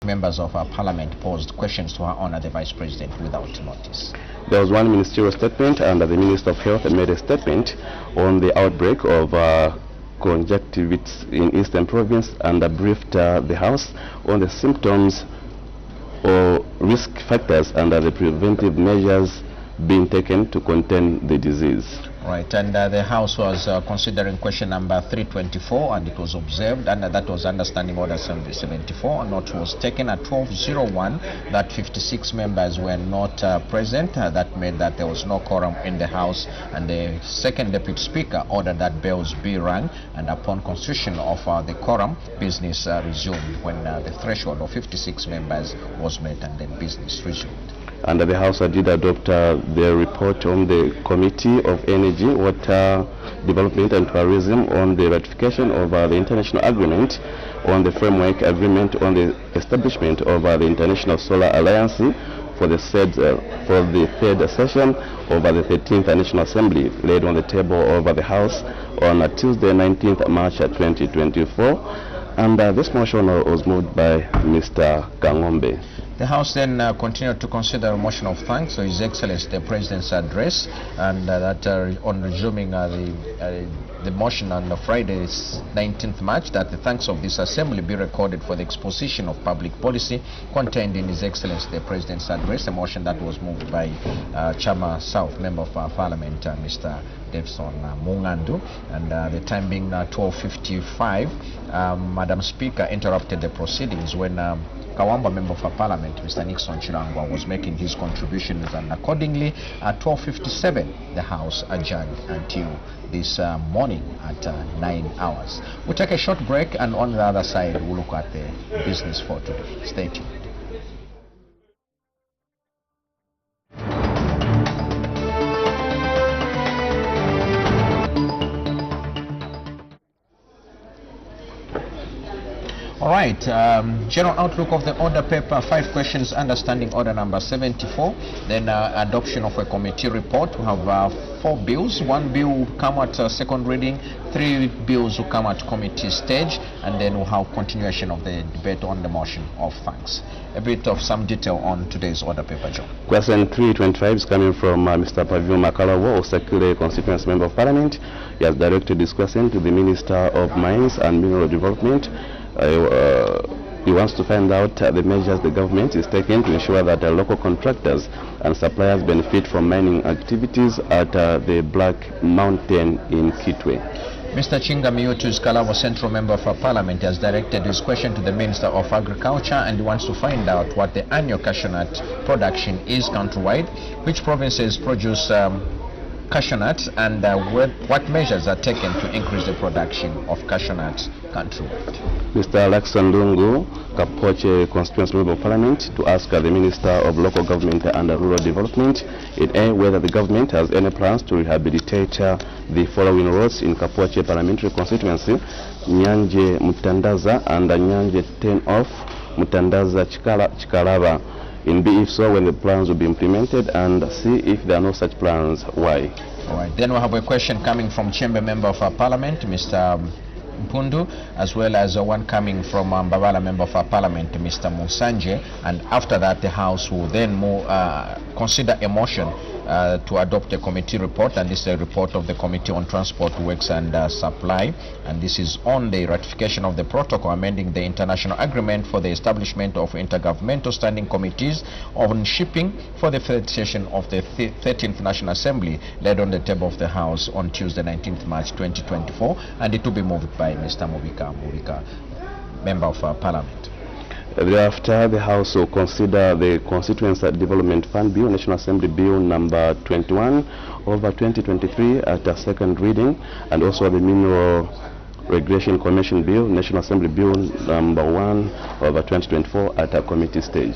Members of our parliament posed questions to Her Honor the Vice President without notice. There was one ministerial statement, and the Minister of Health made a statement on the outbreak of conjunctivitis in Eastern Province, and briefed the House on the symptoms or risk factors and the preventive measures being taken to contain the disease. Right, and the House was considering question number 324, and it was observed, and that was understanding order 74. A note was taken at 12:01 that 56 members were not present. That meant that there was no quorum in the House, and the second Deputy Speaker ordered that bells be rung, and upon constitution of the quorum, business resumed when the threshold of 56 members was met, and then business resumed. And the House did adopt the report on the Committee of Energy, Water Development and Tourism on the ratification of the international agreement on the framework agreement on the establishment of the International Solar Alliance for the third session of the 13th National Assembly, laid on the table of the House on Tuesday, 19th March 2024. And this motion was moved by Mr. Kangombe. The House then continued to consider a motion of thanks for His Excellency the President's address, and that on resuming the motion on Friday, 19th March, that the thanks of this Assembly be recorded for the exposition of public policy contained in His Excellency the President's address, a motion that was moved by Chama South, Member of Parliament, Mr. Davison Mungandu, and the time being 12:55, Madam Speaker interrupted the proceedings when Kawamba, Member of Parliament, Mr. Nixon Chirangwa, was making his contributions, and accordingly at 12:57 the House adjourned until this morning at 9 hours. We'll take a short break, and on the other side we'll look at the business for today. Stay tuned. All right, general outlook of the order paper, 5 questions, understanding order number 74, then adoption of a committee report. We have 4 bills. 1 bill will come at second reading, 3 bills will come at committee stage, and then we'll have continuation of the debate on the motion of thanks. A bit of some detail on today's order paper, John. Question 325 is coming from Mr. Pavio Makalawo, of Sekule Constituency Member of Parliament. He has directed this question to the Minister of Mines and Mineral Development. He wants to find out the measures the government is taking to ensure that local contractors and suppliers benefit from mining activities at the Black Mountain in Kitwe. Mr. Chinga Miyutu Kalabo, Central Member of Parliament, has directed his question to the Minister of Agriculture, and he wants to find out what the annual cashew nut production is countrywide, which provinces produce cashew nuts, and what measures are taken to increase the production of cashew nuts countrywide. Mr. Alexander Lungu, Kapoche Constituency Member of Parliament, to ask the Minister of Local Government and Rural Development in A, whether the government has any plans to rehabilitate the following roads in Kapoche Parliamentary Constituency: Nyanje Mutandaza and Nyanje 10 off Mutandaza Chikalaba. In B, if so, when the plans will be implemented, and C, if there are no such plans, why? All right, then we have a question coming from Chamber Member of Parliament, Mr. Mpundu, as well as one coming from Mbabala Member of Parliament, Mr. Musanje, and after that the House will then consider a motion to adopt a committee report, and this is a report of the Committee on Transport, Works and Supply, and this is on the ratification of the protocol amending the international agreement for the establishment of intergovernmental standing committees on shipping for the third session of the 13th National Assembly, laid on the table of the House on Tuesday, 19th March 2024, and it will be moved by Mr. Mubika, Member of Parliament. Thereafter, the House will consider the Constituency Development Fund Bill, National Assembly Bill number 21 over 2023 at a second reading, and also the Mineral Regulation Commission Bill, National Assembly Bill number 1 over 2024 at a committee stage.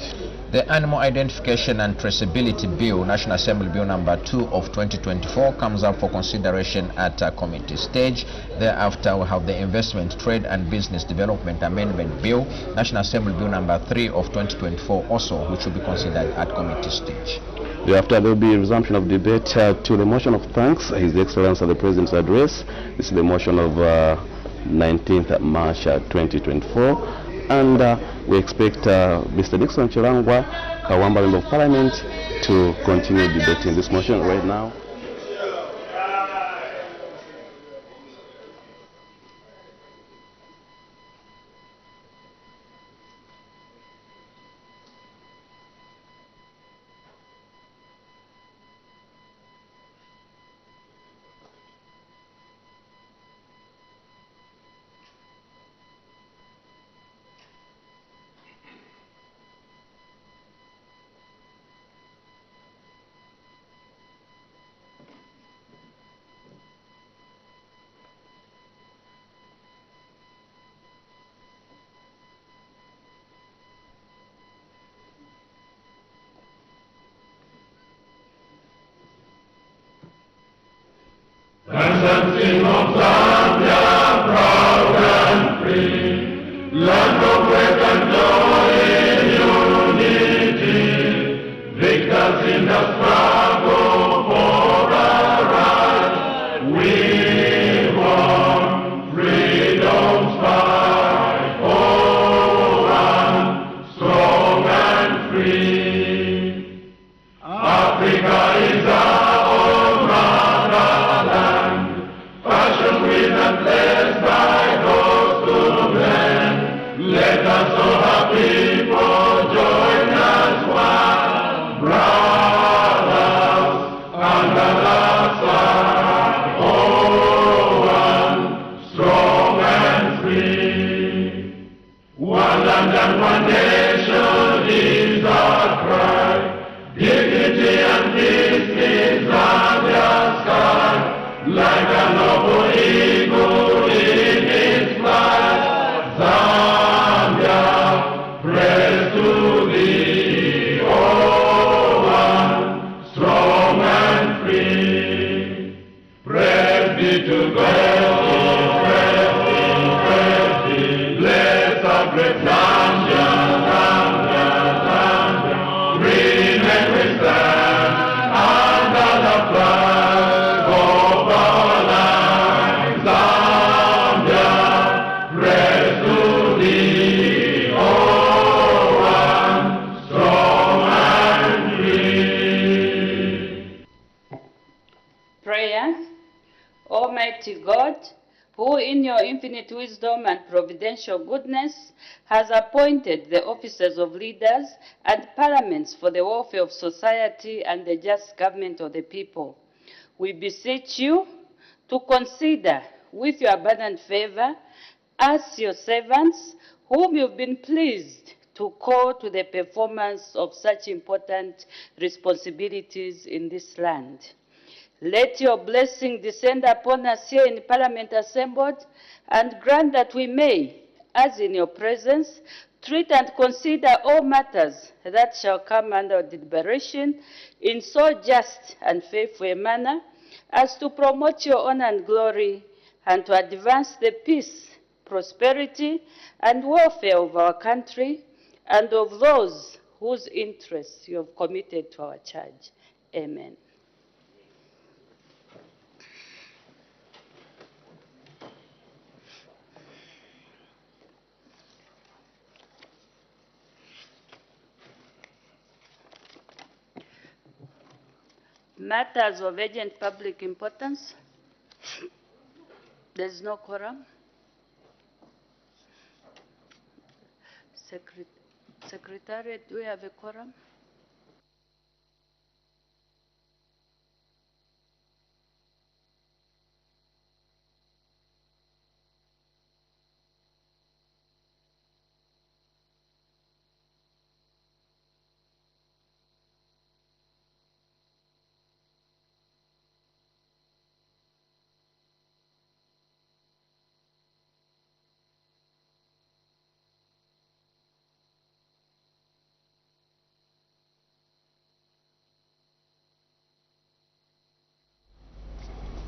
The Animal Identification and Traceability Bill, National Assembly Bill number 2 of 2024, comes up for consideration at a committee stage. Thereafter, we have the Investment, Trade and Business Development Amendment Bill, National Assembly Bill number 3 of 2024 also, which will be considered at committee stage. Thereafter, there will be a resumption of debate to the motion of thanks, His Excellency the President's address. This is the motion of 19th March 2024. and we expect Mr. Dixon Chirangwa, Kawamba Member of Parliament, to continue debating this motion right now. King of Zambia, proud and free, land of great and joy in unity, victors in the struggle for our rights. We want freedom's fight, oh, one, strong and free. Africa is our own motherland, fashioned with and blessed by those who blend. Let us all our people join as one, brothers under the sun, oh, one, strong and free. One land and one nation is our cry. Dignity and peace in Zambia's sky, like a noble eagle in its flight. Zambia, praise to thee, oh, one, strong and free. Praise be to God, praise be, bless our great Zambia, Zambia, Zambia. Remain we stand under the flag of our land. Zambia, praise to thee, oh, one, strong and free. Prayer. Almighty God, who in your infinite wisdom and providential goodness has appointed the offices of leaders and parliaments for the welfare of society and the just government of the people, we beseech you to consider with your abundant favor us, your servants, whom you've been pleased to call to the performance of such important responsibilities in this land. Let your blessing descend upon us here in Parliament assembled, and grant that we may, as in your presence, treat and consider all matters that shall come under deliberation in so just and faithful a manner as to promote your honor and glory, and to advance the peace, prosperity, and welfare of our country and of those whose interests you have committed to our charge. Amen. Matters of urgent public importance. There is no quorum. Secretariat, do we have a quorum?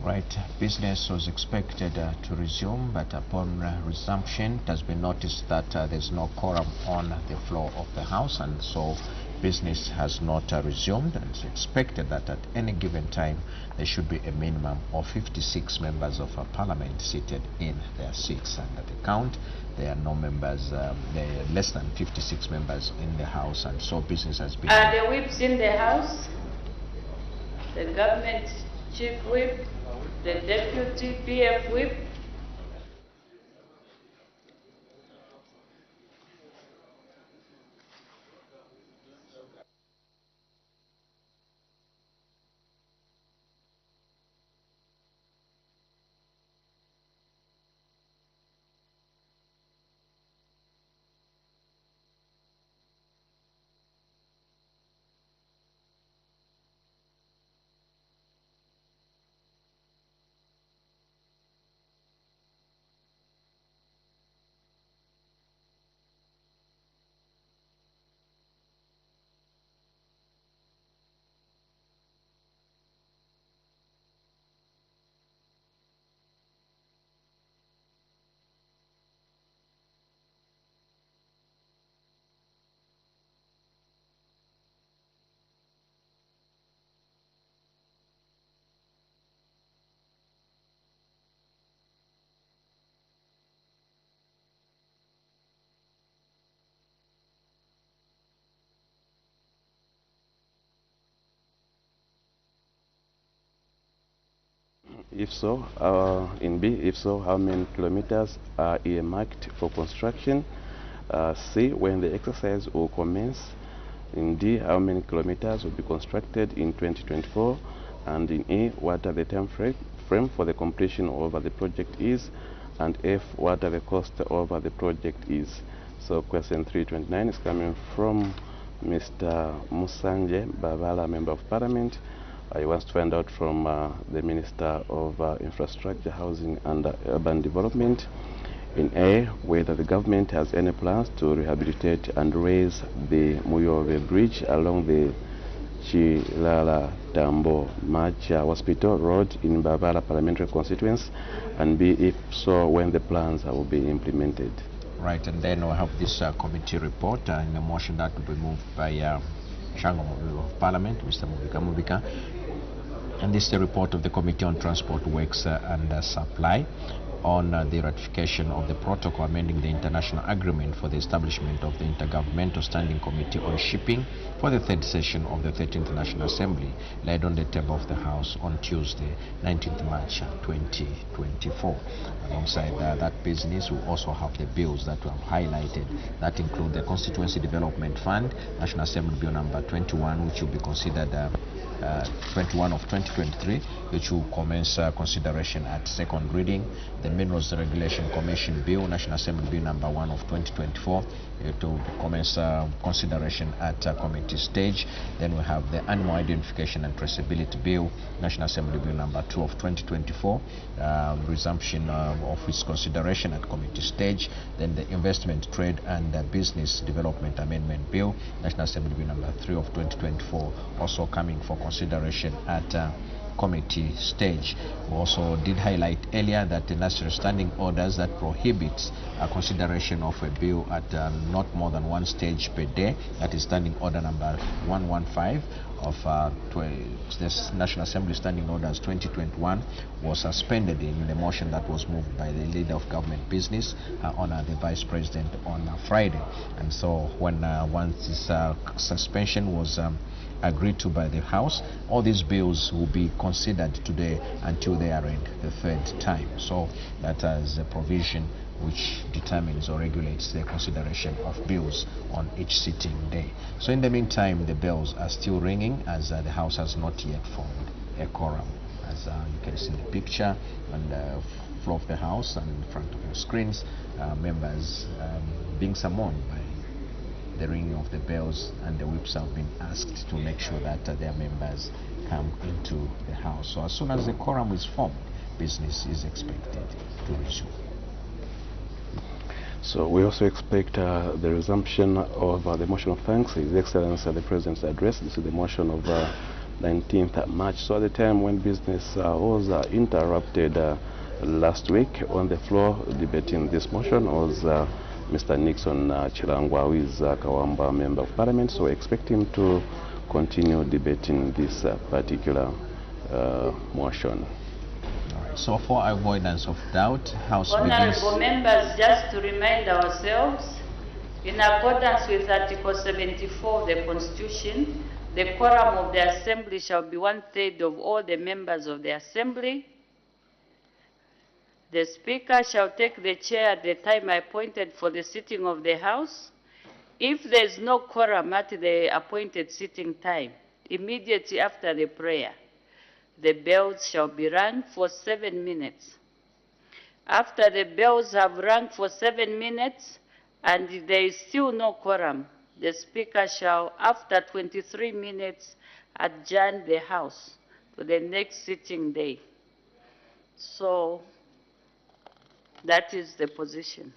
Right, business was expected to resume, but upon resumption, it has been noticed that there's no quorum on the floor of the House, and so business has not resumed. And it's expected that at any given time, there should be a minimum of 56 members of Parliament seated in their seats. And at the count, there are no members, there are less than 56 members in the House, and so business has been... Are the whips in the House? The government chief whip, the deputy PF whip? If so, in B, if so, how many kilometers are earmarked for construction? C, when the exercise will commence? In D, how many kilometers will be constructed in 2024? And in E, what are the time frame for the completion of the project is? And F, what are the costs of the project is? So question 329 is coming from Mr. Musanje Bavala, Member of Parliament. I want to find out from the Minister of Infrastructure, Housing and Urban Development. In A, whether the government has any plans to rehabilitate and raise the Muyove Bridge along the Chilala Tambo Macha Hospital Road in Bavala Parliamentary Constituency, and B, if so, when the plans will be implemented. Right, and then we'll have this committee report in a motion that will be moved by Shango of Parliament, Mr. Mubika. And this is the report of the Committee on Transport, Works and Supply on the ratification of the protocol amending the international agreement for the establishment of the Intergovernmental Standing Committee on Shipping for the third session of the 13th National Assembly, laid on the table of the House on Tuesday, 19th March 2024. Alongside that business, we also have the bills that we have highlighted that include the Constituency Development Fund, National Assembly Bill number 21, which will be considered 21 of 2023, which will commence consideration at second reading. The Minerals Regulation Commission Bill, National Assembly Bill number 1 of 2024, it will commence consideration at committee stage. Then we have the Animal Identification and Traceability Bill, National Assembly Bill number 2 of 2024, resumption of its consideration at committee stage. Then the Investment, Trade and Business Development Amendment Bill, National Assembly Bill number 3 of 2024, also coming for consideration at committee stage. We also did highlight earlier that the necessary standing orders that prohibits consideration of a bill at not more than one stage per day, that is standing order number 115 of this National Assembly Standing Orders 2021, was suspended in the motion that was moved by the Leader of Government Business, Honor the Vice President, on Friday. And so when once this suspension was agreed to by the House, all these bills will be considered today until they are read the third time. So that is a provision which determines or regulates the consideration of bills on each sitting day. So in the meantime, the bells are still ringing, as the House has not yet formed a quorum. As you can see in the picture on the floor of the House and in front of your screens, members being summoned by the ringing of the bells, and the whips have been asked to make sure that their members come into the House. So as soon as the quorum is formed, business is expected to resume. So we also expect the resumption of the motion of thanks, His Excellency the President's address. This is the motion of 19th March. So at the time when business was interrupted last week, on the floor debating this motion was Mr. Nixon Chilangwa, who is Kawamba Member of Parliament. So we expect him to continue debating this particular motion. All right. So for avoidance of doubt, House Honorable begins. members, just to remind ourselves, in accordance with Article 74 of the Constitution, the quorum of the Assembly shall be 1/3 of all the members of the Assembly. The Speaker shall take the chair at the time appointed for the sitting of the House. If there is no quorum at the appointed sitting time, immediately after the prayer, the bells shall be rung for 7 minutes. After the bells have rung for 7 minutes and there is still no quorum, the Speaker shall, after 23 minutes, adjourn the House to the next sitting day. So that is the position.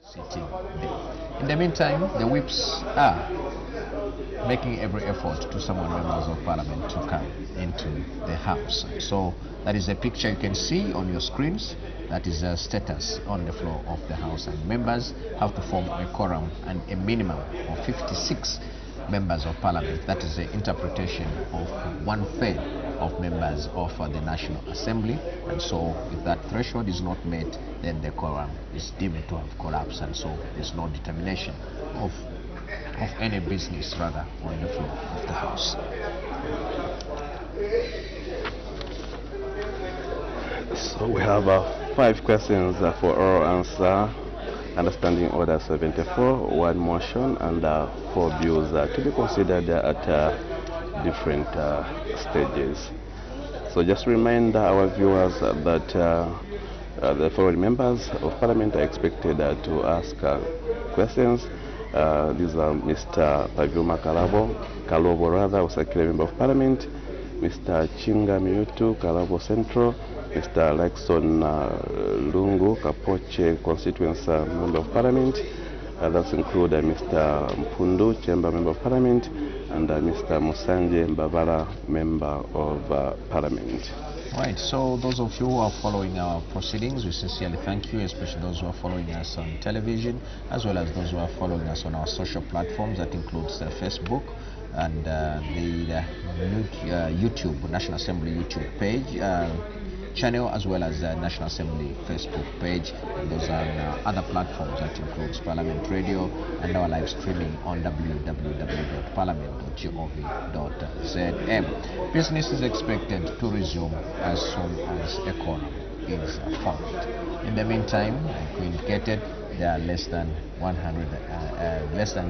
Sitting. In the meantime, the whips are making every effort to summon members of parliament to come into the House. So that is a picture you can see on your screens. That is a status on the floor of the House, and members have to form a quorum and a minimum of 56 members of parliament. That is the interpretation of 1/3 of members of the National Assembly, and so if that threshold is not met, then the quorum is deemed to have collapsed, and so there's no determination of any business rather on the floor of the House. So we have 5 questions for oral answer, understanding order 74, 1 motion, and 4 bills to be considered at different stages. So just remind our viewers that the following members of parliament are expected to ask questions. These are Mr. Pavuma Kalobo rather, Usakile Member of Parliament, Mr. Chinga Miutu, Kalabo Central, Mr. Lexon Lungu, Kapoche Constituency Member of Parliament. Others include Mr. Mpundu, Chamber Member of Parliament, and Mr. Musanje Mbabala, Member of Parliament. Right, so those of you who are following our proceedings, we sincerely thank you, especially those who are following us on television, as well as those who are following us on our social platforms. That includes Facebook and the YouTube, National Assembly YouTube page, channel, as well as the National Assembly Facebook page. And those are other platforms that includes Parliament Radio and our live streaming on www.parliament.gov.zm. Business is expected to resume as soon as a quorum is formed. In the meantime, like we indicated, there are less than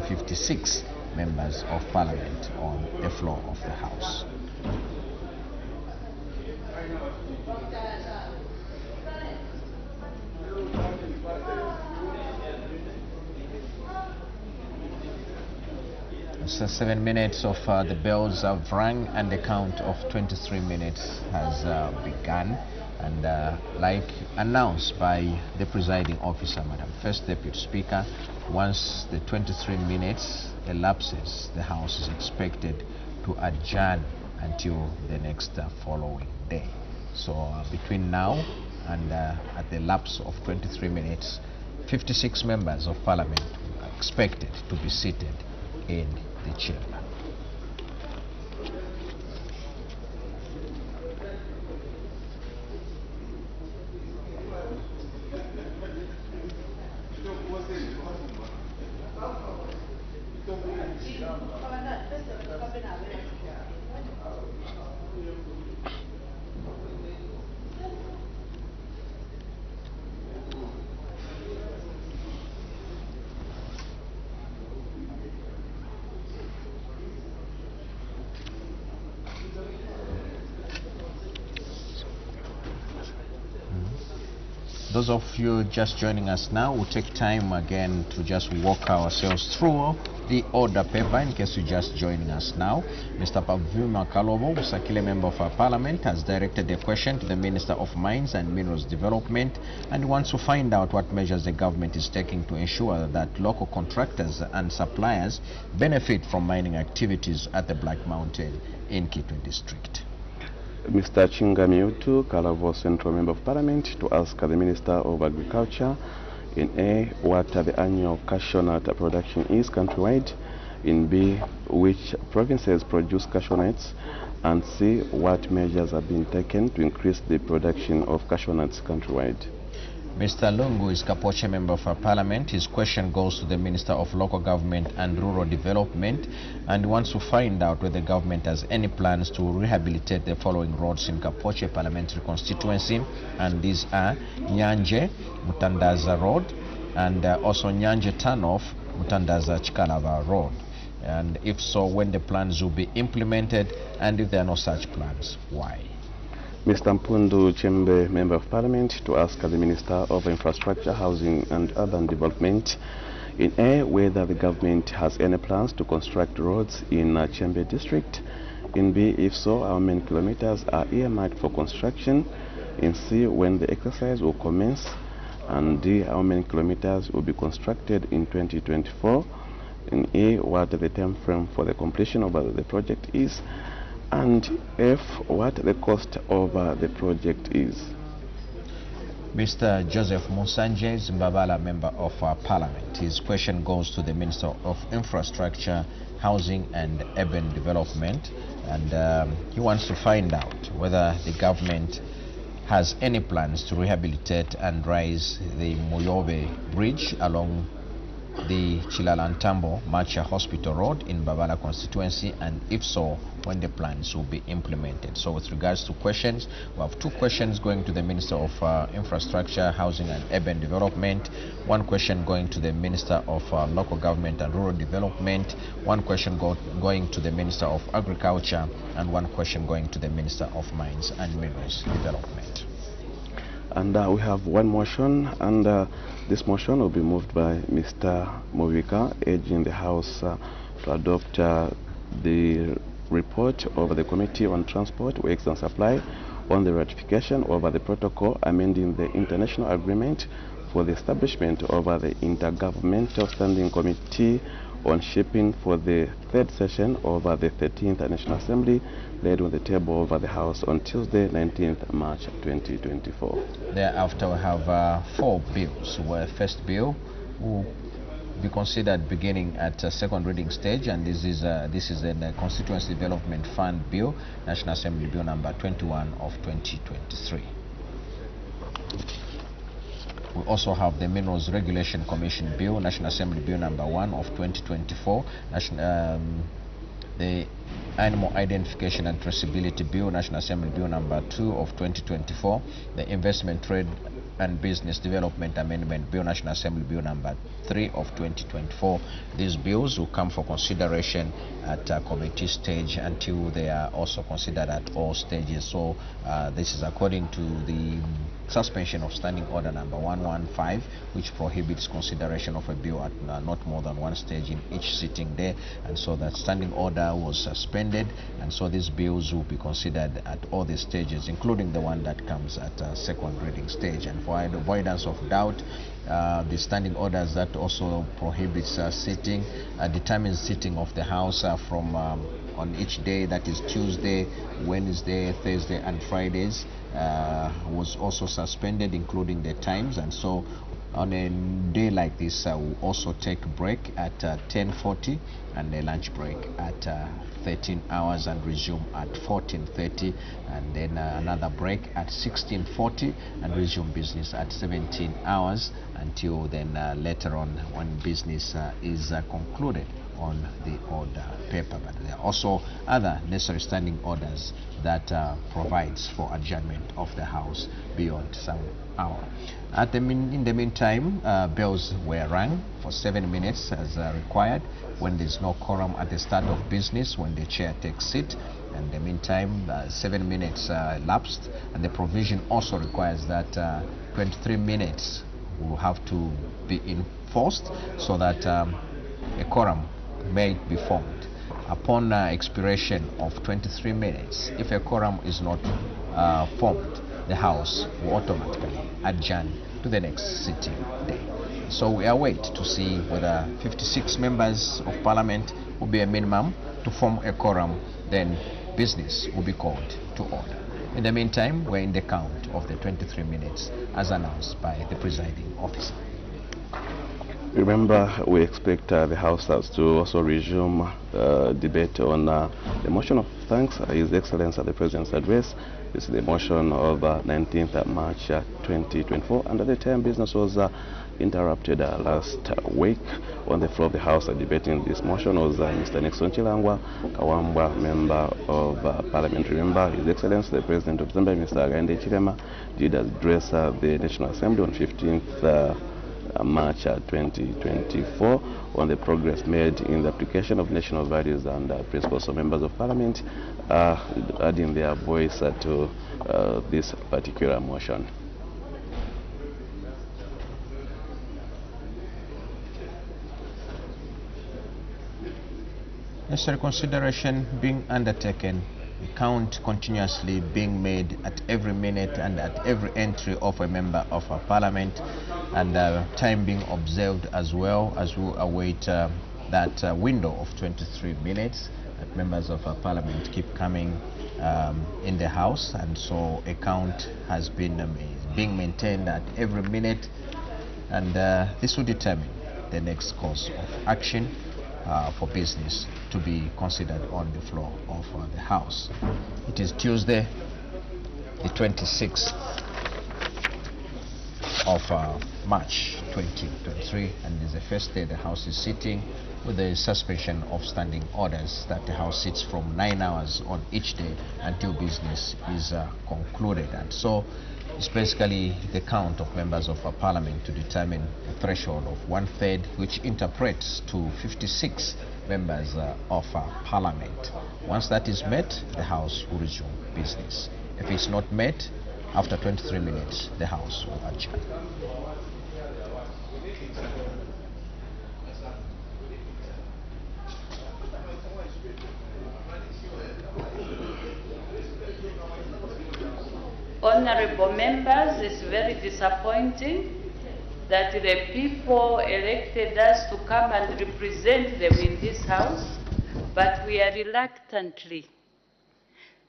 56 members of Parliament on the floor of the House. So 7 minutes of the bells have rung, and the count of 23 minutes has begun. And like announced by the presiding officer, Madam First Deputy Speaker, once the 23 minutes elapses, the House is expected to adjourn until the next following day. So between now and at the lapse of 23 minutes, 56 members of Parliament are expected to be seated in the chamber. Those of you just joining us now, we'll take time again to just walk ourselves through the order paper in case you're just joining us now. Mr. Pavuma Kalobo, Musakile Member of Parliament, has directed a question to the Minister of Mines and Minerals Development and wants to find out what measures the government is taking to ensure that local contractors and suppliers benefit from mining activities at the Black Mountain in Kitwe District. Mr. Chingamiutu Kalavo, Central Member of Parliament, to ask the Minister of Agriculture in A, what the annual cashew nut production is countrywide, in B, which provinces produce cashew nuts, and C, what measures have been taken to increase the production of cashew nuts countrywide. Mr. Lungu is Kapoche Member of Parliament. His question goes to the Minister of Local Government and Rural Development and wants to find out whether the government has any plans to rehabilitate the following roads in Kapoche Parliamentary constituency, and these are Nyanje Mutandaza Road and also Nyanje Turnoff Mutandaza Chikalava Road. And if so, when the plans will be implemented, and if there are no such plans, why? Mr. Mpundu Chembe, Member of Parliament, to ask the Minister of Infrastructure, Housing and Urban Development in A, whether the government has any plans to construct roads in Chembe District, in B, if so, how many kilometers are earmarked for construction, in C, when the exercise will commence, and D, how many kilometers will be constructed in 2024, in A, what the time frame for the completion of the project is, and F, what the cost of the project is. Mr. Joseph Musanje, Zimbabwe Member of Parliament. His question goes to the Minister of Infrastructure, Housing and Urban Development, and he wants to find out whether the government has any plans to rehabilitate and raise the Muyobe Bridge along the Chilalantambo Macha Hospital Road in Babala constituency, and if so, when the plans will be implemented. So with regards to questions, we have two questions going to the Minister of Infrastructure, Housing and Urban Development, one question going to the Minister of Local Government and Rural Development, one question going to the Minister of Agriculture, and one question going to the Minister of Mines and Minerals Development. And we have one motion, and this motion will be moved by Mr. Movika, urging the House to adopt the report of the Committee on Transport, Works and Supply on the ratification of the protocol amending the international agreement for the establishment of the Intergovernmental Standing Committee on Shipping for the third session of the 13th National Assembly, laid on the table of the House on Tuesday, 19th March 2024. Thereafter, we have four bills. Where first bill will be considered beginning at second reading stage, and this is a Constituency Development Fund Bill, National Assembly Bill number 21 of 2023. We also have the Minerals Regulation Commission Bill, National Assembly Bill number 1 of 2024, the Animal Identification and Traceability Bill, National Assembly Bill number 2 of 2024, the Investment, Trade and Business Development Amendment Bill, National Assembly Bill number 3 of 2024. These bills will come for consideration at committee stage until they are also considered at all stages. So this is according to the suspension of Standing Order number 115, which prohibits consideration of a bill at not more than one stage in each sitting day, and so that Standing Order was suspended, and so these bills will be considered at all the stages, including the one that comes at second reading stage. And for avoidance of doubt, the standing orders that also prohibits sitting, determines sitting of the House from on each day, that is Tuesday, Wednesday, Thursday and Fridays, was also suspended, including the times. And so on a day like this, we'll also take a break at 10:40 and a lunch break at 13 hours and resume at 14:30, and then another break at 16:40 and resume business at 17 hours until then later on when business is concluded on the order paper. But there are also other necessary standing orders that provides for adjournment of the House beyond some hour. In the meantime, bells were rung for 7 minutes as required when there's no quorum at the start of business, when the chair takes seat, In the meantime, 7 minutes elapsed, and the provision also requires that 23 minutes will have to be enforced so that a quorum may be formed. Upon expiration of 23 minutes, if a quorum is not formed, the House will automatically adjourn to the next sitting day. So we await to see whether 56 members of Parliament will be a minimum to form a quorum, then business will be called to order. In the meantime, we're in the count of the 23 minutes as announced by the presiding officer. Remember, we expect the House to also resume debate on the motion of thanks, His Excellency the President's address. This is the motion of 19th March 2024, and at the time business was interrupted last week. On the floor of the House debating this motion was Mr. Nixon Chilangwa Kawambwa, Member of Parliament. Remember, His Excellency the President of Zambia, Mr. Agande Chilema, did address the National Assembly on 15th March 2024 on the progress made in the application of national values and principles. So members of Parliament adding their voice to this particular motion. Necessary consideration being undertaken, count continuously being made at every minute and at every entry of a member of a Parliament, and time being observed as well as we await that window of 23 minutes that members of our Parliament keep coming in the House, and so a count has been being maintained at every minute, and this will determine the next course of action for business to be considered on the floor of the House. It is Tuesday, the 26th of March 2023, and it is the first day the House is sitting with the suspension of standing orders that the House sits from 9 hours on each day until business is concluded. And so it's basically the count of members of our Parliament to determine a threshold of 1/3, which interprets to 56 members of our Parliament. Once that is met, the House will resume business. If it's not met, after 23 minutes, the House will adjourn. Honorable members, it's very disappointing that the people elected us to come and represent them in this House, but we are reluctantly.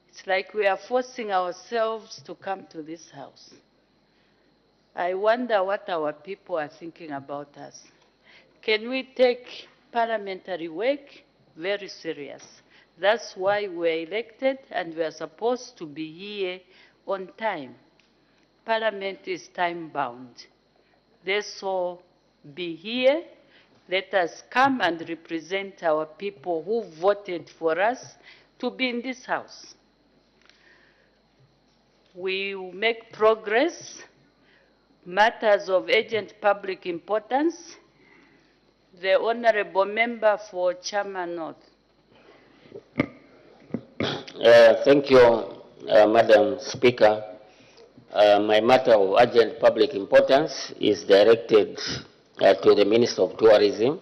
It's like we are forcing ourselves to come to this House. I wonder what our people are thinking about us. Can we take parliamentary work very serious? That's why we're elected, and we are supposed to be here on time. Parliament is time-bound. Therefore, be here. Let us come and represent our people who voted for us to be in this House. We will make progress. Matters of urgent public importance. The Honorable Member for Chairman North. Thank you, Madam Speaker. My matter of urgent public importance is directed to the Minister of Tourism,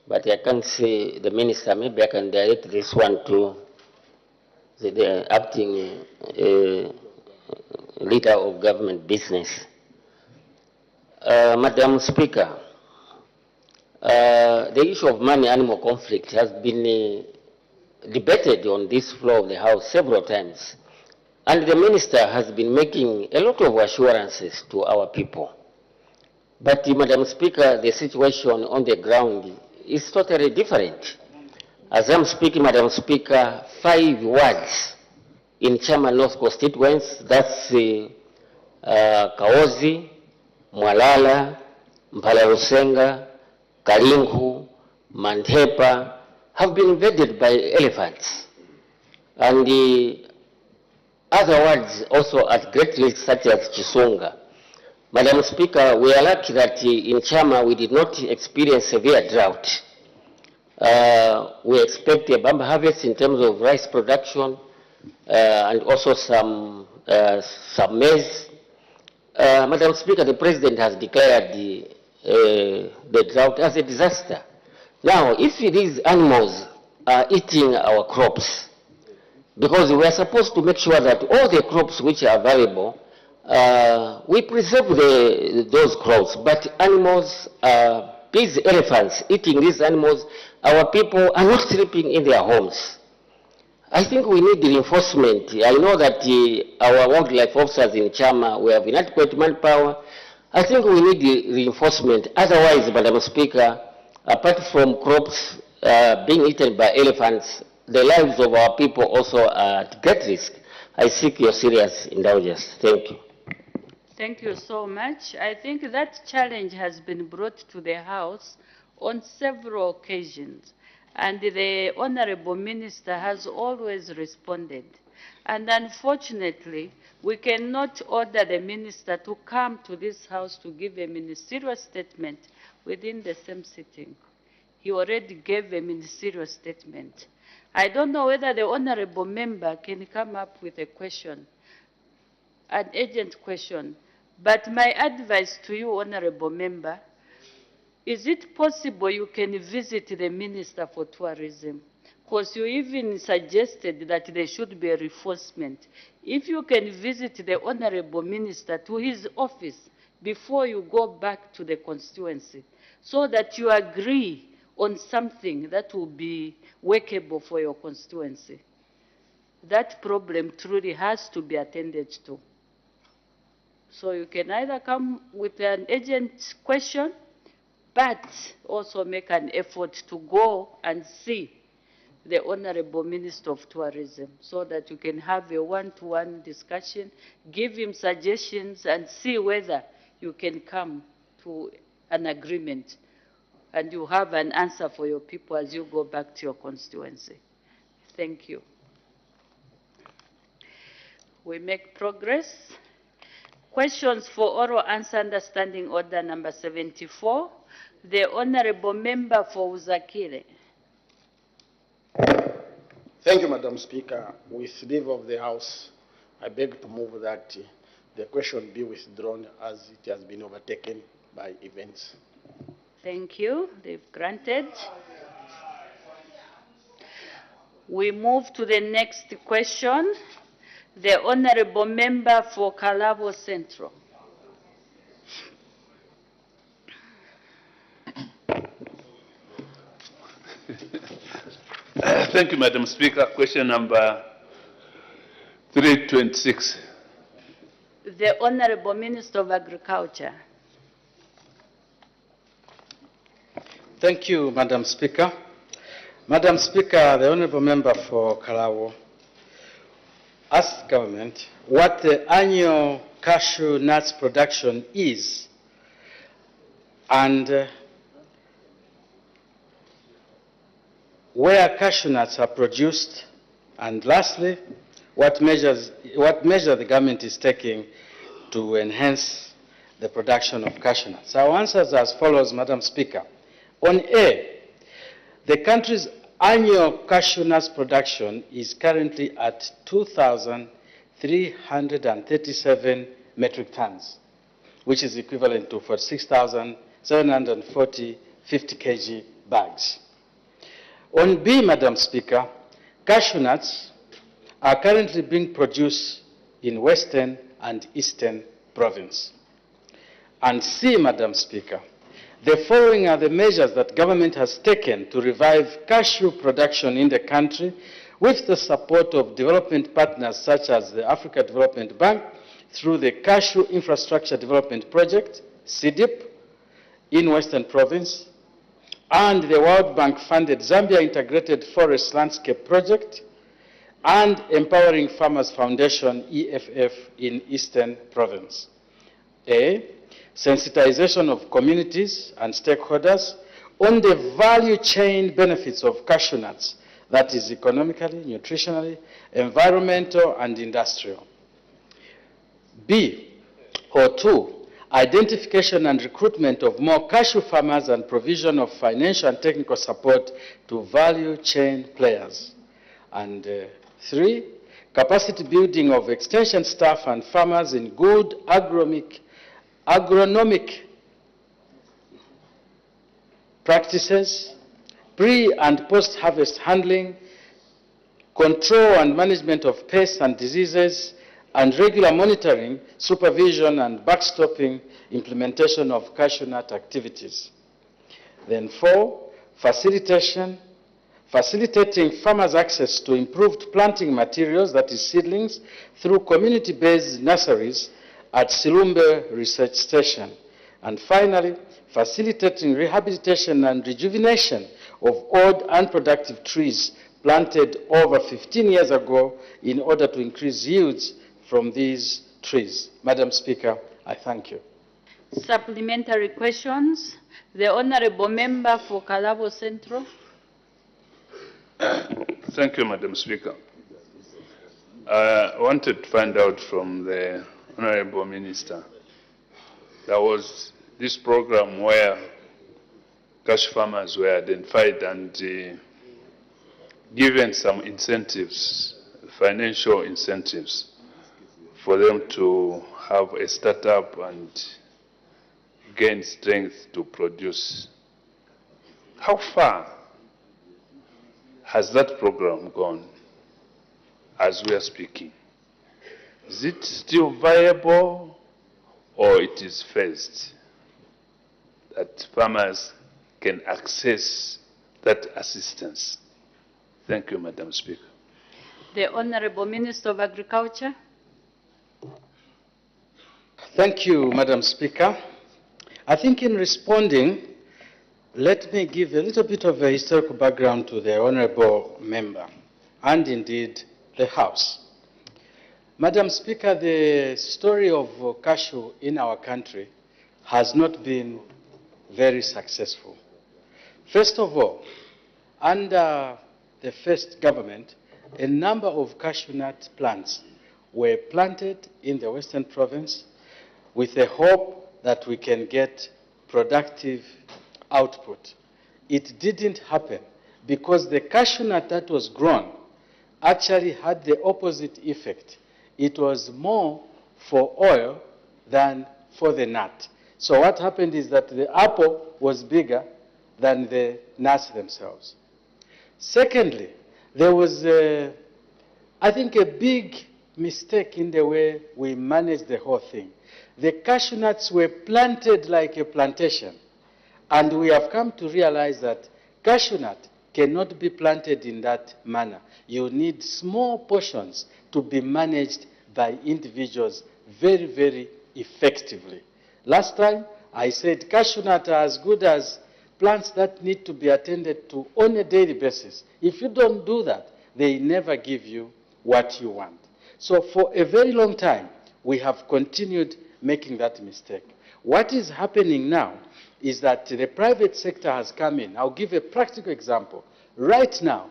but I can't see the Minister. Maybe I can direct this one to the acting leader of government business. Madam Speaker, the issue of man-animal conflict has been debated on this floor of the House several times. And the Minister has been making a lot of assurances to our people. But, Madam Speaker, the situation on the ground is totally different. As I'm speaking, Madam Speaker, 5 wards in Chairman North constituents, that's Kaozi, Mwalala, Mpalarusenga, Kalingu, Mantepa, have been invaded by elephants. And the other wards also at great risk, such as Chisunga. Madam Speaker, we are lucky that in Chama we did not experience severe drought. We expect a bumper harvest in terms of rice production and also some maize. Madam Speaker, the President has declared the drought as a disaster. Now, if these animals are eating our crops, because we are supposed to make sure that all the crops which are valuable, we preserve those crops, but animals, these elephants eating these animals, our people are not sleeping in their homes. I think we need reinforcement. I know that our wildlife officers in Chama, we have inadequate manpower. I think we need reinforcement. Otherwise, Madam Speaker, apart from crops being eaten by elephants, the lives of our people also are at great risk. I seek your serious indulgence. Thank you. Thank you so much. I think that challenge has been brought to the House on several occasions, and the Honorable Minister has always responded. And unfortunately, we cannot order the Minister to come to this House to give a ministerial statement within the same sitting. He already gave a ministerial statement. I don't know whether the Honorable Member can come up with a question, an urgent question. But my advice to you, Honorable Member, is it possible you can visit the Minister for Tourism? Because you even suggested that there should be a reinforcement. If you can visit the Honorable Minister to his office before you go back to the constituency, so that you agree on something that will be workable for your constituency. That problem truly has to be attended to. So you can either come with an urgent question, but also make an effort to go and see the Honorable Minister of Tourism so that you can have a one-to-one discussion, give him suggestions, and see whether you can come to an agreement and you have an answer for your people as you go back to your constituency. Thank you. We make progress. Questions for oral answer understanding order number 74. The Honorable Member for Uzakile. Thank you, Madam Speaker. With leave of the House, I beg to move that the question be withdrawn as it has been overtaken by events. Thank you. They've granted. We move to the next question. The Honorable Member for Kalabo Central. Thank you, Madam Speaker. Question number 326. The Honorable Minister of Agriculture. Thank you, Madam Speaker. Madam Speaker, the Honorable Member for Kalabo asked government what the annual cashew nuts production is and where cashew nuts are produced, and lastly, what measure the government is taking to enhance the production of cashew nuts. Our answers are as follows, Madam Speaker. On A, the country's annual cashew nuts production is currently at 2,337 metric tons, which is equivalent to 46,740 50 kg bags. On B, Madam Speaker, cashew nuts are currently being produced in Western and Eastern Province. And C, Madam Speaker, the following are the measures that government has taken to revive cashew production in the country with the support of development partners such as the Africa Development Bank through the Cashew Infrastructure Development Project, CDF, in Western Province, and the World Bank funded Zambia Integrated Forest Landscape Project, and Empowering Farmers Foundation, EFF, in Eastern Province. A, sensitization of communities and stakeholders on the value chain benefits of cashew nuts, that is economically, nutritionally, environmental, and industrial. B, or 2, identification and recruitment of more cashew farmers, and provision of financial and technical support to value chain players. And 3, capacity building of extension staff and farmers in good agronomic practices, pre- and post-harvest handling, control and management of pests and diseases, and regular monitoring, supervision, and backstopping implementation of cashew nut activities. Then 4, facilitating farmers' access to improved planting materials, that is seedlings, through community-based nurseries at Silumbe Research Station. And finally, facilitating rehabilitation and rejuvenation of old unproductive trees planted over 15 years ago in order to increase yields from these trees. Madam Speaker, I thank you. Supplementary questions. The Honorable Member for Kalabo Central. Thank you, Madam Speaker. I wanted to find out from the Honorable Minister, there was this program where cashew farmers were identified and given some incentives, financial incentives, for them to have a startup and gain strength to produce. How far has that program gone as we are speaking? Is it still viable or it is phased, that farmers can access that assistance? Thank you, Madam Speaker. The Honorable Minister of Agriculture. Thank you, Madam Speaker. I think in responding, let me give a little bit of a historical background to the Honorable Member and indeed the House. Madam Speaker, the story of cashew in our country has not been very successful. First of all, under the first government, a number of cashew nut plants were planted in the Western Province with the hope that we can get productive output. It didn't happen because the cashew nut that was grown actually had the opposite effect. It was more for oil than for the nut. So what happened is that the apple was bigger than the nuts themselves. Secondly, there was, I think, a big mistake in the way we managed the whole thing. The cashew nuts were planted like a plantation, and we have come to realize that cashew nut cannot be planted in that manner. You need small portions to be managed by individuals very, very effectively. Last time, I said cashew nuts are as good as plants that need to be attended to on a daily basis. If you don't do that, they never give you what you want. So for a very long time, we have continued making that mistake. What is happening now is that the private sector has come in. I'll give a practical example. Right now,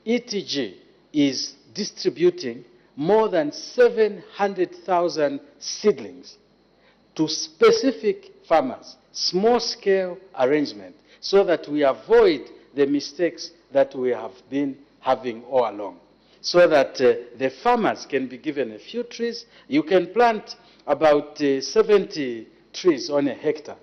ETG is distributing more than 700,000 seedlings to specific farmers, small-scale arrangement, so that we avoid the mistakes that we have been having all along, so that the farmers can be given a few trees. You can plant about 70 trees on a hectare.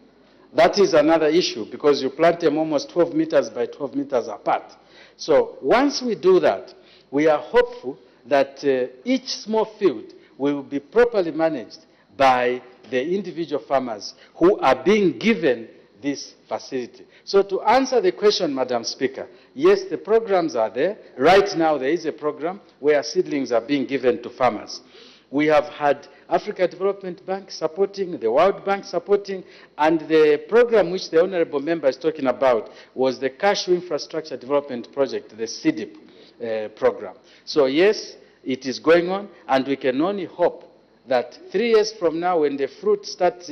That is another issue because you plant them almost 12 meters by 12 meters apart. So once we do that, we are hopeful that each small field will be properly managed by the individual farmers who are being given this facility. So to answer the question, Madam Speaker, yes, the programs are there. Right now there is a program where seedlings are being given to farmers. We have had Africa Development Bank supporting, the World Bank supporting, and the program which the Honorable Member is talking about was the Cashew Infrastructure Development Project, the CDF program. So yes, it is going on, and we can only hope that 3 years from now, when the fruit starts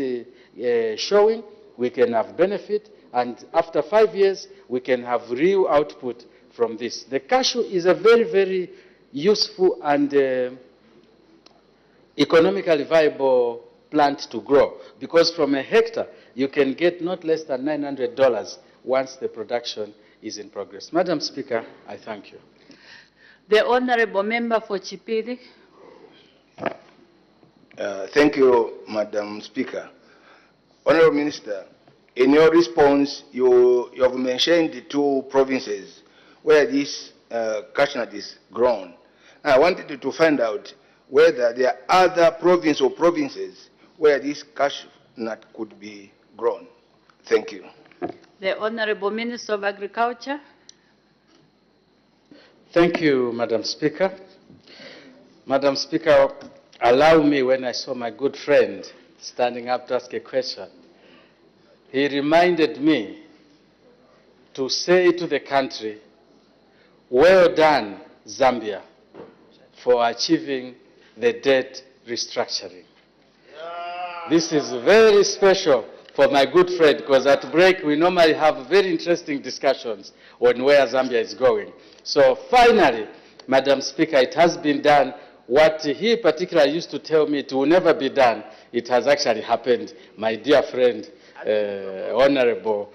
showing, we can have benefit, and after 5 years, we can have real output from this. The cashew is a very, very useful and economically viable plant to grow, because from a hectare, you can get not less than $900 once the production is in progress. Madam Speaker, I thank you. The Honorable Member for Chipili. Thank you, Madam Speaker. Honorable Minister, in your response, you have mentioned the two provinces where this cashew nut is grown. I wanted to find out whether there are other provinces or provinces where this cashew nut could be grown. Thank you. The Honorable Minister of Agriculture. Thank you, Madam Speaker. Madam Speaker, allow me, when I saw my good friend standing up to ask a question, he reminded me to say to the country, well done, Zambia, for achieving the debt restructuring. This is very special for my good friend, because at break we normally have very interesting discussions on where Zambia is going. So finally, Madam Speaker, it has been done. What he particularly used to tell me it will never be done, it has actually happened. My dear friend, Honorable,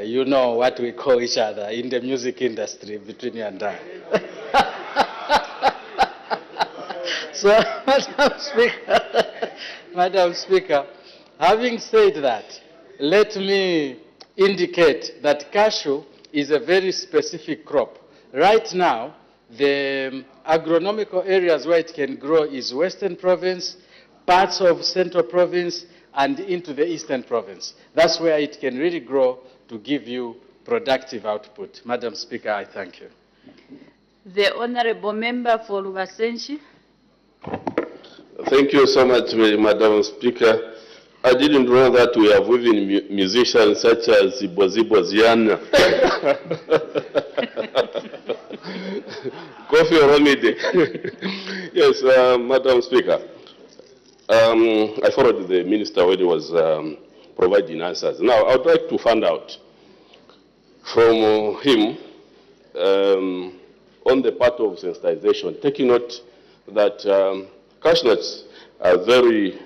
you know what we call each other in the music industry between you and I. So, Madam Speaker, having said that, let me indicate that cashew is a very specific crop. Right now, the agronomical areas where it can grow is Western Province, parts of Central Province, and into the Eastern Province. That's where it can really grow to give you productive output. Madam Speaker, I thank you. The Honorable Member for Lubasenchi. Thank you so much, Madam Speaker. I didn't know that we have even musicians such as Boziana. Kofi Olomide. Yes, Madam Speaker. I followed the minister when he was providing answers. Now, I would like to find out from him on the part of sensitization, taking note that cashew nuts are very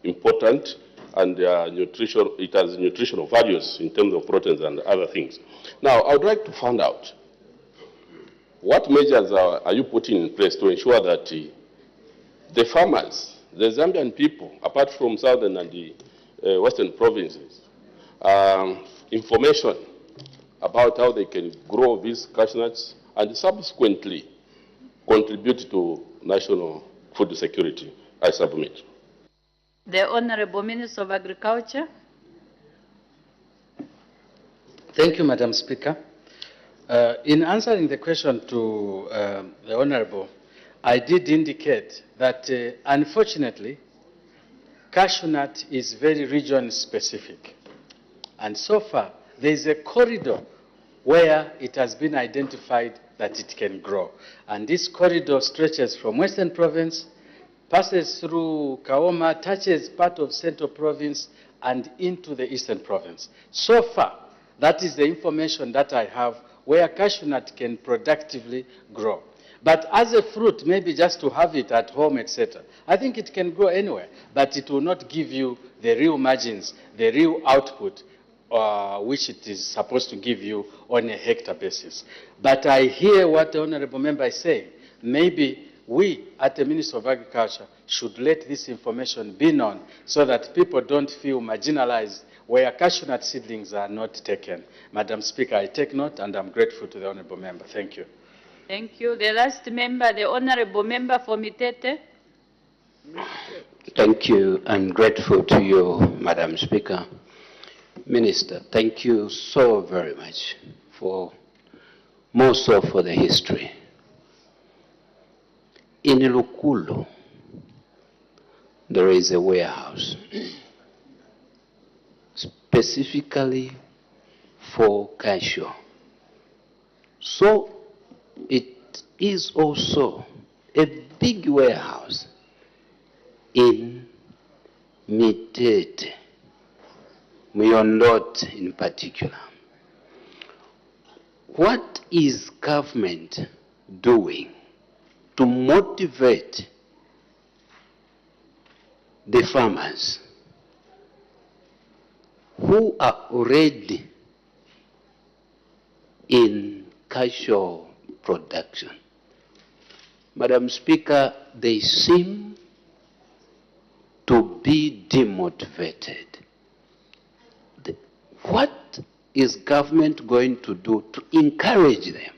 important and it has nutritional values in terms of proteins and other things. Now, I would like to find out what measures are you putting in place to ensure that the farmers, the Zambian people, apart from southern and the western provinces, information about how they can grow these cashew nuts and subsequently contribute to national food security. I submit. The Honorable Minister of Agriculture. Thank you, Madam Speaker. In answering the question to the Honorable, I did indicate that unfortunately, cashew nut is very region specific. And so far, there is a corridor where it has been identified that it can grow. And this corridor stretches from Western Province, passes through Kaoma, touches part of Central Province, and into the Eastern Province. So far, that is the information that I have where cashew nut can productively grow. But as a fruit, maybe just to have it at home, etc., I think it can grow anywhere, but it will not give you the real margins, the real output, which it is supposed to give you on a hectare basis. But I hear what the Honorable Member is saying. Maybe we, at the Ministry of Agriculture, should let this information be known so that people don't feel marginalized where cashew nut seedlings are not taken. Madam Speaker, I take note and I'm grateful to the Honorable Member. Thank you. Thank you. The last member, the Honorable Member for Mitete. Thank you. I'm grateful to you, Madam Speaker. Minister, thank you so very much for more so for the history. In Lukulu, there is a warehouse specifically for cashew. So it is also a big warehouse in Mitete, Muyondot in particular. What is government doing to motivate the farmers who are already in casual production. Madam Speaker, they seem to be demotivated. What is government going to do to encourage them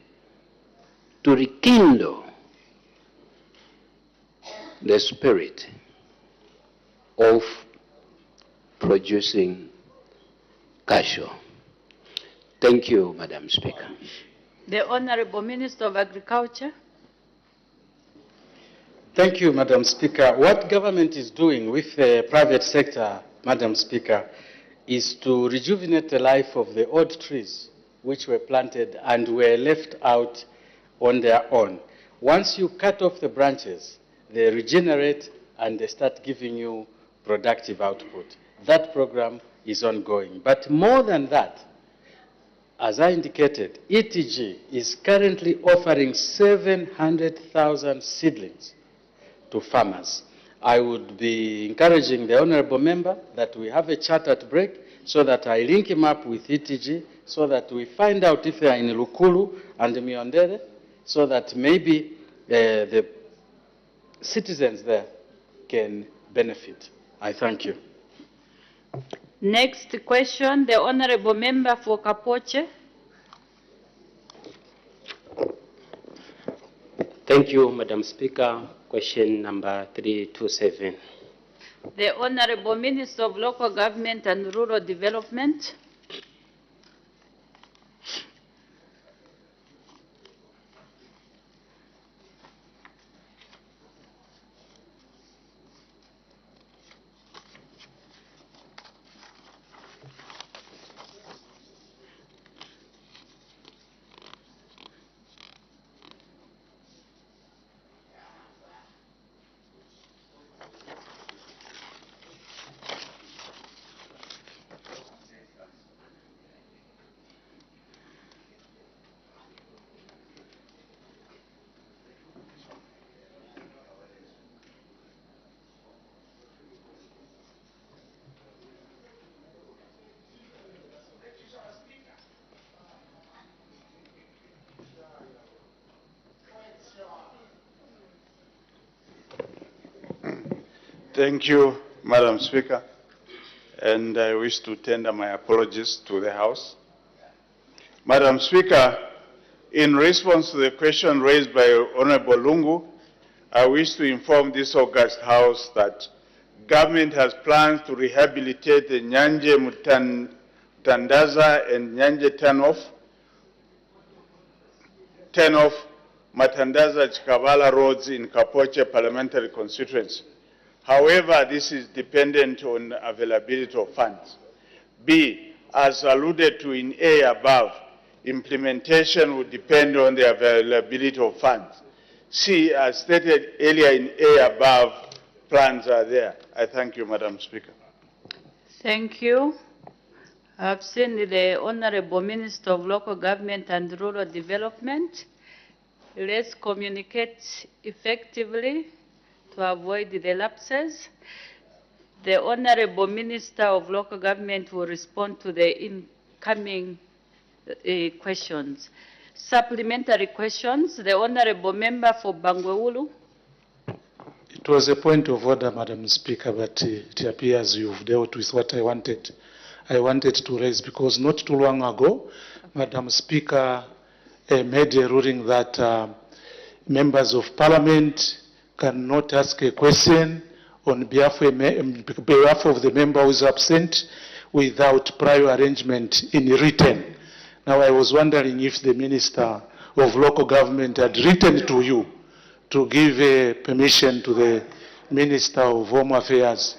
to rekindle the spirit of producing casual? Thank you, Madam Speaker. The Honorable Minister of Agriculture. Thank you, Madam Speaker. What government is doing with the private sector, Madam Speaker, is to rejuvenate the life of the old trees which were planted and were left out on their own. Once you cut off the branches, they regenerate and they start giving you productive output. That program is ongoing. But more than that, as I indicated, ETG is currently offering 700,000 seedlings to farmers. I would be encouraging the honorable member that we have a chat at break so that I link him up with ETG so that we find out if they are in Lukulu and Miondere so that maybe the citizens there can benefit. I thank you. Next question, the Honorable Member for Kapoche. Thank you, Madam Speaker. Question number 327. The Honorable Minister of Local Government and Rural Development. Thank you, Madam Speaker, and I wish to tender my apologies to the House. Madam Speaker, in response to the question raised by Honorable Lungu, I wish to inform this august House that government has plans to rehabilitate the Nyanje Mutandaza and Nyanje turn-off Matandaza Chikavala roads in Kapoche parliamentary constituency. However, this is dependent on availability of funds. B, as alluded to in A above, implementation would depend on the availability of funds. C, as stated earlier in A above, plans are there. I thank you, Madam Speaker. Thank you. I've seen the Honorable Minister of Local Government and Rural Development. Let's communicate effectively to avoid the lapses. The Honorable Minister of Local Government will respond to the incoming questions. Supplementary questions. The Honorable Member for Bangweulu. It was a point of order, Madam Speaker, but it appears you've dealt with what I wanted to raise, because not too long ago, Madam Speaker made a ruling that members of Parliament cannot ask a question on behalf of the member who is absent without prior arrangement in written. Now, I was wondering if the Minister of Local Government had written to you to give permission to the Minister of Home Affairs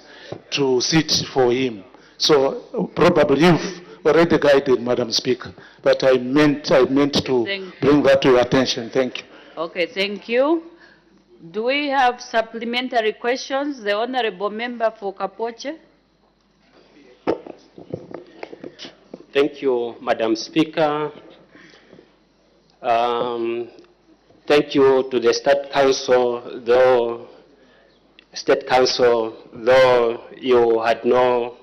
to sit for him. So probably you've already guided, Madam Speaker, but I meant to bring that to your attention. Thank you. Okay, thank you. Do we have supplementary questions? The Honorable Member for Kapoche. Thank you, Madam Speaker. Thank you to the State Council, though State Council, though you had no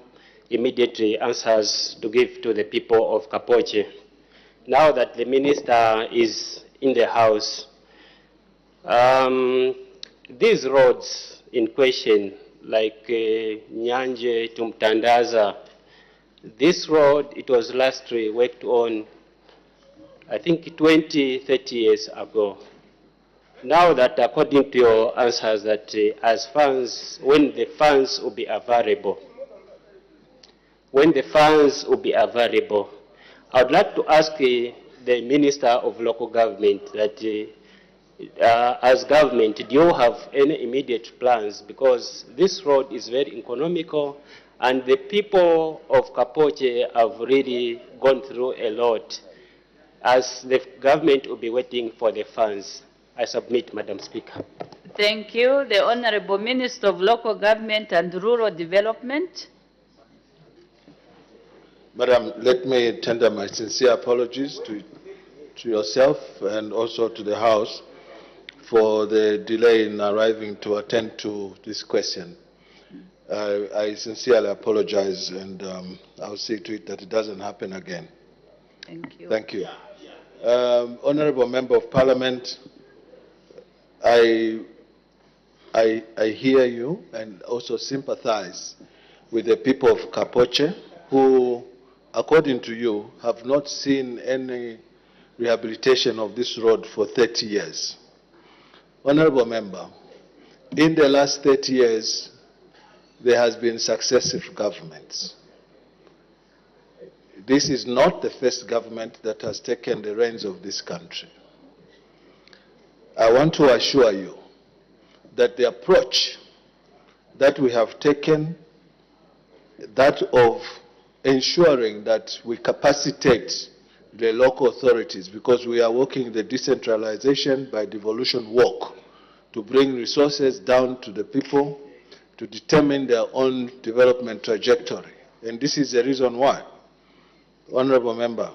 immediate answers to give to the people of Kapoche. Now that the minister is in the house, these roads in question, like Nyanje to Mtandaza, this road, it was lastly worked on, I think 20, 30 years ago. Now that according to your answers that as funds, when the funds will be available, I would like to ask the Minister of Local Government that as government, do you have any immediate plans? Because this road is very economical and the people of Kapoche have really gone through a lot. As the government will be waiting for the funds. I submit, Madam Speaker. Thank you. The Honorable Minister of Local Government and Rural Development. Madam, let me tender my sincere apologies to yourself and also to the House for the delay in arriving to attend to this question. I sincerely apologize, and I'll see to it that it doesn't happen again. Thank you. Thank you. Honorable Member of Parliament, I hear you and also sympathize with the people of Kapoche who, according to you, have not seen any rehabilitation of this road for 30 years. Honorable Member, in the last 30 years, there has been successive governments. This is not the first government that has taken the reins of this country. I want to assure you that the approach that we have taken, that of ensuring that we capacitate the local authorities, because we are working the decentralization by devolution work to bring resources down to the people to determine their own development trajectory. And this is the reason why, Honorable Member,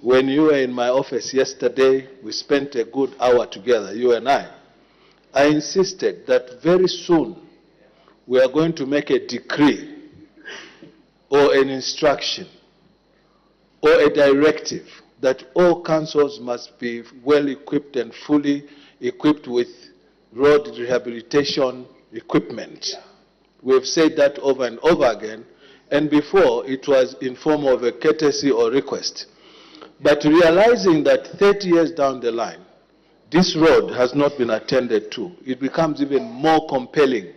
when you were in my office yesterday, we spent a good hour together, you and I insisted that very soon we are going to make a decree or an instruction or a directive that all councils must be well equipped and fully equipped with road rehabilitation equipment. We have said that over and over again, and before it was in form of a courtesy or request. But realizing that 30 years down the line, this road has not been attended to, it becomes even more compelling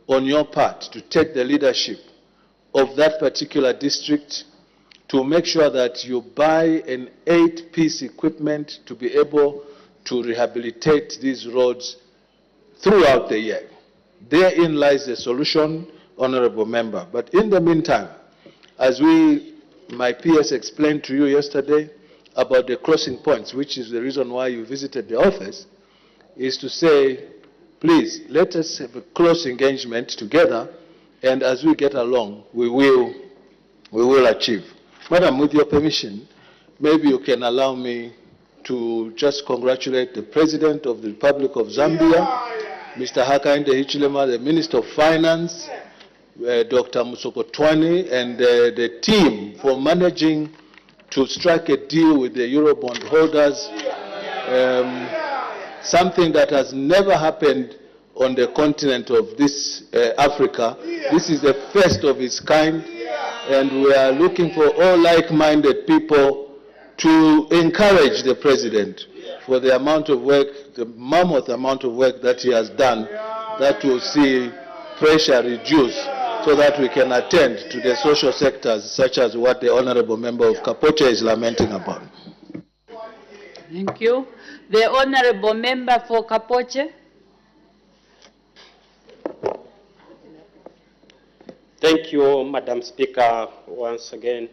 on your part to take the leadership of that particular district to make sure that you buy an 8-piece equipment to be able to rehabilitate these roads throughout the year. Therein lies the solution, Honorable Member. But in the meantime, as my PS explained to you yesterday about the crossing points, which is the reason why you visited the office, is to say, please, let us have a close engagement together, and as we get along, we will achieve. Madam, with your permission, maybe you can allow me to just congratulate the President of the Republic of Zambia, Mr. Hakainde Hichilema, the Minister of Finance, Dr. Musokotwani, and the team for managing to strike a deal with the Eurobond holders, something that has never happened on the continent of this Africa. This is the first of its kind, and we are looking for all like-minded people to encourage the President for the amount of work, the mammoth amount of work that he has done, that will see pressure reduced so that we can attend to the social sectors such as what the Honorable Member of Kapoche is lamenting about. Thank you. The Honorable Member for Kapoche. Thank you, Madam Speaker, once again.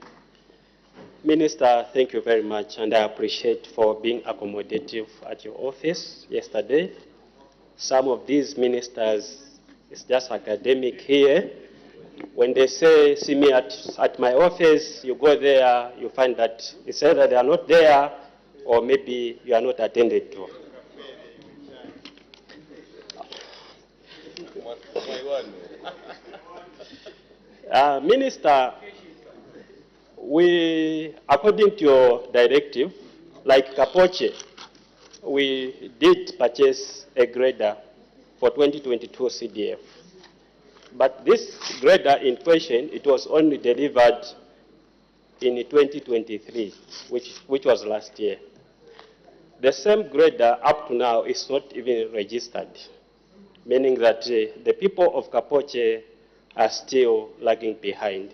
Minister, thank you very much, and I appreciate for being accommodative at your office yesterday. Some of these ministers, it's just academic here. When they say, see me at my office, you go there, you find that it's either they are not there, or maybe you are not attended to. Minister, according to your directive, like Kapoche, we did purchase a grader for 2022 CDF. But this grader in question, it was only delivered in 2023, which was last year. The same grader up to now is not even registered, meaning that the people of Kapoche are still lagging behind.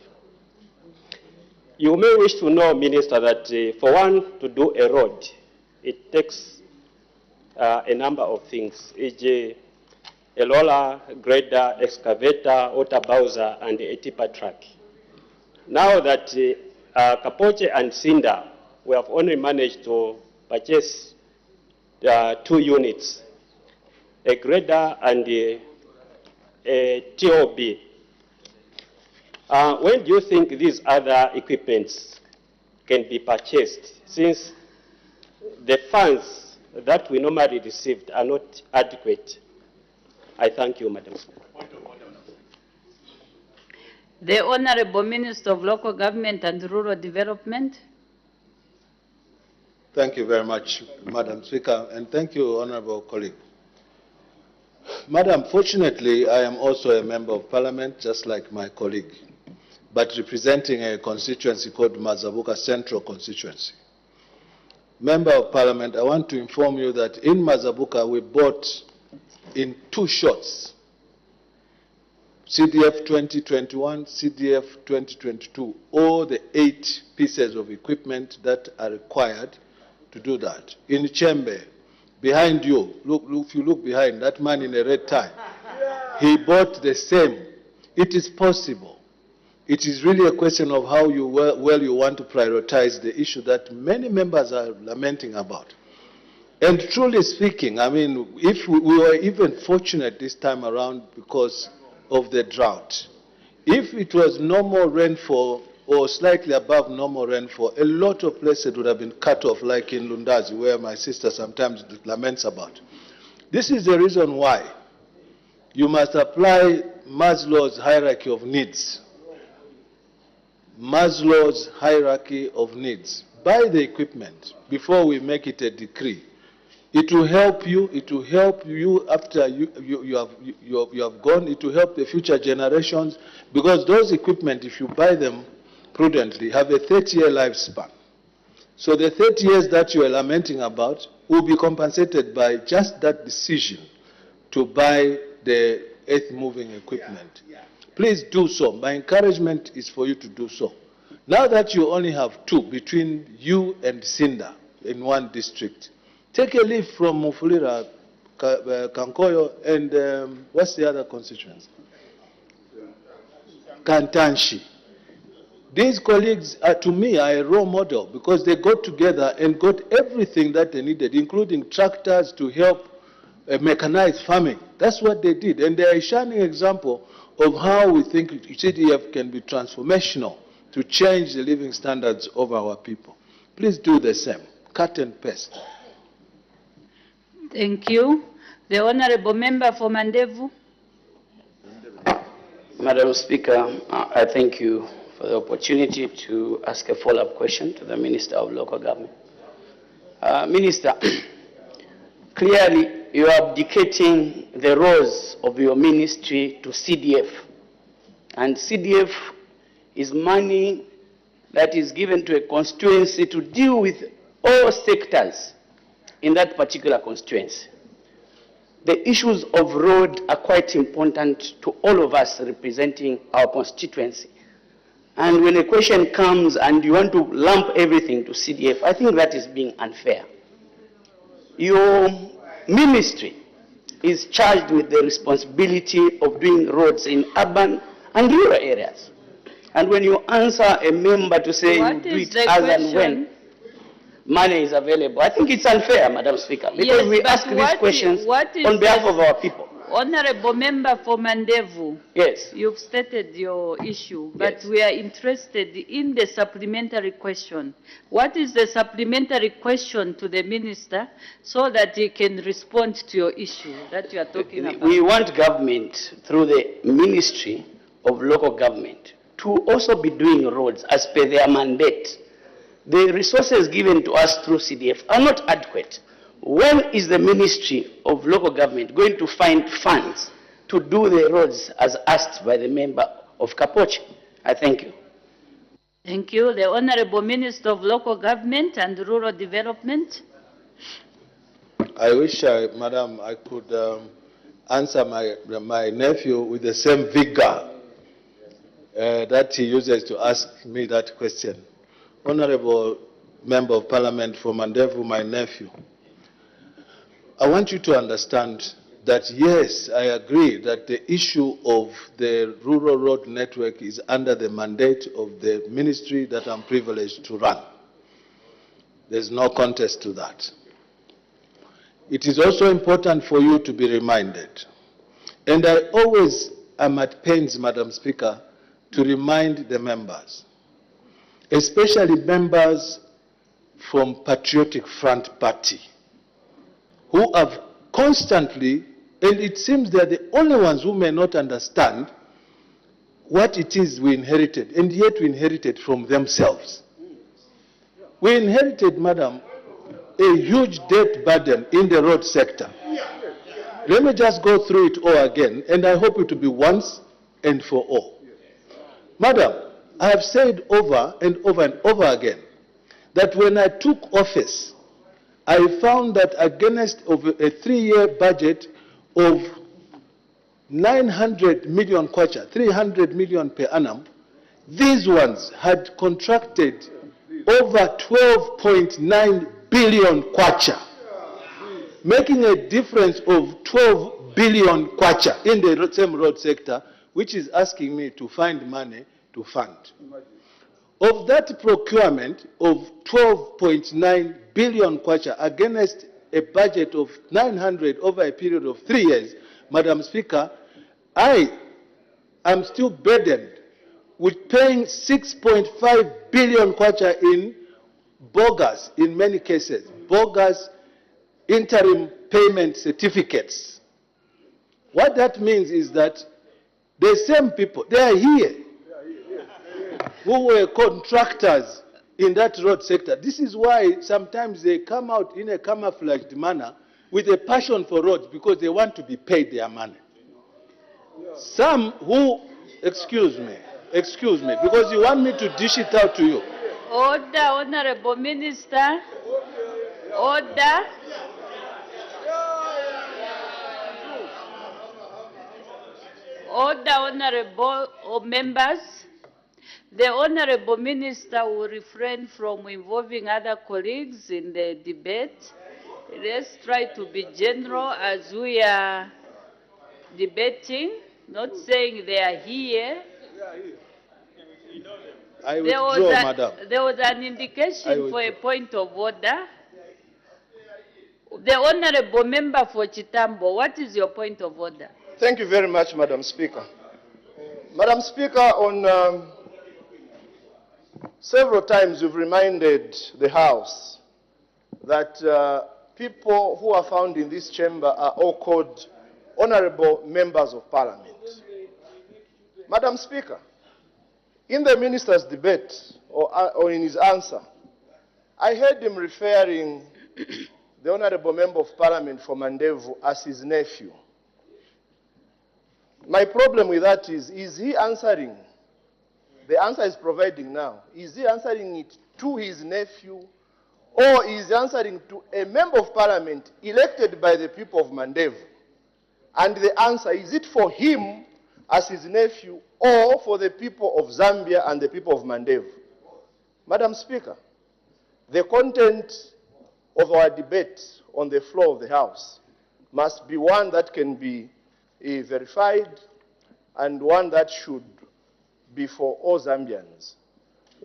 You may wish to know, Minister, that for one to do a road, it takes a number of things, e.g. a roller, grader, excavator, water bowser, and a tipper truck. Now that Kapoche and Sinda, we have only managed to purchase 2 units, a grader and a TOB. When do you think these other equipments can be purchased, since the funds that we normally received are not adequate? I thank you, Madam Speaker. The Honorable Minister of Local Government and Rural Development. Thank you very much, Madam Speaker, and thank you, Honorable colleague. Madam, fortunately, I am also a member of Parliament, just like my colleague, but representing a constituency called Mazabuka Central Constituency. Member of Parliament, I want to inform you that in Mazabuka we bought in 2 shots, CDF 2021, CDF 2022, all the 8 pieces of equipment that are required to do that. In Chembe, behind you, look, if you look behind, that man in a red tie, he bought the same. It is possible. It is really a question of how you well you want to prioritize the issue that many members are lamenting about. And truly speaking, I mean, if we were even fortunate this time around because of the drought, if it was normal rainfall or slightly above normal rainfall, a lot of places would have been cut off, like in Lundazi, where my sister sometimes laments about. This is the reason why you must apply Maslow's hierarchy of needs. Maslow's hierarchy of needs. Buy the equipment before we make it a decree. It will help you. It will help you after you have gone. It will help the future generations, because those equipment, if you buy them prudently, have a 30-year lifespan. So the 30 years that you are lamenting about will be compensated by just that decision to buy the earth-moving equipment. Please do so. My encouragement is for you to do so. Now that you only have 2 between you and Sinda in one district, take a leaf from Mufulira, Kankoyo, and what's the other constituency? Kantanshi. These colleagues, to me, are a role model because they got together and got everything that they needed, including tractors to help mechanized farming. That's what they did. And they are a shining example of how we think CDF can be transformational to change the living standards of our people. Please do the same. Cut and paste. Thank you. The Honorable Member for Mandevu. Madam Speaker, I thank you for the opportunity to ask a follow-up question to the Minister of Local Government. Minister, clearly you are abdicating the roles of your ministry to CDF. And CDF is money that is given to a constituency to deal with all sectors in that particular constituency. The issues of road are quite important to all of us representing our constituency. And when a question comes and you want to lump everything to CDF, I think that is being unfair. Your ministry is charged with the responsibility of doing roads in urban and rural areas. And when you answer a member to say you do it as and when money is available, I think it's unfair, Madam Speaker, because we ask these questions on behalf of our people. Honorable Member for Mandevu. Yes. You've stated your issue, but Yes. we are interested in the supplementary question. What is the supplementary question to the minister so that he can respond to your issue that you are talking about? We want government, through the Ministry of Local Government, to also be doing roads as per their mandate. The resources given to us through CDF are not adequate. When is the Ministry of Local Government going to find funds to do the roads as asked by the member of Kapoche? I thank you. Thank you. The Honorable Minister of Local Government and Rural Development. I wish, Madam, I could answer my nephew with the same vigor that he uses to ask me that question. Honorable Member of Parliament for Mandevu, my nephew, I want you to understand that, yes, I agree that the issue of the rural road network is under the mandate of the ministry that I'm privileged to run. There's no contest to that. It is also important for you to be reminded, and I always am at pains, Madam Speaker, to remind the members, especially members from Patriotic Front Party, who have constantly, and it seems they're the only ones who may not understand what it is we inherited, and yet we inherited from themselves. We inherited, Madam, a huge debt burden in the road sector. Let me just go through it all again, and I hope it will be once and for all. Madam, I have said over and over and over again that when I took office, I found that against over a 3-year budget of 900 million kwacha, 300 million per annum, these ones had contracted over 12.9 billion kwacha, making a difference of 12 billion kwacha in the same road sector, which is asking me to find money to fund. Of that procurement of 12.9 billion kwacha against a budget of 900 over a period of 3 years, Madam Speaker, I am still burdened with paying 6.5 billion kwacha in bogus, in many cases, bogus interim payment certificates. What that means is that the same people, they are here, who were contractors in that road sector. This is why sometimes they come out in a camouflaged manner with a passion for roads because they want to be paid their money. Some who, excuse me, because you want me to dish it out to you. Order, Honorable Minister. Order. Order, Honorable members. The Honorable Minister will refrain from involving other colleagues in the debate. Let's try to be general as we are debating, not saying they are here. I withdraw, Madam. There was an indication for a point of order. The Honorable Member for Chitambo, what is your point of order? Thank you very much, Madam Speaker. Madam Speaker, on several times you've reminded the House that people who are found in this chamber are all called Honorable Members of Parliament. Madam Speaker, in the Minister's debate, or in his answer, I heard him referring the Honorable Member of Parliament for Mandevu as his nephew. My problem with that is he answering? The answer is providing now. Is he answering it to his nephew, or is he answering to a Member of Parliament elected by the people of Mandevu? And the answer, is it for him as his nephew, or for the people of Zambia and the people of Mandevu? Madam Speaker, the content of our debate on the floor of the House must be one that can be verified and one that should be for all Zambians.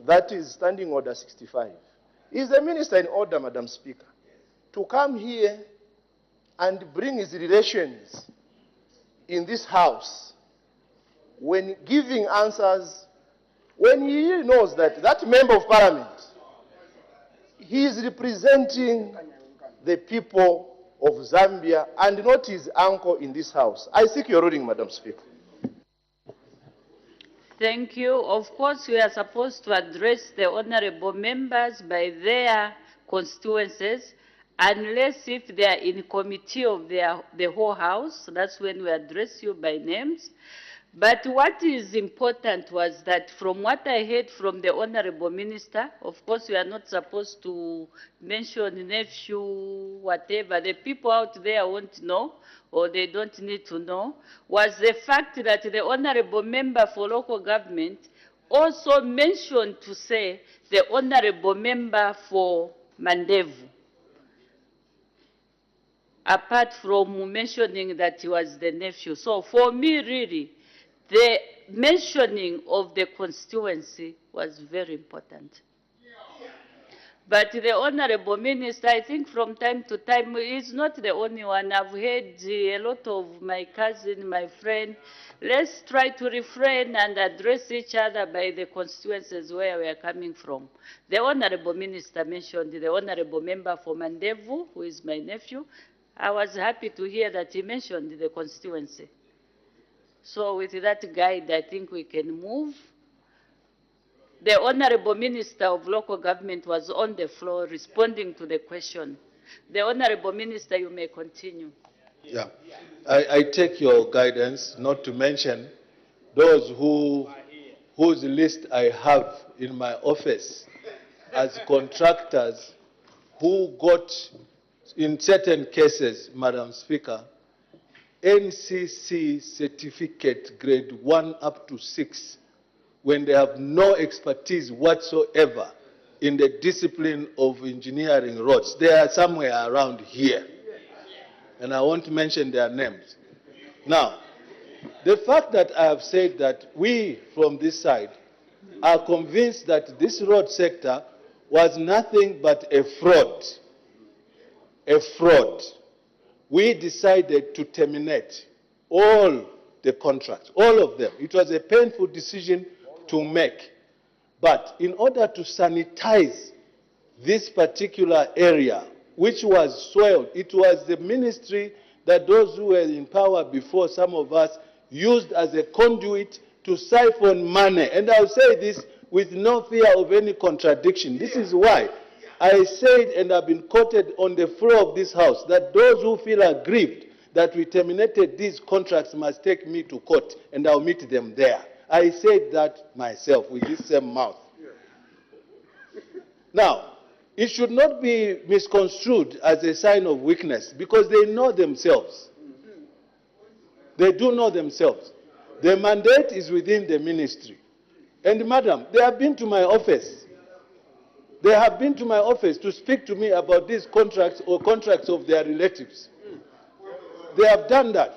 That is Standing Order 65. Is the Minister in order, Madam Speaker, to come here and bring his relations in this house, when giving answers, when he knows that that member of parliament, he is representing the people of Zambia and not his uncle in this house. I seek your ruling, Madam Speaker. Thank you. Of course, we are supposed to address the honorable members by their constituencies, unless if they are in committee of the whole house. That's when we address you by names. But what is important was that from what I heard from the Honorable Minister, of course we are not supposed to mention nephew, whatever. The people out there won't know or they don't need to know, was the fact that the Honorable Member for Local Government also mentioned to say the Honorable Member for Mandevu, apart from mentioning that he was the nephew. So for me, really, the mentioning of the constituency was very important. But the Honorable Minister, I think from time to time, is not the only one. I've heard a lot of my cousin, my friend. Let's try to refrain and address each other by the constituencies where we are coming from. The Honorable Minister mentioned the Honorable Member for Mandevu, who is my nephew. I was happy to hear that he mentioned the constituency. So with that guide, I think we can move. The Honorable Minister of Local Government was on the floor responding to the question. The Honorable Minister, you may continue. Yeah, I take your guidance, not to mention those whose list I have in my office as contractors who got, in certain cases, Madam Speaker, NCC certificate grade 1 up to 6 when they have no expertise whatsoever in the discipline of engineering roads. They are somewhere around here, and I won't mention their names. Now, the fact that I have said that we from this side are convinced that this road sector was nothing but a fraud, we decided to terminate all the contracts, all of them. It was a painful decision to make. But in order to sanitize this particular area, which was soiled, it was the ministry that those who were in power before, some of us, used as a conduit to siphon money. And I'll say this with no fear of any contradiction. This is why I said, and I've been quoted on the floor of this house, that those who feel aggrieved that we terminated these contracts must take me to court, and I'll meet them there. I said that myself with this same mouth. Now, it should not be misconstrued as a sign of weakness, because they know themselves. They do know themselves. The mandate is within the ministry. And madam, they have been to my office. They have been to my office to speak to me about these contracts or contracts of their relatives. They have done that.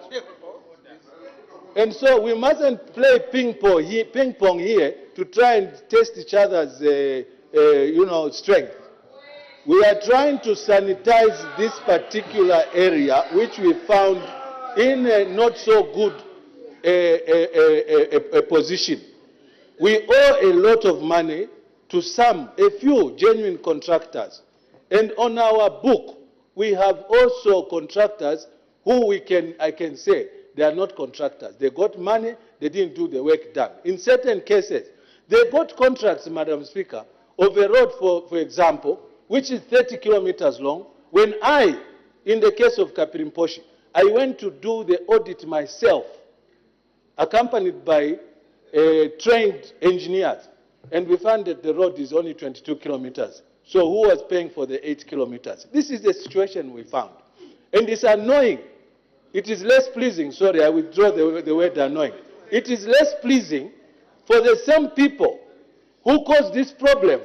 And so we mustn't play ping pong here to try and test each other's strength. We are trying to sanitize this particular area, which we found in a not so good a position. We owe a lot of money to a few genuine contractors. And on our book, we have also contractors who I can say, they are not contractors. They got money, they didn't do the work done. In certain cases, they got contracts, Madam Speaker, of a road, for example, which is 30 kilometers long. When in the case of Kapirimposhi, I went to do the audit myself, accompanied by trained engineers. And we found that the road is only 22 kilometers. So who was paying for the 8 kilometers? This is the situation we found. And it's annoying. It is less pleasing. Sorry, I withdraw the word annoying. It is less pleasing for the same people who caused this problem,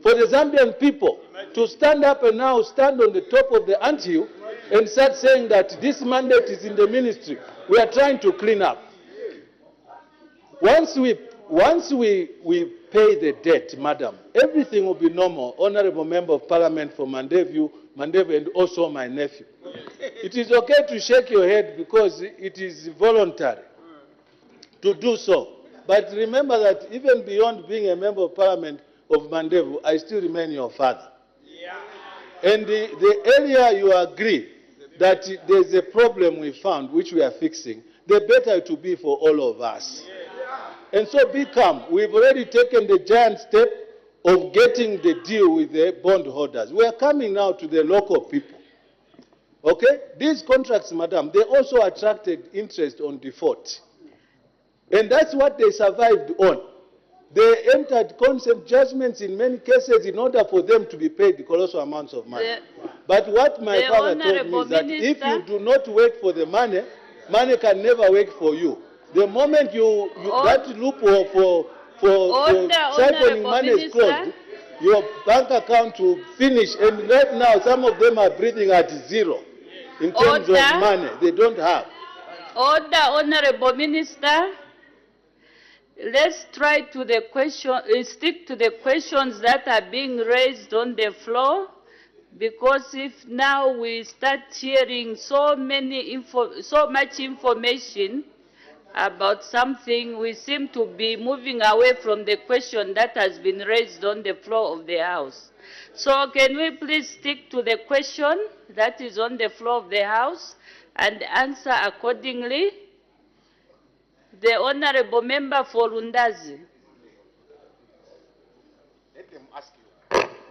for the Zambian people, to stand up and now stand on the top of the anthill and start saying that this mandate is in the ministry. We are trying to clean up. Once we pay the debt, madam, everything will be normal. Honorable Member of Parliament for Mandevu Mandevu, and also my nephew. It is okay to shake your head because it is voluntary to do so. But remember that even beyond being a member of parliament of Mandevu, I still remain your father. And the area you agree that there's a problem we found, which we are fixing, the better it will be for all of us. And so be calm. We've already taken the giant step of getting the deal with the bondholders. We are coming now to the local people. Okay? These contracts, madam, they also attracted interest on default. And that's what they survived on. They entered consent judgments in many cases in order for them to be paid the colossal amounts of money. But what my father told me is that if you do not wait for the money, money can never wait for you. The moment that loophole for siphoning money is closed, your bank account will finish. And right now, some of them are breathing at zero in terms of money they don't have. Order, Honorable Minister. Let's try to the question, stick to the questions that are being raised on the floor, because if now we start hearing so much information about something, we seem to be moving away from the question that has been raised on the floor of the House. So can we please stick to the question that is on the floor of the House and answer accordingly? The Honorable Member for Lundazi.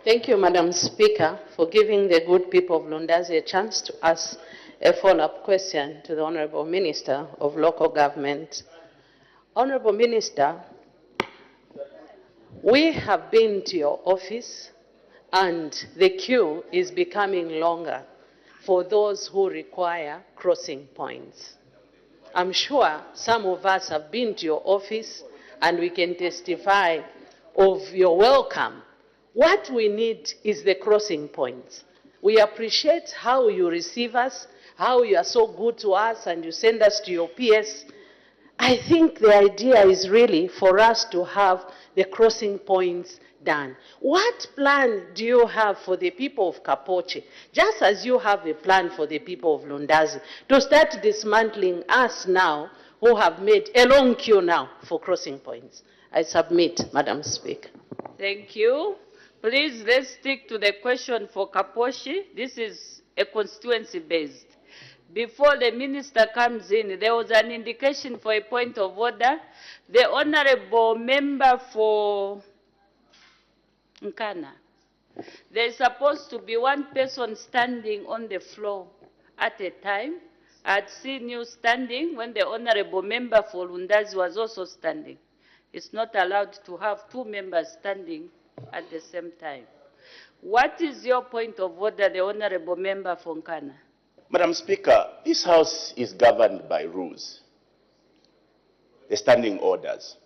Thank you, Madam Speaker, for giving the good people of Lundazi a chance to ask a follow-up question to the Honorable Minister of Local Government. Honorable Minister, we have been to your office and the queue is becoming longer for those who require crossing points. I'm sure some of us have been to your office and we can testify of your welcome. What we need is the crossing points. We appreciate how you receive us, how you are so good to us and you send us to your PS. I think the idea is really for us to have the crossing points done. What plan do you have for the people of Kapoche, just as you have a plan for the people of Lundazi, to start dismantling us now who have made a long queue now for crossing points? I submit, Madam Speaker. Thank you. Please, let's stick to the question for Kapoche. This is a constituency-based. Before the minister comes in, there was an indication for a point of order. The Honorable Member for Nkana. There is supposed to be one person standing on the floor at a time. I'd seen you standing when the Honorable Member for Lundazi was also standing. It's not allowed to have two members standing at the same time. What is your point of order, the Honorable Member for Nkana? Madam Speaker, this House is governed by rules, the standing orders.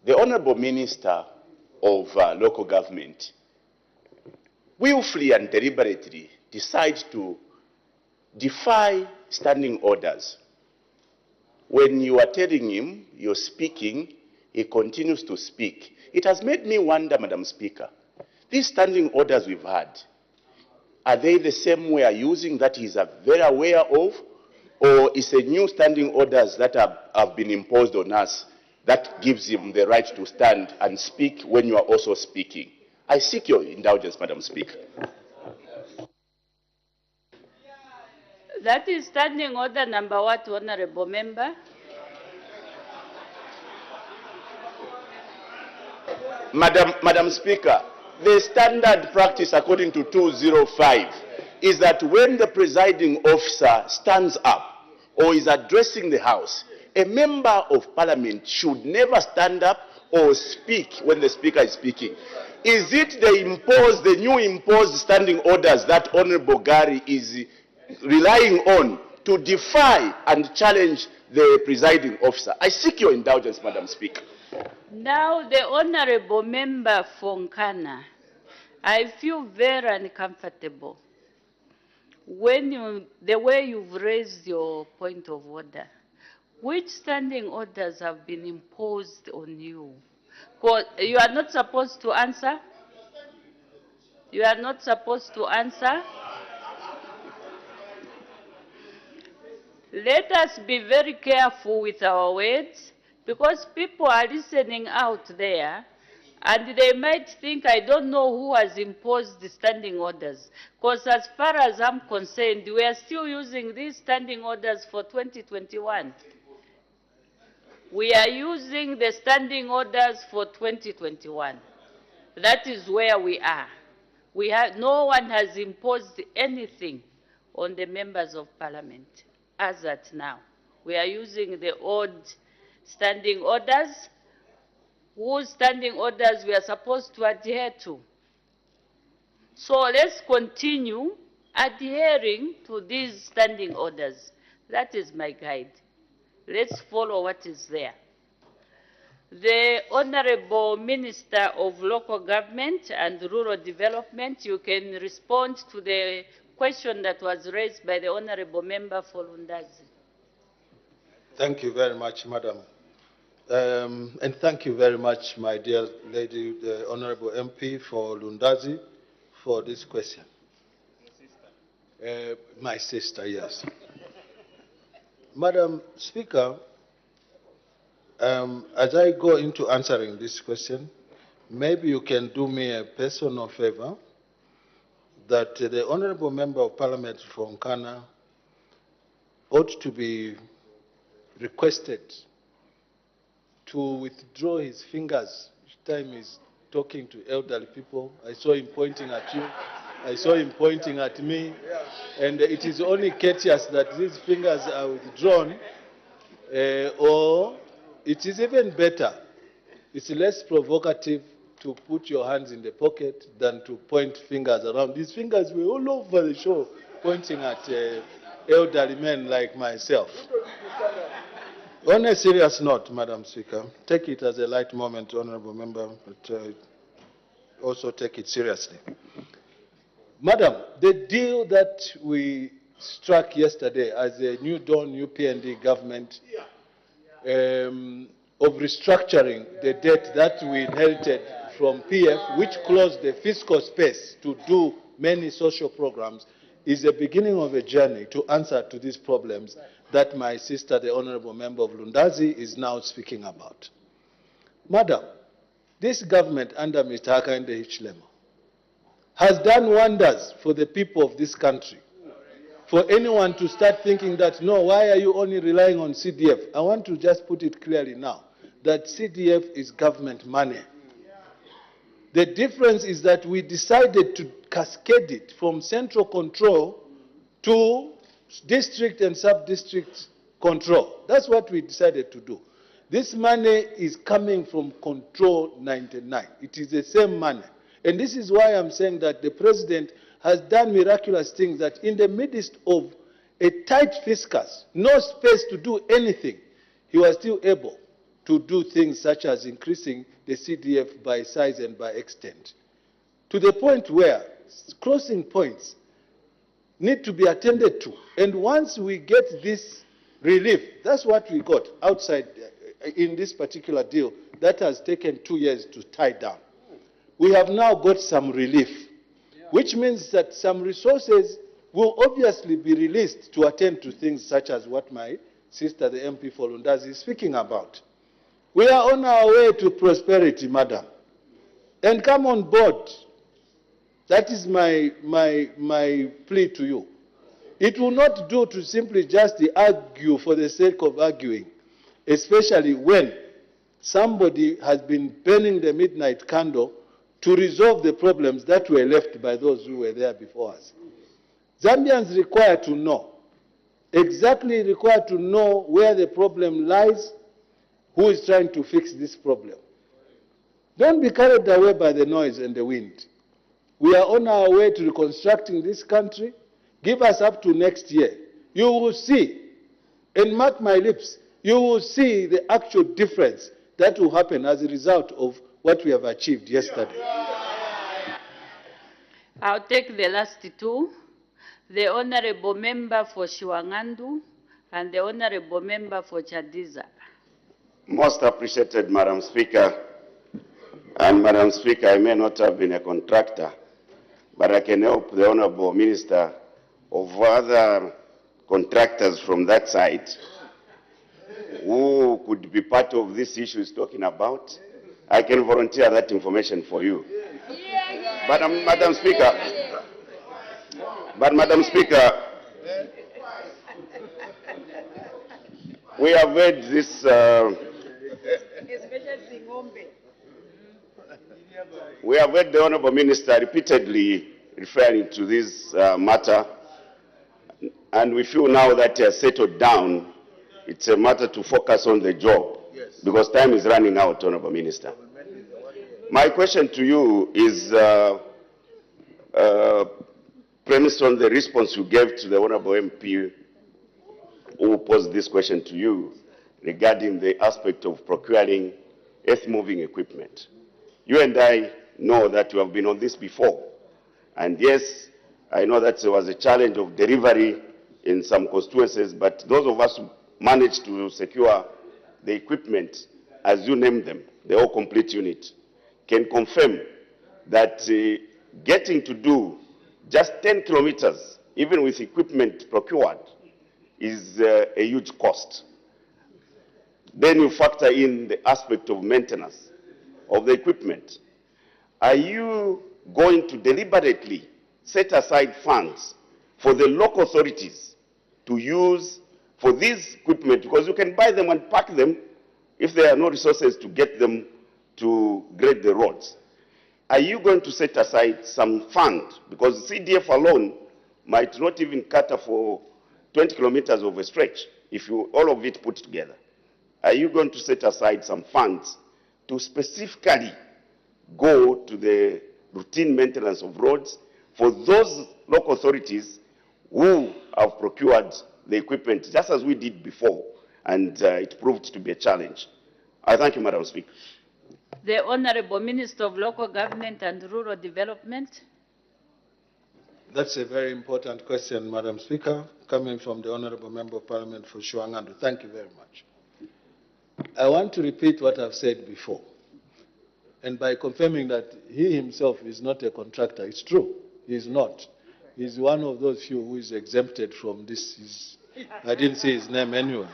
The Honorable Minister of Local Government willfully and deliberately decides to defy standing orders. When you are telling him you're speaking, he continues to speak. It has made me wonder, Madam Speaker, these standing orders we've had, are they the same we are using that he is very aware of, or is it new standing orders that have been imposed on us that gives him the right to stand and speak when you are also speaking? I seek your indulgence, Madam Speaker. That is standing order number what, Honorable Member? Madam Speaker, the standard practice according to 205 is that when the presiding officer stands up or is addressing the House, a member of Parliament should never stand up or speak when the Speaker is speaking. Is it the new imposed standing orders that Honorable Gary is relying on to defy and challenge the presiding officer? I seek your indulgence, Madam Speaker. Now, the Honorable Member for Nkana, I feel very uncomfortable when the way you've raised your point of order. Which standing orders have been imposed on you? You are not supposed to answer? You are not supposed to answer. Let us be very careful with our words, because people are listening out there, and they might think I don't know who has imposed the standing orders. Because as far as I'm concerned, we are still using these standing orders for 2021. We are using the standing orders for 2021. That is where we are. No one has imposed anything on the members of parliament as at now. We are using the old standing orders, whose standing orders we are supposed to adhere to. So let's continue adhering to these standing orders. That is my guide. Let's follow what is there. The Honorable Minister of Local Government and Rural Development, you can respond to the question that was raised by the Honorable Member for Lundazi. Thank you very much, Madam. And thank you very much, my dear lady, the Honorable MP for Lundazi, for this question. My sister, yes. Madam Speaker, as I go into answering this question, maybe you can do me a personal favor, that the Honorable Member of Parliament from Nkana ought to be requested to withdraw his fingers each time he's talking to elderly people. I saw him pointing at you. I saw him pointing at me. And it is only courteous that these fingers are withdrawn, or it is even better, it's less provocative to put your hands in the pocket than to point fingers around. These fingers were all over the show, pointing at elderly men like myself. On a serious note, Madam Speaker, take it as a light moment, Honourable Member, but also take it seriously. Madam, the deal that we struck yesterday as a New Dawn, New PND government of restructuring the debt that we inherited from PF, which closed the fiscal space to do many social programs, is the beginning of a journey to answer to these problems that my sister, the Honourable Member of Lundazi, is now speaking about. Madam, this government under Mr. Hakainde Hichilema has done wonders for the people of this country. For anyone to start thinking that, no, why are you only relying on CDF? I want to just put it clearly now, that CDF is government money. The difference is that we decided to cascade it from central control to district and sub-district control. That's what we decided to do. This money is coming from Control 99. It is the same money. And this is why I'm saying that the President has done miraculous things, that in the midst of a tight fiscus, no space to do anything, he was still able to do things such as increasing the CDF by size and by extent, to the point where crossing points need to be attended to. And once we get this relief, that's what we got outside in this particular deal that has taken 2 years to tie down. We have now got some relief, which means that some resources will obviously be released to attend to things such as what my sister, the MP for Lundazi, is speaking about. We are on our way to prosperity, madam. And come on board. That is my plea to you. It will not do to simply just argue for the sake of arguing, especially when somebody has been burning the midnight candle to resolve the problems that were left by those who were there before us. Zambians require to know, exactly require to know where the problem lies, who is trying to fix this problem. Don't be carried away by the noise and the wind. We are on our way to reconstructing this country. Give us up to next year. You will see, and mark my lips, you will see the actual difference that will happen as a result of what we have achieved yesterday. I'll take the last two. The Honourable Member for Shiwangandu and the Honourable Member for Chadiza. Most appreciated, Madam Speaker. And Madam Speaker, I may not have been a contractor, but I can help the Honorable Minister of other contractors from that side who could be part of this issue he's talking about. I can volunteer that information for you. But Madam Speaker, we have heard this, we have heard the Honorable Minister repeatedly referring to this matter, and we feel now that he has settled down, it's a matter to focus on the job, because time is running out, Honorable Minister. My question to you is premised on the response you gave to the Honorable MP who posed this question to you regarding the aspect of procuring earth-moving equipment. You and I know that you have been on this before. And yes, I know that there was a challenge of delivery in some constituencies, but those of us who managed to secure the equipment, as you named them, the whole complete unit, can confirm that getting to do just 10 kilometers, even with equipment procured, is a huge cost. Then you factor in the aspect of maintenance of the equipment. Are you going to deliberately set aside funds for the local authorities to use for these equipment? Because you can buy them and pack them if there are no resources to get them to grade the roads. Are you going to set aside some fund? Because CDF alone might not even cater for 20 kilometers of a stretch if you all of it put together. Are you going to set aside some funds to specifically go to the routine maintenance of roads for those local authorities who have procured the equipment, just as we did before, and it proved to be a challenge? I thank you, Madam Speaker. The Honorable Minister of Local Government and Rural Development. That's a very important question, Madam Speaker, coming from the Honorable Member of Parliament for Shuangandu. Thank you very much. I want to repeat what I've said before. And by confirming that he himself is not a contractor, it's true. He's not. He's one of those few who is exempted from this. I didn't see his name anywhere.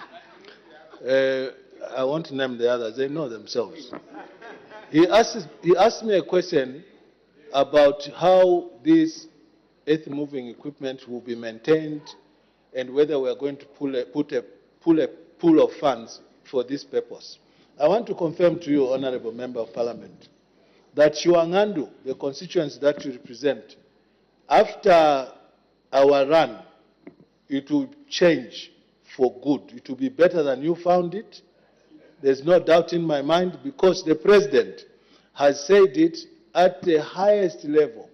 I won't name the others. They know themselves. He asked me a question about how this earth-moving equipment will be maintained and whether we are going to put a pool of funds for this purpose. I want to confirm to you, Honorable Member of Parliament, that Shuangandu, the constituency that you represent, after our run, it will change for good. It will be better than you found it. There's no doubt in my mind, because the President has said it at the highest level.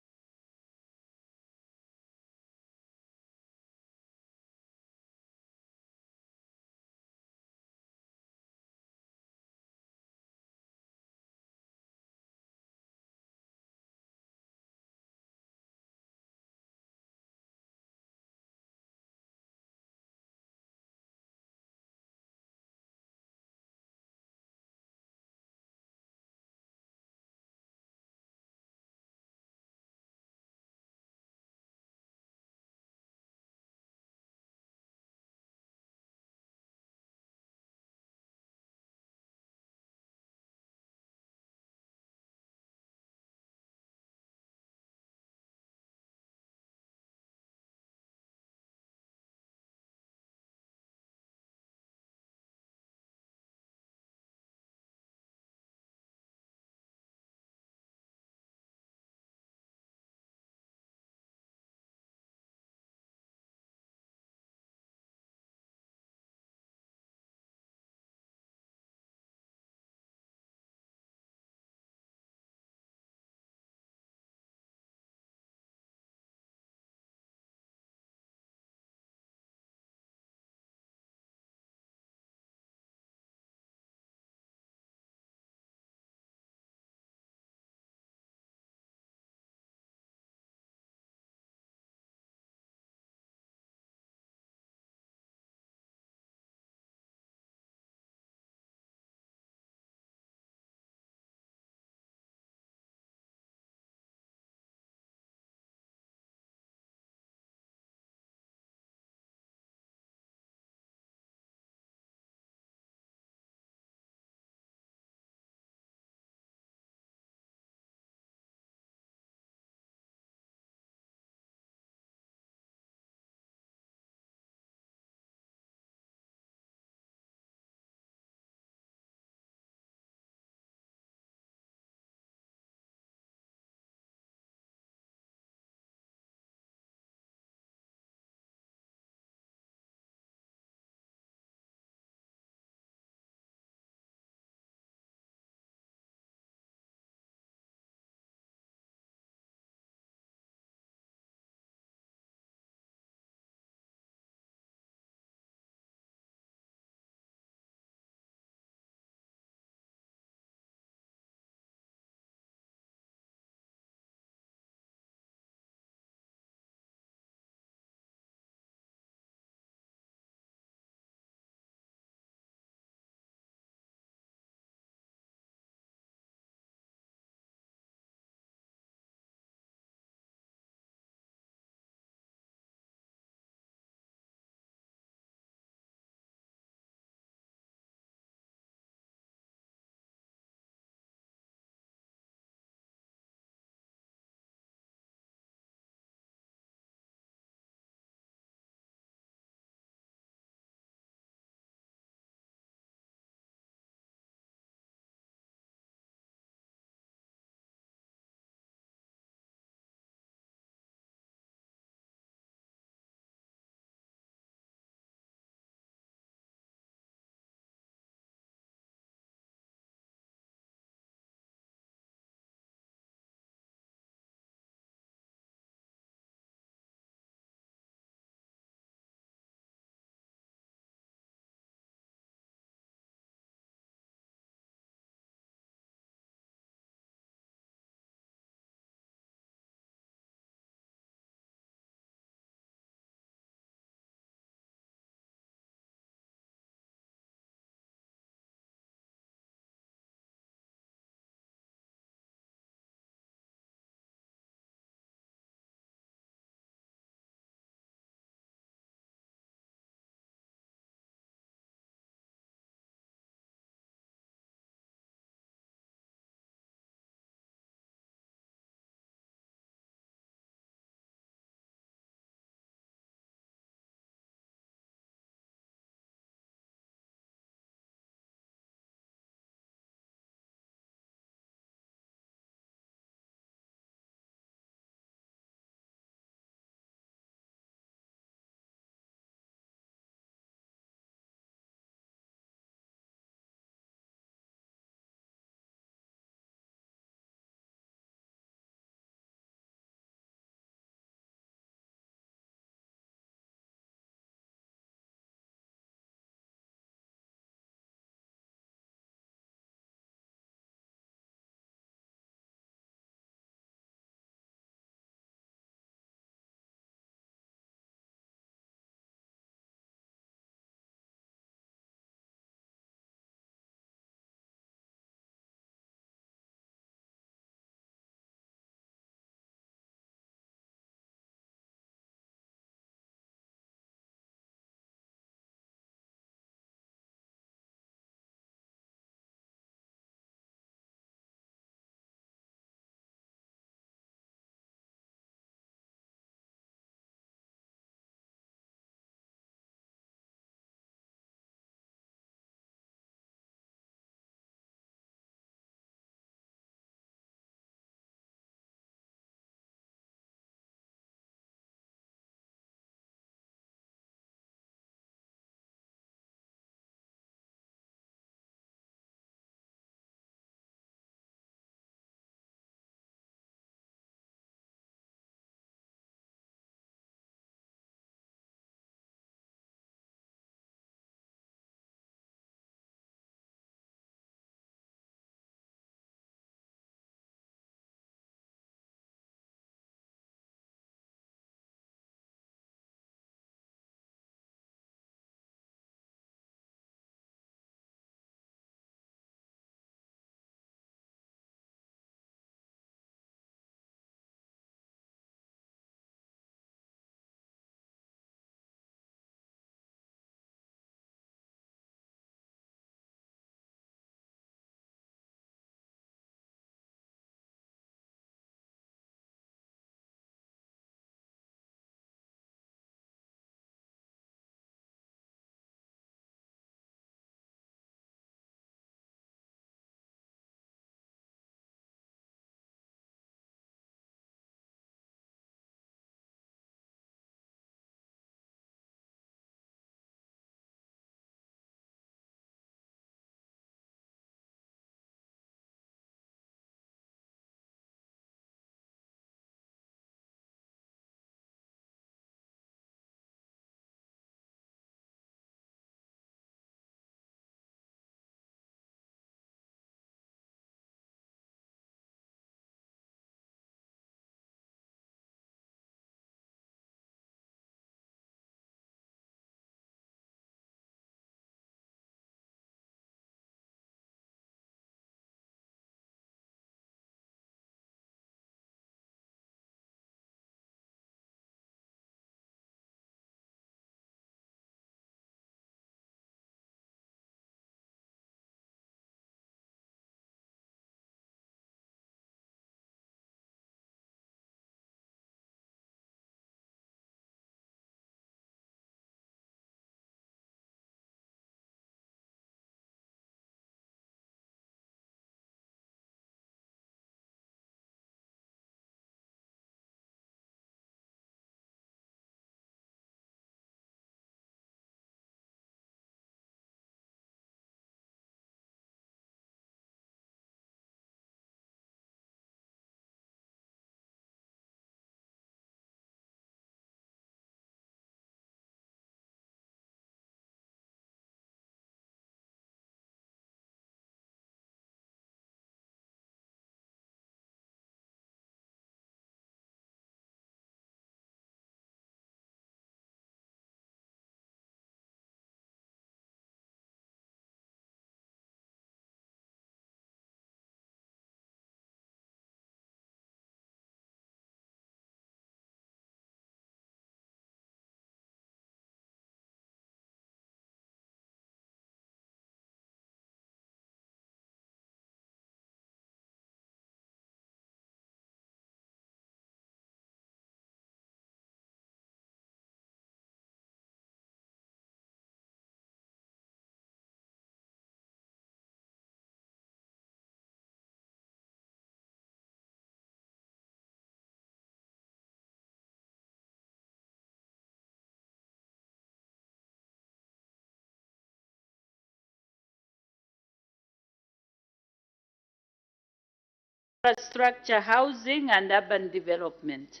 Infrastructure, Housing and Urban Development.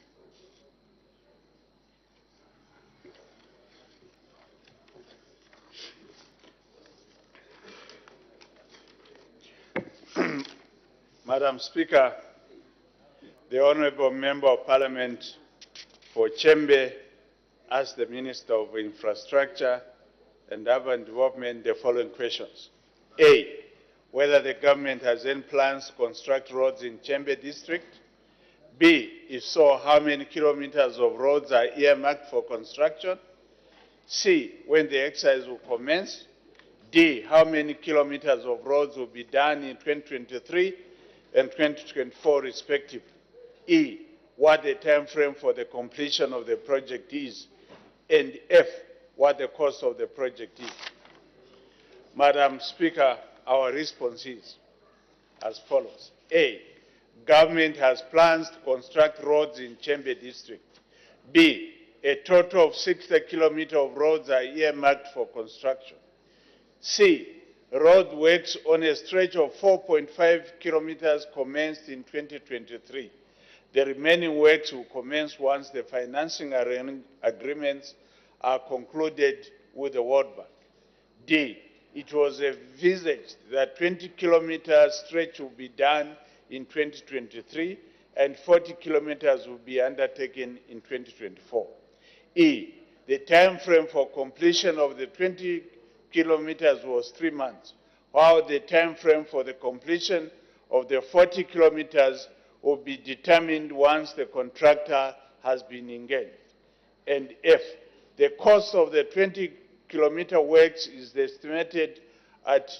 Madam Speaker, the Honourable Member of Parliament for Chembe asked the Minister of Infrastructure and Urban Development the following questions. A, whether the government has any plans to construct roads in Chembe district. B, if so, how many kilometers of roads are earmarked for construction? C, when the exercise will commence. D, how many kilometers of roads will be done in 2023 and 2024 respectively. E, what the time frame for the completion of the project is. And F, what the cost of the project is. Madam Speaker, our response is as follows. A, government has plans to construct roads in Chembe district. B, a total of 60 kilometers of roads are earmarked for construction. C, road works on a stretch of 4.5 kilometers commenced in 2023. The remaining works will commence once the financing agreements are concluded with the World Bank. D, it was envisaged that 20-kilometer stretch will be done in 2023 and 40 kilometers will be undertaken in 2024. E, the time frame for completion of the 20 kilometers was 3 months, while the time frame for the completion of the 40 kilometers will be determined once the contractor has been engaged. And F, the cost of the 20-kilometer works is estimated at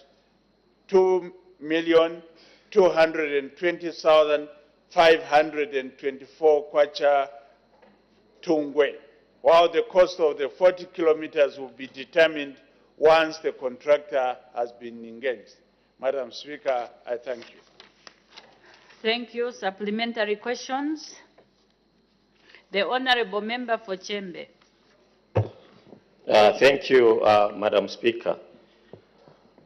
2,220,524 kwacha tungwe, while the cost of the 40 kilometers will be determined once the contractor has been engaged. Madam Speaker, I thank you. Thank you. Supplementary questions? The Honourable Member for Chembe. Thank you, Madam Speaker.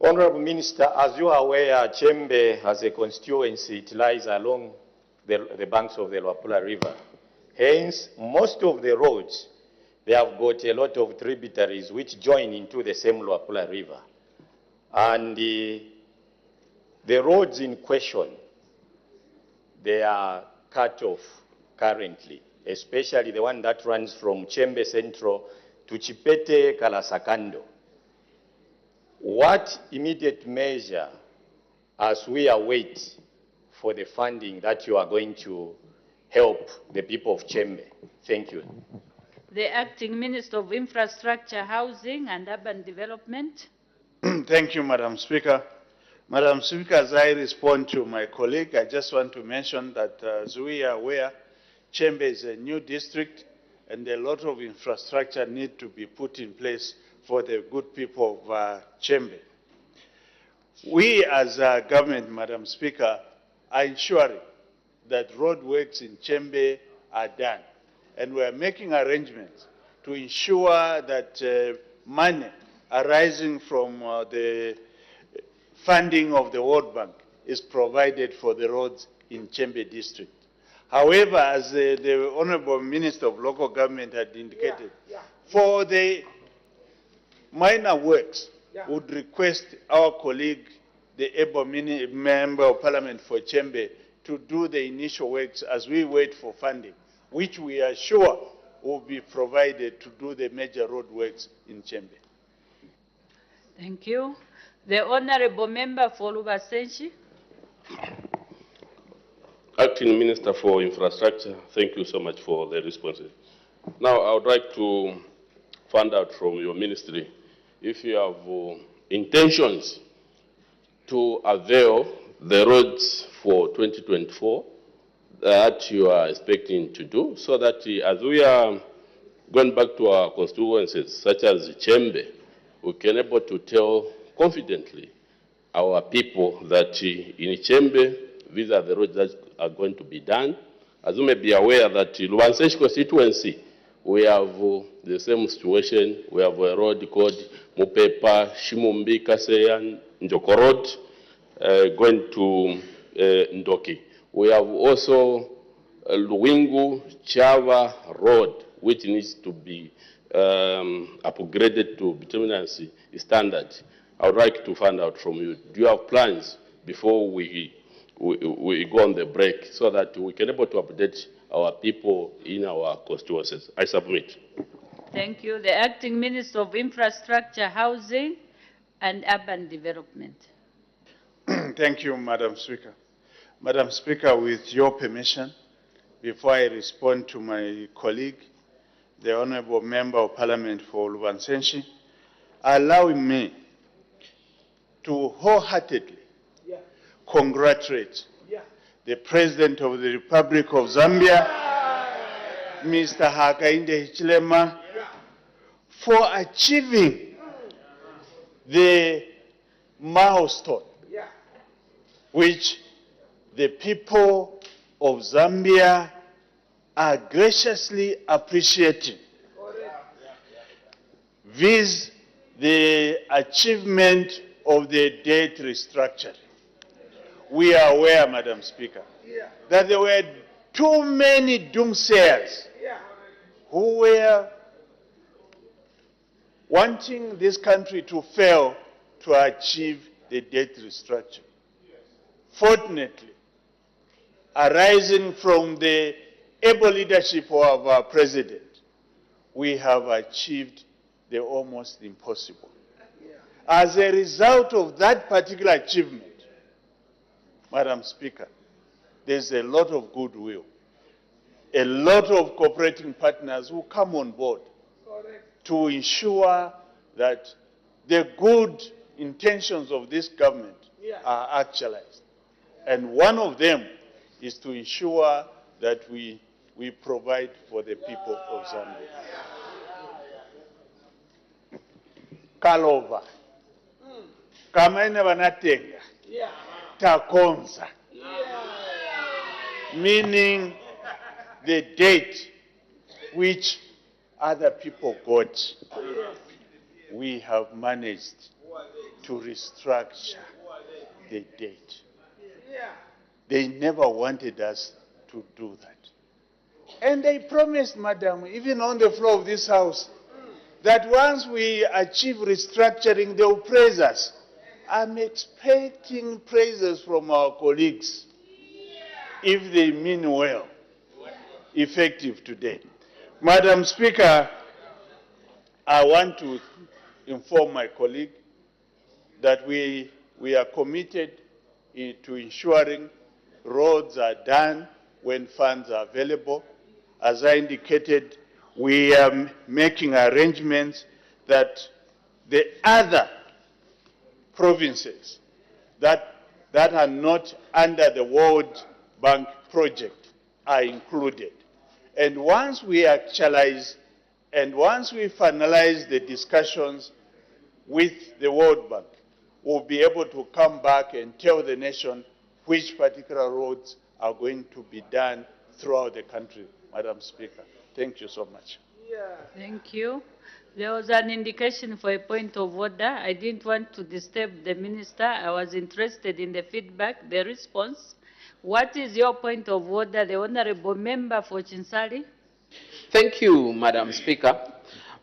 Honourable Minister, as you are aware, Chembe has a constituency. It lies along the banks of the Luapula River. Hence, most of the roads, they have got a lot of tributaries which join into the same Luapula River. And the roads in question, they are cut off currently, especially the one that runs from Chembe Central to Chipete Kalasakando. What immediate measure, as we await for the funding that you are going to help the people of Chembe? Thank you. The Acting Minister of Infrastructure, Housing and Urban Development. Thank you, Madam Speaker. Madam Speaker, as I respond to my colleague, I just want to mention that as we are aware, Chembe is a new district and a lot of infrastructure need to be put in place for the good people of Chembe. We as a government, Madam Speaker, are ensuring that road works in Chembe are done. And we are making arrangements to ensure that money arising from the funding of the World Bank is provided for the roads in Chembe district. However, as the Honourable Minister of Local Government had indicated, for the minor works, would request our colleague, the able Member of Parliament for Chembe, to do the initial works as we wait for funding, which we are sure will be provided to do the major road works in Chembe. Thank you. The Honourable Member for Lubasenchi. Acting Minister for Infrastructure, thank you so much for the responses. Now, I would like to find out from your ministry if you have intentions to avail the roads for 2024 that you are expecting to do, so that as we are going back to our constituencies, such as Chembe, we can be able to tell confidently our people that in Chembe, these are the roads that are going to be done. As you may be aware that in Luansesh constituency, we have the same situation. We have a road called Mupepa, Shimumbi, Kaseyan, Njoko Road, going to Ndoki. We have also Luwingu Chava Road, which needs to be upgraded to bituminous standard. I would like to find out from you, do you have plans before we go on the break so that we can able to update our people in our constituencies? I submit. Thank you. The Acting Minister of Infrastructure, Housing and Urban Development. Thank you, Madam Speaker. Madam Speaker, with your permission, before I respond to my colleague, the Honourable Member of Parliament for Lubansenshi, allow me to wholeheartedly congratulate the President of the Republic of Zambia, Mr. Hakainde Hichilema, for achieving the milestone which the people of Zambia are graciously appreciating, viz. the achievement of the debt restructuring. We are aware, Madam Speaker, that there were too many doomsayers who were wanting this country to fail to achieve the debt restructuring. Fortunately, arising from the able leadership of our President, we have achieved the almost impossible. As a result of that particular achievement, Madam Speaker, there's a lot of goodwill, a lot of cooperating partners who come on board to ensure that the good intentions of this government are actualized. And one of them is to ensure that we provide for the people of Zambia. Kalova, kamaina vanatenga, takonza, meaning the debt which other people got, we have managed to restructure the debt. They never wanted us to do that. And they promised, Madam, even on the floor of this House, that once we achieve restructuring, they will praise us. I'm expecting praises from our colleagues, if they mean well, effective today. Madam Speaker, I want to inform my colleague that we are committed to ensuring roads are done when funds are available. As I indicated, we are making arrangements that the other provinces that are not under the World Bank project are included. And once we actualize and once we finalize the discussions with the World Bank, we'll be able to come back and tell the nation which particular roads are going to be done throughout the country, Madam Speaker. Thank you so much. Thank you. There was an indication for a point of order. I didn't want to disturb the minister. I was interested in the feedback, the response. What is your point of order, the Honourable Member for Chinsali? Thank you, Madam Speaker.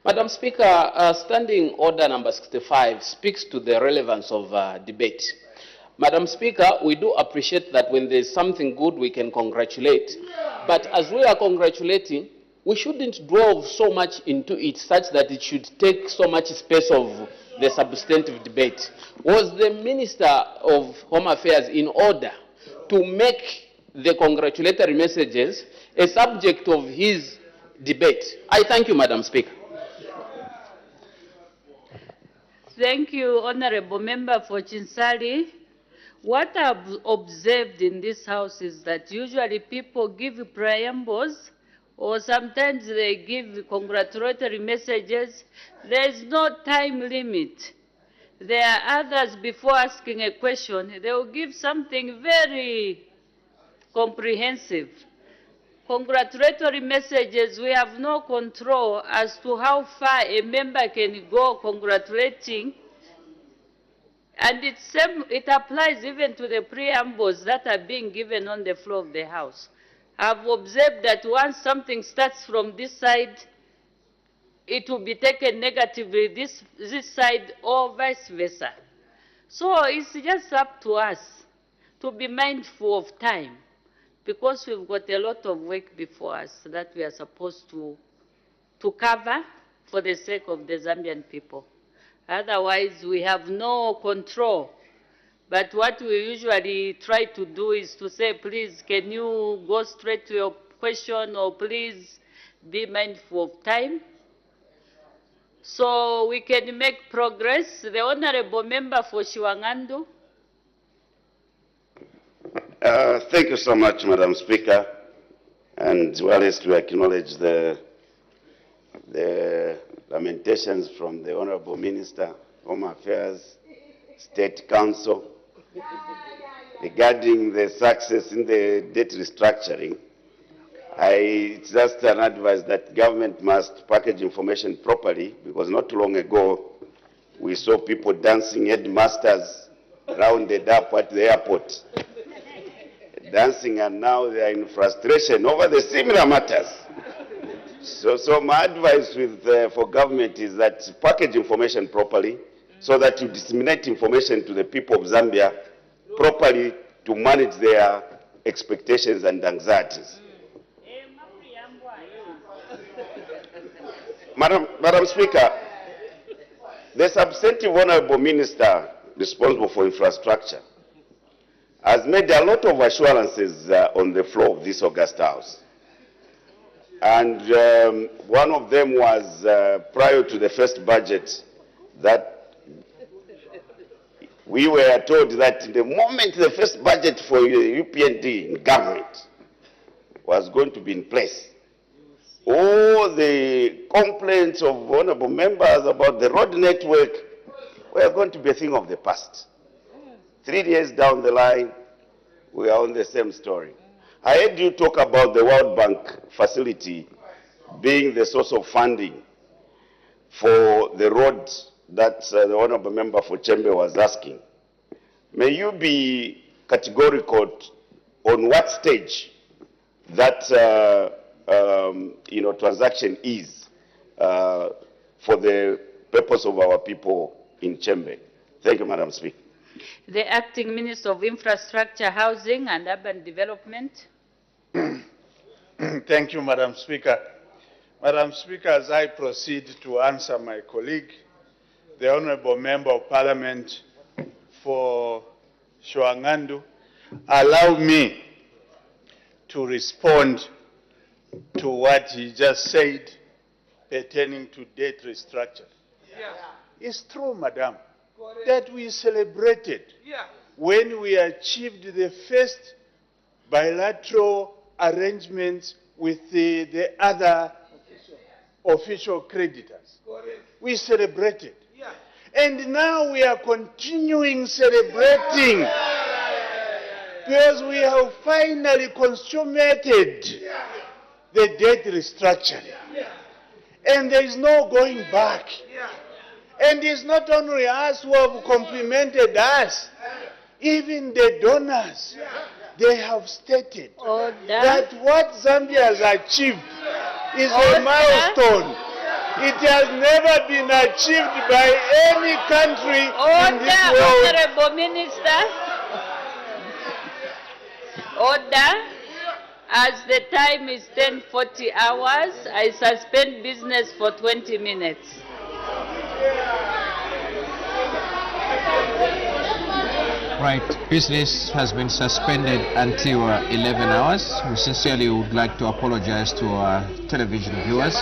Madam Speaker, Standing Order number 65 speaks to the relevance of debate. Madam Speaker, we do appreciate that when there's something good, we can congratulate. But as we are congratulating, we shouldn't delve so much into it such that it should take so much space of the substantive debate. Was the Minister of Home Affairs in order to make the congratulatory messages a subject of his debate? I thank you, Madam Speaker. Thank you, Honourable Member for Chinsali. What I've observed in this House is that usually people give preambles or sometimes they give congratulatory messages. There is no time limit. There are others, before asking a question, they will give something very comprehensive. Congratulatory messages, we have no control as to how far a member can go congratulating And it applies even to the preambles that are being given on the floor of the House. I've observed that once something starts from this side, it will be taken negatively this side or vice versa. So it's just up to us to be mindful of time, because we've got a lot of work before us that we are supposed to cover for the sake of the Zambian people. Otherwise, we have no control. But what we usually try to do is to say, please, can you go straight to your question, or please be mindful of time, so we can make progress. The Honorable Member for Shiwangandu. Thank you so much, Madam Speaker. And well, is to acknowledge the lamentations from the Honorable Minister, Home Affairs, State Council, regarding the success in the debt restructuring. It's just an advice that government must package information properly, because not too long ago we saw people dancing, headmasters rounded up at the airport, dancing, and now they are in frustration over the similar matters. So my advice for government is that package information properly, so that you disseminate information to the people of Zambia properly to manage their expectations and anxieties. Madam Speaker, the substantive Honorable Minister responsible for infrastructure has made a lot of assurances on the floor of this August House. And one of them was prior to the first budget, that we were told that the moment the first budget for UPND in government was going to be in place, all the complaints of honorable members about the road network were going to be a thing of the past. 3 years down the line, we are on the same story. I heard you talk about the World Bank facility being the source of funding for the road that the honorable member for Chembe was asking. May you be categorical on what stage that transaction is for the purpose of our people in Chembe? Thank you, Madam Speaker. The Acting Minister of Infrastructure, Housing and Urban Development. Thank you, Madam Speaker. Madam Speaker, as I proceed to answer my colleague, the Honourable Member of Parliament for Shiwangandu, allow me to respond to what he just said pertaining to debt restructure. Yeah. It's true, Madam, that we celebrated when we achieved the first bilateral arrangements with the other official creditors. We celebrated. And now we are continuing celebrating because we have finally consummated the debt restructuring. And there is no going back. And it's not only us who have complimented us, even the donors, they have stated that what Zambia has achieved is a milestone. It has never been achieved by any country in this world. Honorable Minister. Order. As the time is 10:40 hours, I suspend business for 20 minutes. Right, business has been suspended until 11 hours. We sincerely would like to apologize to our television viewers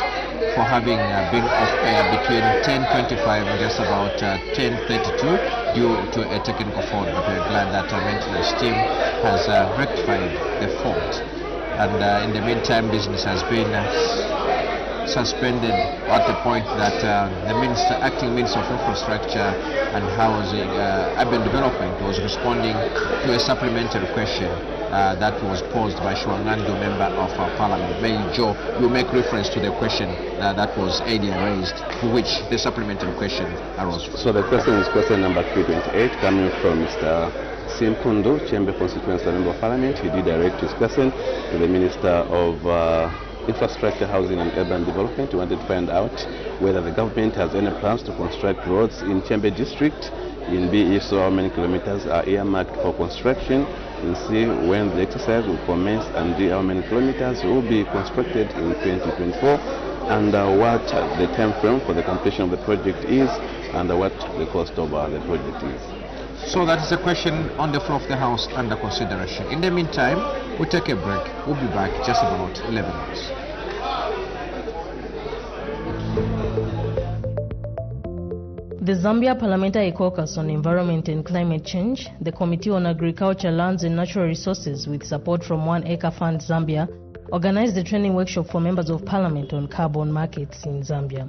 for having been off air between 10:25 and just about 10:32 due to a technical fault, but we're glad that our maintenance team has rectified the fault. And in the meantime, business has been suspended at the point that the acting Minister of Infrastructure and Housing, Urban Development was responding to a supplementary question that was posed by Shwangando, member of Parliament. May Joe, you make reference to the question that was earlier raised, to which the supplementary question arose. So the question is question number 328, coming from Mr. Simpundu, Chembe Constituency Member of Parliament. He did direct his question to the Minister of Infrastructure, Housing and Urban Development. He wanted to find out whether the government has any plans to construct roads in Chembe district. In B, if so, how many kilometers are earmarked for construction? In C, when the exercise will commence, and D, how many kilometers will be constructed in 2024, and what the time frame for the completion of the project is, and what the cost of the project is. So that is a question on the floor of the House under consideration. In the meantime, we'll take a break. We'll be back just about 11 hours. The Zambia Parliamentary Caucus on Environment and Climate Change, the Committee on Agriculture, Lands and Natural Resources with support from One Acre Fund Zambia, organized a training workshop for members of Parliament on carbon markets in Zambia.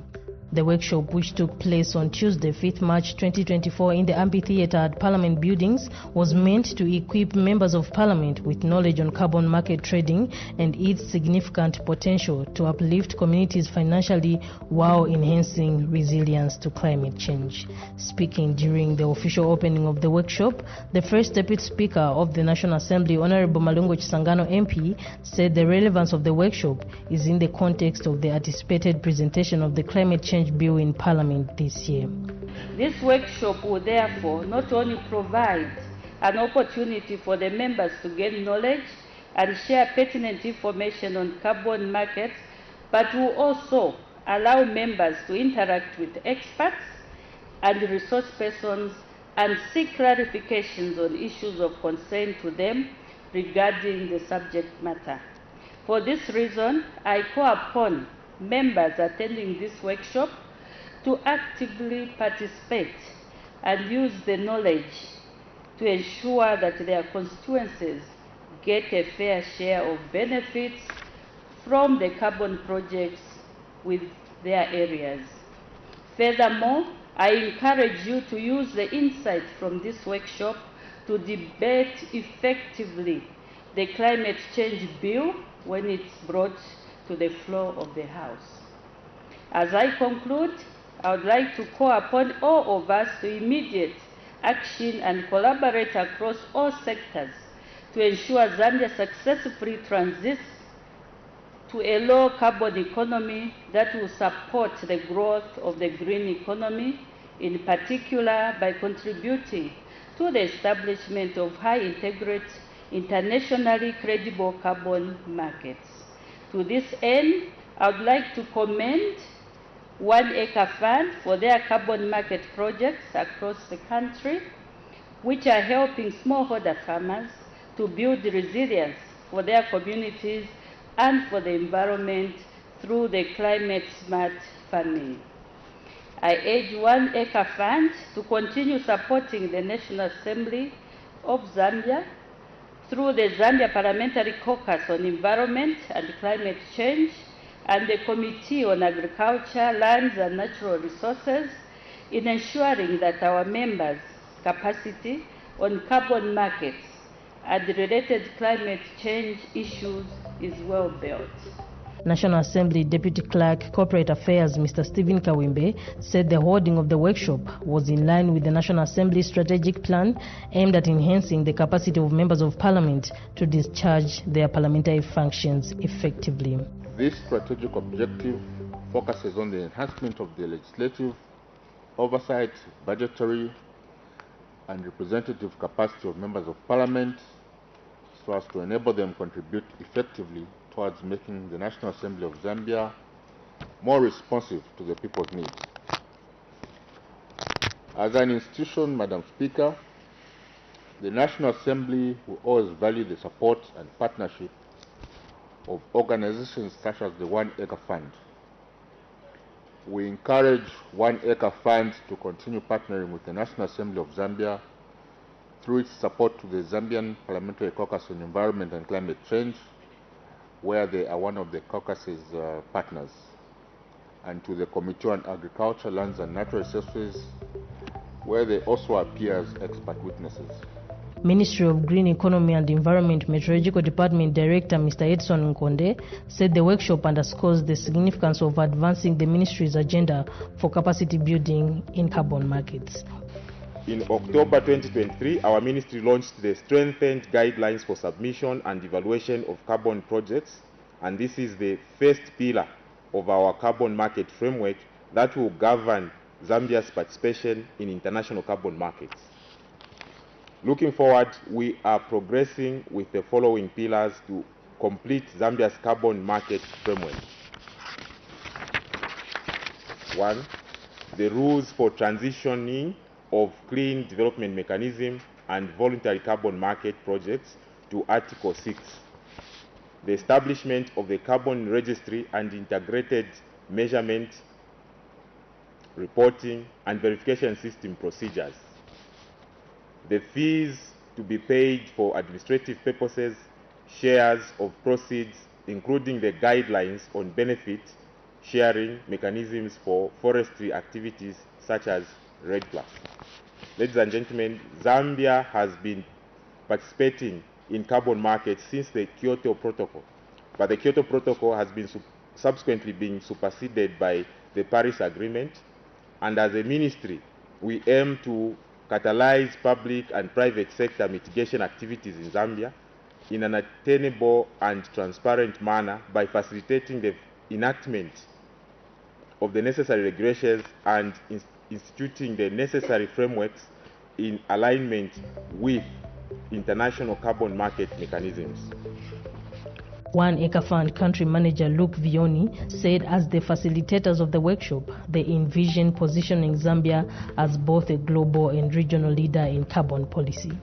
The workshop, which took place on Tuesday, 5th March 2024 in the amphitheater at Parliament buildings, was meant to equip members of Parliament with knowledge on carbon market trading and its significant potential to uplift communities financially while enhancing resilience to climate change. Speaking during the official opening of the workshop, the first Deputy Speaker of the National Assembly, Honorable Malungo Chisangano MP, said the relevance of the workshop is in the context of the anticipated presentation of the Climate Change Bill in Parliament this year. This workshop will therefore not only provide an opportunity for the members to gain knowledge and share pertinent information on carbon markets, but will also allow members to interact with experts and resource persons and seek clarifications on issues of concern to them regarding the subject matter. For this reason, I call upon members attending this workshop to actively participate and use the knowledge to ensure that their constituencies get a fair share of benefits from the carbon projects with their areas. Furthermore, I encourage you to use the insights from this workshop to debate effectively the Climate Change Bill when it's brought to the floor of the House. As I conclude, I would like to call upon all of us to immediate action and collaborate across all sectors to ensure Zambia successfully transits to a low carbon economy that will support the growth of the green economy, in particular by contributing to the establishment of high integrity, internationally credible carbon markets. To this end, I would like to commend One Acre Fund for their carbon market projects across the country, which are helping smallholder farmers to build resilience for their communities and for the environment through the climate smart farming. I urge One Acre Fund to continue supporting the National Assembly of Zambia through the Zambia Parliamentary Caucus on Environment and Climate Change and the Committee on Agriculture, Lands and Natural Resources in ensuring that our members' capacity on carbon markets and related climate change issues is well built. National Assembly Deputy Clerk, Corporate Affairs, Mr. Stephen Kawimbe, said the holding of the workshop was in line with the National Assembly strategic plan aimed at enhancing the capacity of members of Parliament to discharge their parliamentary functions effectively. This strategic objective focuses on the enhancement of the legislative, oversight, budgetary, and representative capacity of members of Parliament so as to enable them contribute effectively towards making the National Assembly of Zambia more responsive to the people's needs. As an institution, Madam Speaker, the National Assembly will always value the support and partnership of organizations such as the One Acre Fund. We encourage One Acre Fund to continue partnering with the National Assembly of Zambia through its support to the Zambian Parliamentary Caucus on Environment and Climate Change, where they are one of the caucus's partners, and to the Committee on Agriculture, Lands and Natural Resources, where they also appear as expert witnesses. Ministry of Green Economy and Environment Meteorological Department Director Mr. Edson Nkonde said the workshop underscores the significance of advancing the ministry's agenda for capacity building in carbon markets. In October 2023, our ministry launched the Strengthened Guidelines for Submission and Evaluation of Carbon Projects, and this is the first pillar of our carbon market framework that will govern Zambia's participation in international carbon markets. Looking forward, we are progressing with the following pillars to complete Zambia's carbon market framework. 1. The rules for transitioning of clean development mechanism and voluntary carbon market projects to Article 6. The establishment of the carbon registry and integrated measurement, reporting, and verification system procedures. The fees to be paid for administrative purposes, shares of proceeds, including the guidelines on benefit sharing mechanisms for forestry activities such as REDD+. Ladies and gentlemen, Zambia has been participating in carbon markets since the Kyoto Protocol, but the Kyoto Protocol has been subsequently been superseded by the Paris Agreement, and as a ministry, we aim to catalyze public and private sector mitigation activities in Zambia in an attainable and transparent manner by facilitating the enactment of the necessary regulations and instituting the necessary frameworks in alignment with international carbon market mechanisms. One Acre Fund country manager Luke Vioni said as the facilitators of the workshop, they envision positioning Zambia as both a global and regional leader in carbon policy.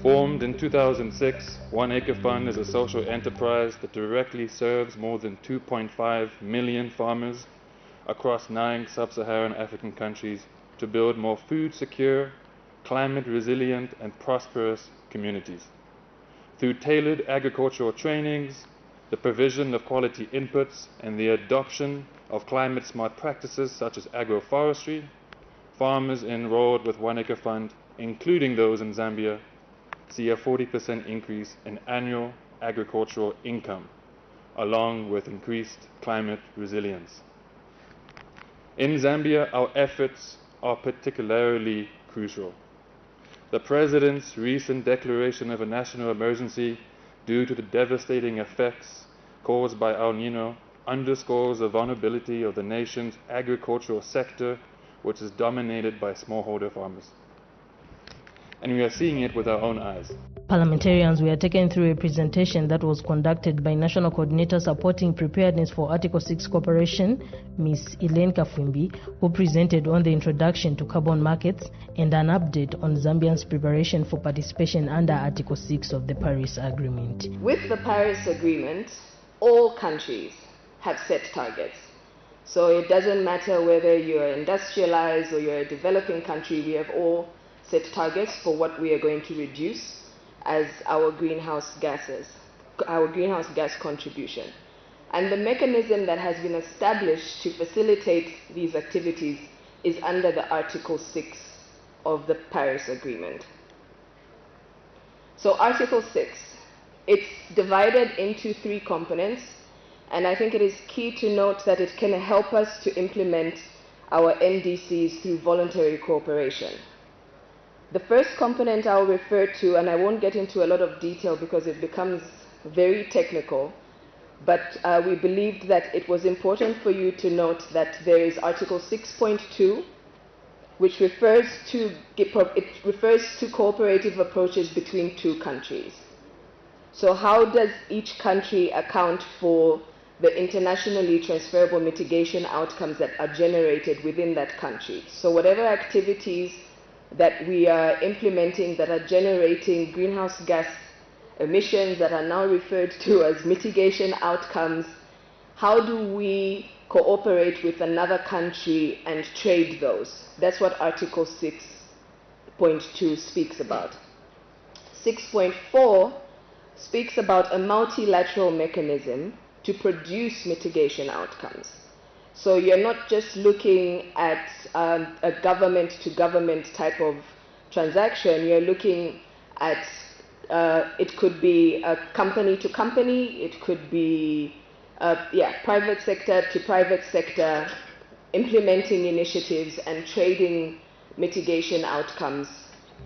Formed in 2006, One Acre Fund is a social enterprise that directly serves more than 2.5 million farmers across 9 sub-Saharan African countries to build more food-secure, climate-resilient, and prosperous communities. Through tailored agricultural trainings, the provision of quality inputs, and the adoption of climate-smart practices such as agroforestry, farmers enrolled with One Acre Fund, including those in Zambia, see a 40% increase in annual agricultural income, along with increased climate resilience. In Zambia, our efforts are particularly crucial. The President's recent declaration of a national emergency due to the devastating effects caused by El Nino underscores the vulnerability of the nation's agricultural sector, which is dominated by smallholder farmers. And we are seeing it with our own eyes. Parliamentarians were taken through a presentation that was conducted by National Coordinator Supporting Preparedness for Article 6 Cooperation, Ms. Elaine Kafwimbi, who presented on the introduction to carbon markets and an update on Zambia's preparation for participation under Article 6 of the Paris Agreement. With the Paris Agreement, all countries have set targets. So it doesn't matter whether you're industrialized or you're a developing country, we have all set targets for what we are going to reduce as our greenhouse gas contribution. And the mechanism that has been established to facilitate these activities is under the Article 6 of the Paris Agreement. So Article 6, it's divided into 3 components, and I think it is key to note that it can help us to implement our NDCs through voluntary cooperation. The first component I'll refer to, and I won't get into a lot of detail because it becomes very technical, but we believed that it was important for you to note that there is Article 6.2, which refers to cooperative approaches between 2 countries. So how does each country account for the internationally transferable mitigation outcomes that are generated within that country? So whatever activities that we are implementing that are generating greenhouse gas emissions that are now referred to as mitigation outcomes, how do we cooperate with another country and trade those? That's what Article 6.2 speaks about. 6.4 speaks about a multilateral mechanism to produce mitigation outcomes. So you're not just looking at a government-to-government type of transaction, you're looking at, it could be company to company, it could be private sector to private sector, implementing initiatives and trading mitigation outcomes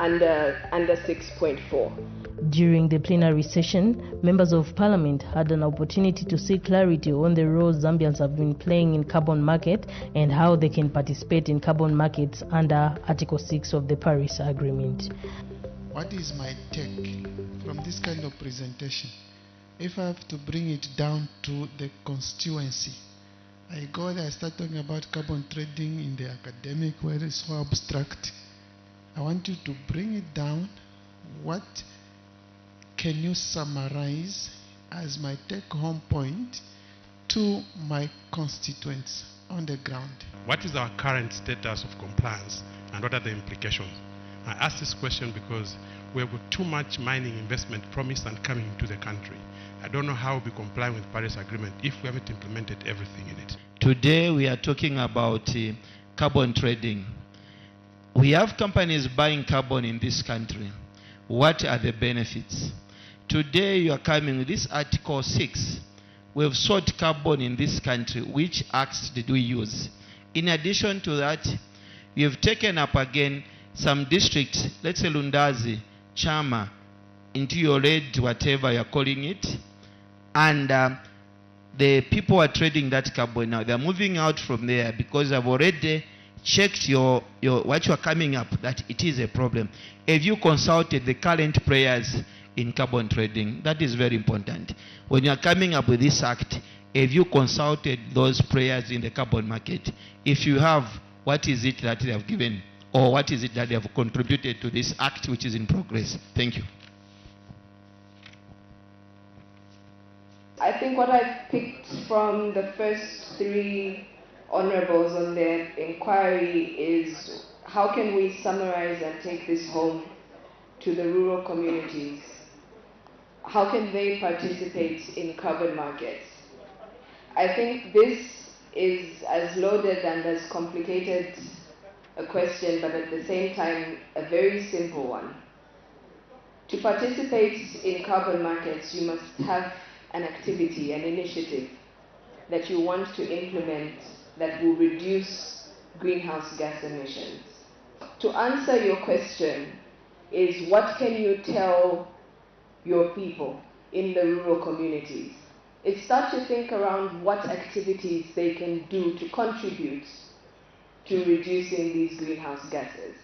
under 6.4. During the plenary session, members of parliament had an opportunity to seek clarity on the role Zambians have been playing in carbon market and how they can participate in carbon markets under Article 6 of the Paris Agreement. What is my take from this kind of presentation? If I have to bring it down to the constituency, I go there, I start talking about carbon trading in the academic where it's so abstract. I want you to bring it down. What can you summarize as my take-home point to my constituents on the ground? What is our current status of compliance and what are the implications? I ask this question because we have got too much mining investment promised and coming into the country. I don't know how we comply with the Paris Agreement if we haven't implemented everything in it. Today we are talking about carbon trading. We have companies buying carbon in this country. What are the benefits? Today you are coming with this Article 6. We have sold carbon in this country. Which acts did we use? In addition to that, we have taken up again some districts, let's say Lundazi, Chama, into your red, whatever you're calling it, and the people are trading that carbon now. They're moving out from there because I've already checked your what you're coming up, that it is a problem. Have you consulted the current players in carbon trading? That is very important. When you're coming up with this act, have you consulted those players in the carbon market? If you have, what is it that they have given, or what is it that they have contributed to this act which is in progress? Thank you. I think what I picked from the first three honorables on their inquiry is how can we summarize and take this home to the rural communities? How can they participate in carbon markets? I think this is as loaded and as complicated a question, but at the same time a very simple one. To participate in carbon markets, you must have an activity, an initiative that you want to implement that will reduce greenhouse gas emissions. To answer your question is, what can you tell your people in the rural communities? It's start to think around what activities they can do to contribute to reducing these greenhouse gases.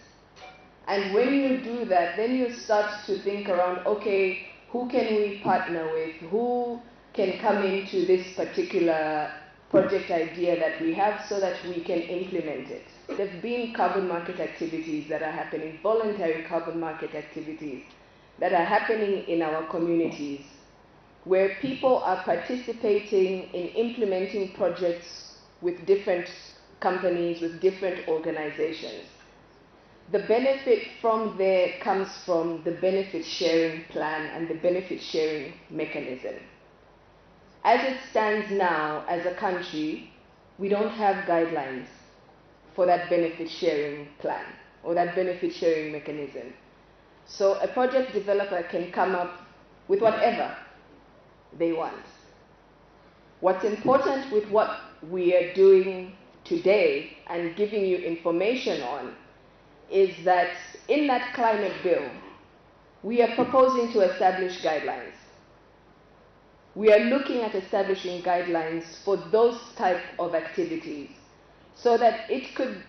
And when you do that, then you start to think around, okay, who can we partner with? Who can come into this particular project idea that we have so that we can implement it? There have been carbon market activities that are happening, voluntary carbon market activities that are happening in our communities, where people are participating in implementing projects with different companies, with different organizations. The benefit from there comes from the benefit sharing plan and the benefit sharing mechanism. As it stands now, as a country, we don't have guidelines for that benefit sharing plan or that benefit sharing mechanism. So a project developer can come up with whatever they want. What's important with what we are doing today and giving you information on is that in that climate bill, we are proposing to establish guidelines. We are looking at establishing guidelines for those type of activities so that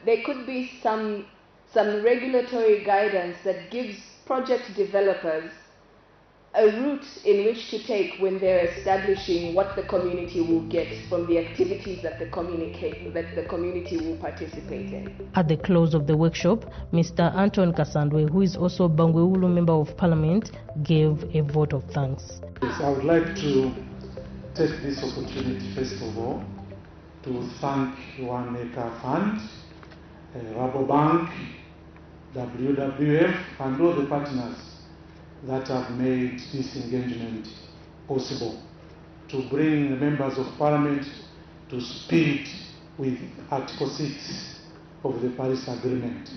there could be some regulatory guidance that gives project developers a route in which to take when they're establishing what the community will get from the activities that the community will participate in. At the close of the workshop, Mr. Anton Kasandwe, who is also Bangweulu Member of Parliament, gave a vote of thanks. Yes, I would like to take this opportunity, first of all, to thank One Acre Fund, Rabobank, WWF, and all the partners that have made this engagement possible, to bring the members of Parliament to speed with Article 6 of the Paris Agreement.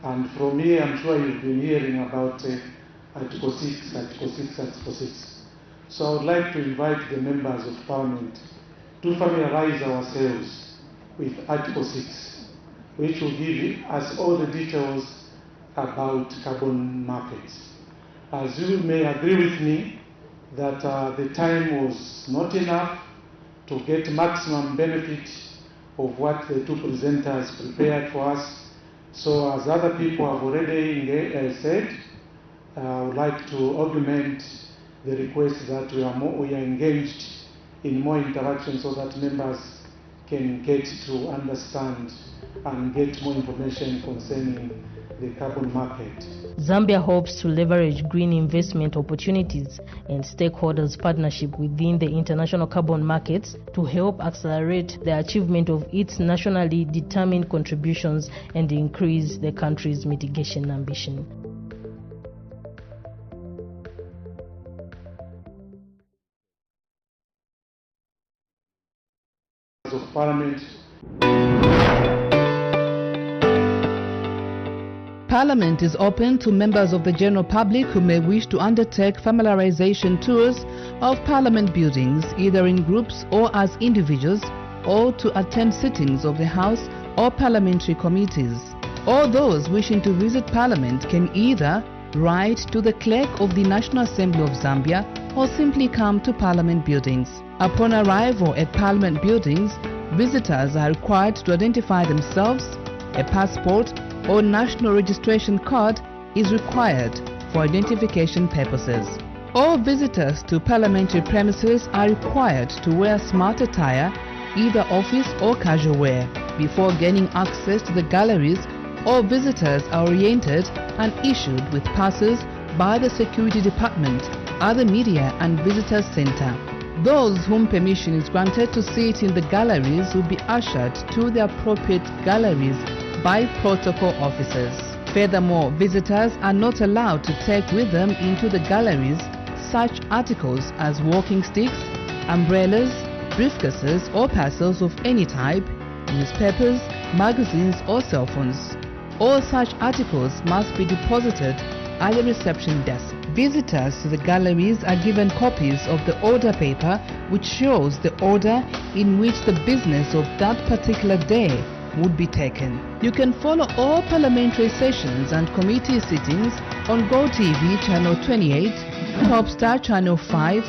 And from here, I'm sure you've been hearing about Article 6, Article 6, Article 6. So I would like to invite the members of Parliament to familiarize ourselves with Article 6, which will give us all the details about carbon markets. As you may agree with me that the time was not enough to get maximum benefit of what the two presenters prepared for us. So as other people have already said, I would like to augment the request that we are engaged in more interaction so that members can get to understand and get more information concerning the carbon market. Zambia hopes to leverage green investment opportunities and stakeholders' partnership within the international carbon markets to help accelerate the achievement of its nationally determined contributions and increase the country's mitigation ambition. Of Parliament. Parliament is open to members of the general public who may wish to undertake familiarization tours of Parliament buildings, either in groups or as individuals, or to attend sittings of the House or parliamentary committees. All those wishing to visit Parliament can either write to the Clerk of the National Assembly of Zambia or simply come to Parliament buildings. Upon arrival at Parliament buildings, visitors are required to identify themselves. A passport or national registration card is required for identification purposes. All visitors to parliamentary premises are required to wear smart attire, either office or casual wear. Before gaining access to the galleries, all visitors are oriented and issued with passes by the Security Department at the Media and Visitors Center. Those whom permission is granted to sit in the galleries will be ushered to the appropriate galleries by protocol officers. Furthermore, visitors are not allowed to take with them into the galleries such articles as walking sticks, umbrellas, briefcases or parcels of any type, newspapers, magazines or cell phones. All such articles must be deposited at the reception desk. Visitors to the galleries are given copies of the order paper which shows the order in which the business of that particular day would be taken. You can follow all parliamentary sessions and committee sittings on GoTV Channel 28, Topstar Channel 5,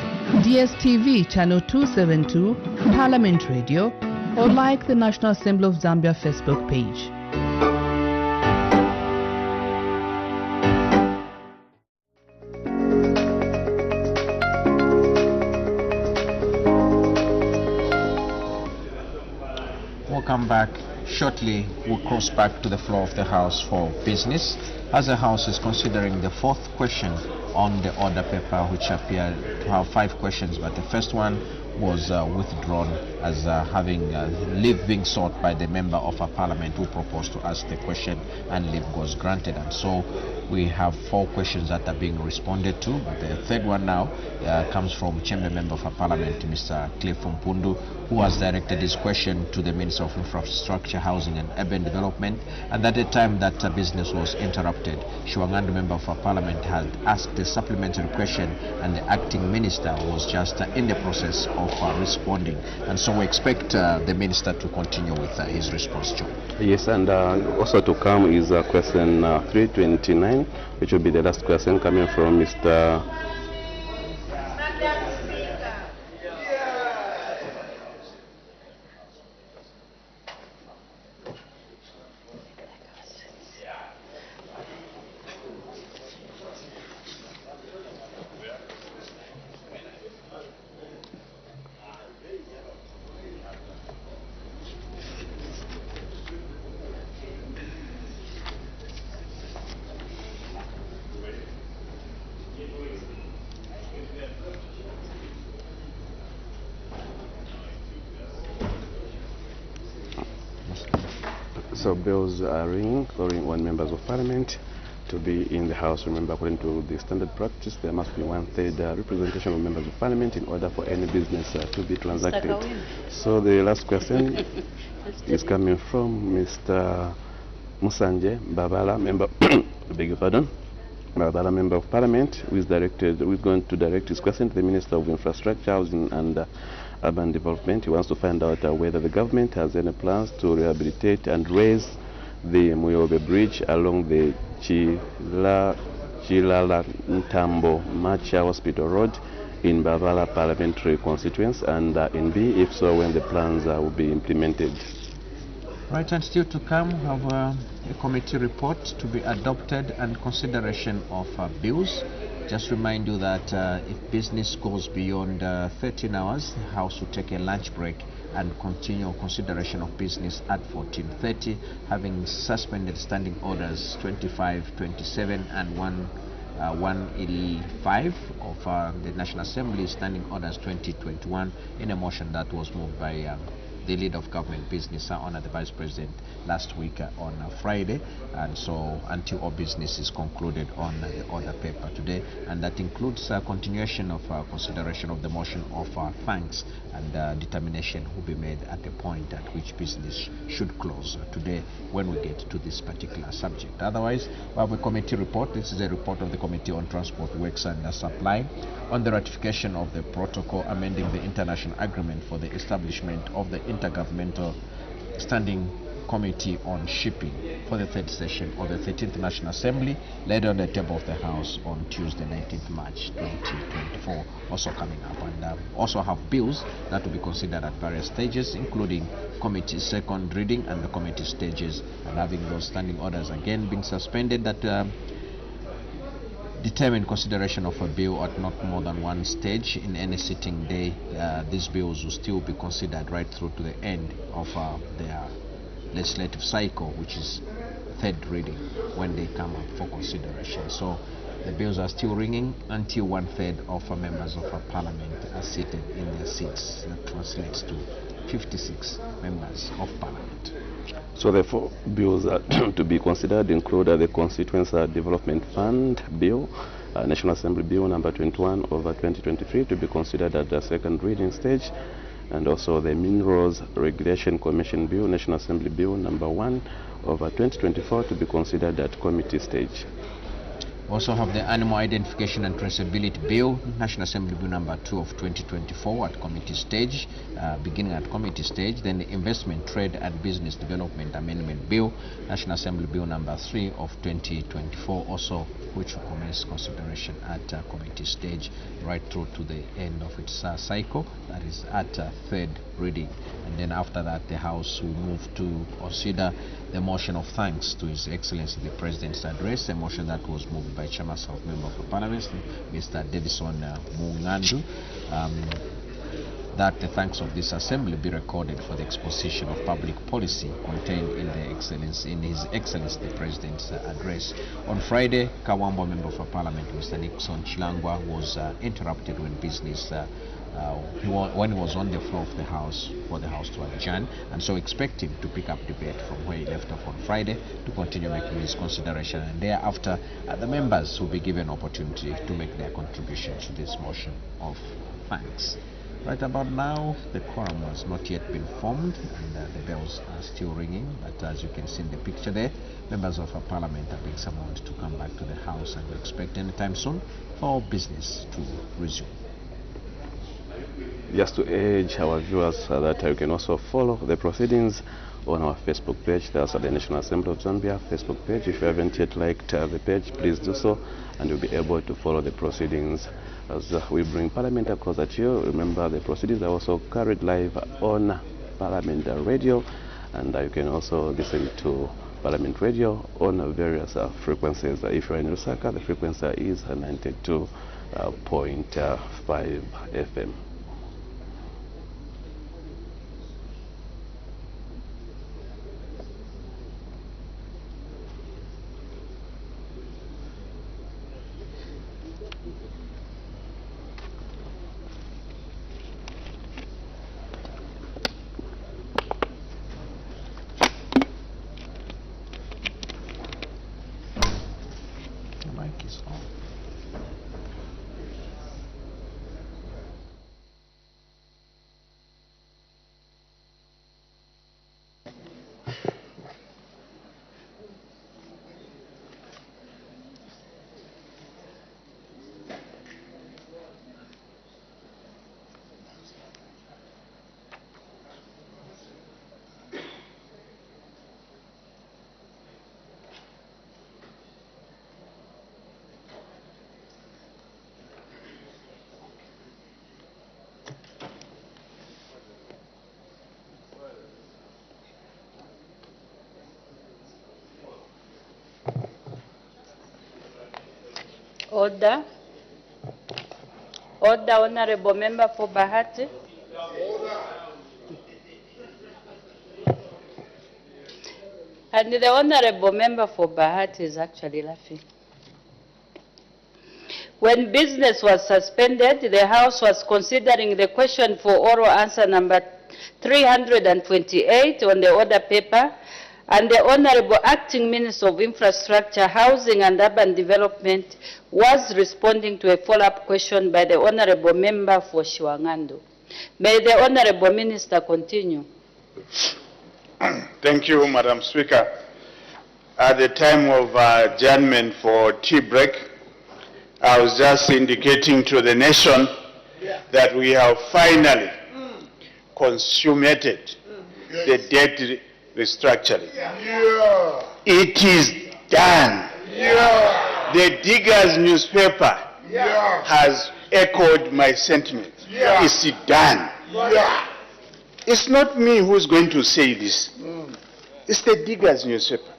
DSTV Channel 272, Parliament Radio, or like the National Assembly of Zambia Facebook page. Welcome back. Shortly, we'll cross back to the floor of the House for business, as the House is considering the fourth question on the order paper, which appeared to have 5 questions, but the first one was withdrawn as having leave being sought by the member of a parliament who proposed to ask the question, and leave was granted. And so we have 4 questions that are being responded to, but the third one now comes from Chamber Member of Parliament, Mr. Cliff Mpundu, who has directed his question to the Minister of Infrastructure, Housing and Urban Development. And at the time that business was interrupted, Shiwangandu Member of Parliament had asked a supplementary question, and the acting minister was just in the process of responding. And so we expect the minister to continue with his response, Joe. Yes, and also to come is question 329, which will be the last question coming from Mr. So bills are ringing, calling on members of parliament to be in the House. Remember, according to the standard practice, there must be 1/3 representation of members of parliament in order for any business to be transacted. So the last question is coming from Mr. Musanje Babala, member, beg your pardon, by the Member of Parliament, who is going to direct his question to the Minister of Infrastructure, Housing and Urban Development. He wants to find out whether the government has any plans to rehabilitate and raise the Muyobe Bridge along the Chilala Ntambo Macha Hospital Road in Bavala Parliamentary Constituency, and in B, if so, when the plans will be implemented. Right, and still to come, we have a committee report to be adopted and consideration of bills. Just remind you that if business goes beyond 13 hours, the House will take a lunch break and continue consideration of business at 14:30, having suspended standing orders 25, 27, and 185 of the National Assembly, standing orders 2021, in a motion that was moved by the leader of government business, Honor the Vice President, last week on Friday, and so until all business is concluded on the order paper today, and that includes continuation of consideration of the motion of thanks and determination will be made at the point at which business should close today when we get to this particular subject. Otherwise, we have a committee report. This is a report of the Committee on Transport, Works and Supply on the ratification of the protocol amending the international agreement for the establishment of the Intergovernmental Standing Committee on Shipping for the third session of the 13th National Assembly, laid on the table of the House on Tuesday, 19th March 2024, also coming up, and also have bills that will be considered at various stages, including committee second reading and the committee stages, and having those standing orders again being suspended that determine consideration of a bill at not more than one stage in any sitting day. These bills will still be considered right through to the end of their legislative cycle, which is third reading, when they come up for consideration. So the bills are still ringing until 1/3 of members of Parliament are seated in their seats. That translates to 56 members of Parliament. So the four bills to be considered include the Constituency Development Fund Bill, National Assembly Bill number 21 over 2023 to be considered at the second reading stage, and also the Minerals Regulation Commission Bill, National Assembly Bill number 1 over 2024 to be considered at committee stage. Also have the Animal Identification and Traceability Bill, National Assembly Bill number 2 of 2024 at committee stage, beginning at committee stage. Then the Investment, Trade and Business Development Amendment Bill, National Assembly Bill number 3 of 2024, also which will commence consideration at committee stage right through to the end of its cycle, that is at third reading. And then after that, the House will move to consider the motion of thanks to His Excellency the President's address, a motion that was moved by Chairman of Member of Parliament, Mr. Davison Mungandu, that the thanks of this Assembly be recorded for the exposition of public policy contained in His Excellency the President's address. On Friday, Kawambo Member of Parliament, Mr. Nixon Chilangwa, was interrupted when business when he was on the floor of the House for the House to adjourn, and so expect him to pick up debate from where he left off on Friday to continue making his consideration, and thereafter the members will be given opportunity to make their contribution to this motion of thanks. Right about now, the quorum has not yet been formed, and the bells are still ringing, but as you can see in the picture there, members of Parliament are being summoned to come back to the House, and we expect anytime soon for business to resume. Just to urge our viewers that you can also follow the proceedings on our Facebook page. That's the National Assembly of Zambia Facebook page. If you haven't yet liked the page, please do so, and you'll be able to follow the proceedings as we bring Parliament across at you. Remember, the proceedings are also carried live on Parliament Radio, and you can also listen to Parliament Radio on various frequencies. If you're in Lusaka, the frequency is 92.5 FM. Order. Order, Honorable Member for Bahati. And the Honorable Member for Bahati is actually laughing. When business was suspended, the House was considering the question for oral answer number 328 on the order paper, and the Honorable Acting Minister of Infrastructure, Housing and Urban Development was responding to a follow-up question by the Honorable Member for Shiwangando. May the Honorable Minister continue. Thank you, Madam Speaker. At the time of adjournment for tea break, I was just indicating to the nation that we have finally consummated the debt restructuring. It is done. The Diggers newspaper has echoed my sentiment. It's done. It's not me who's going to say this. It's the Diggers newspaper.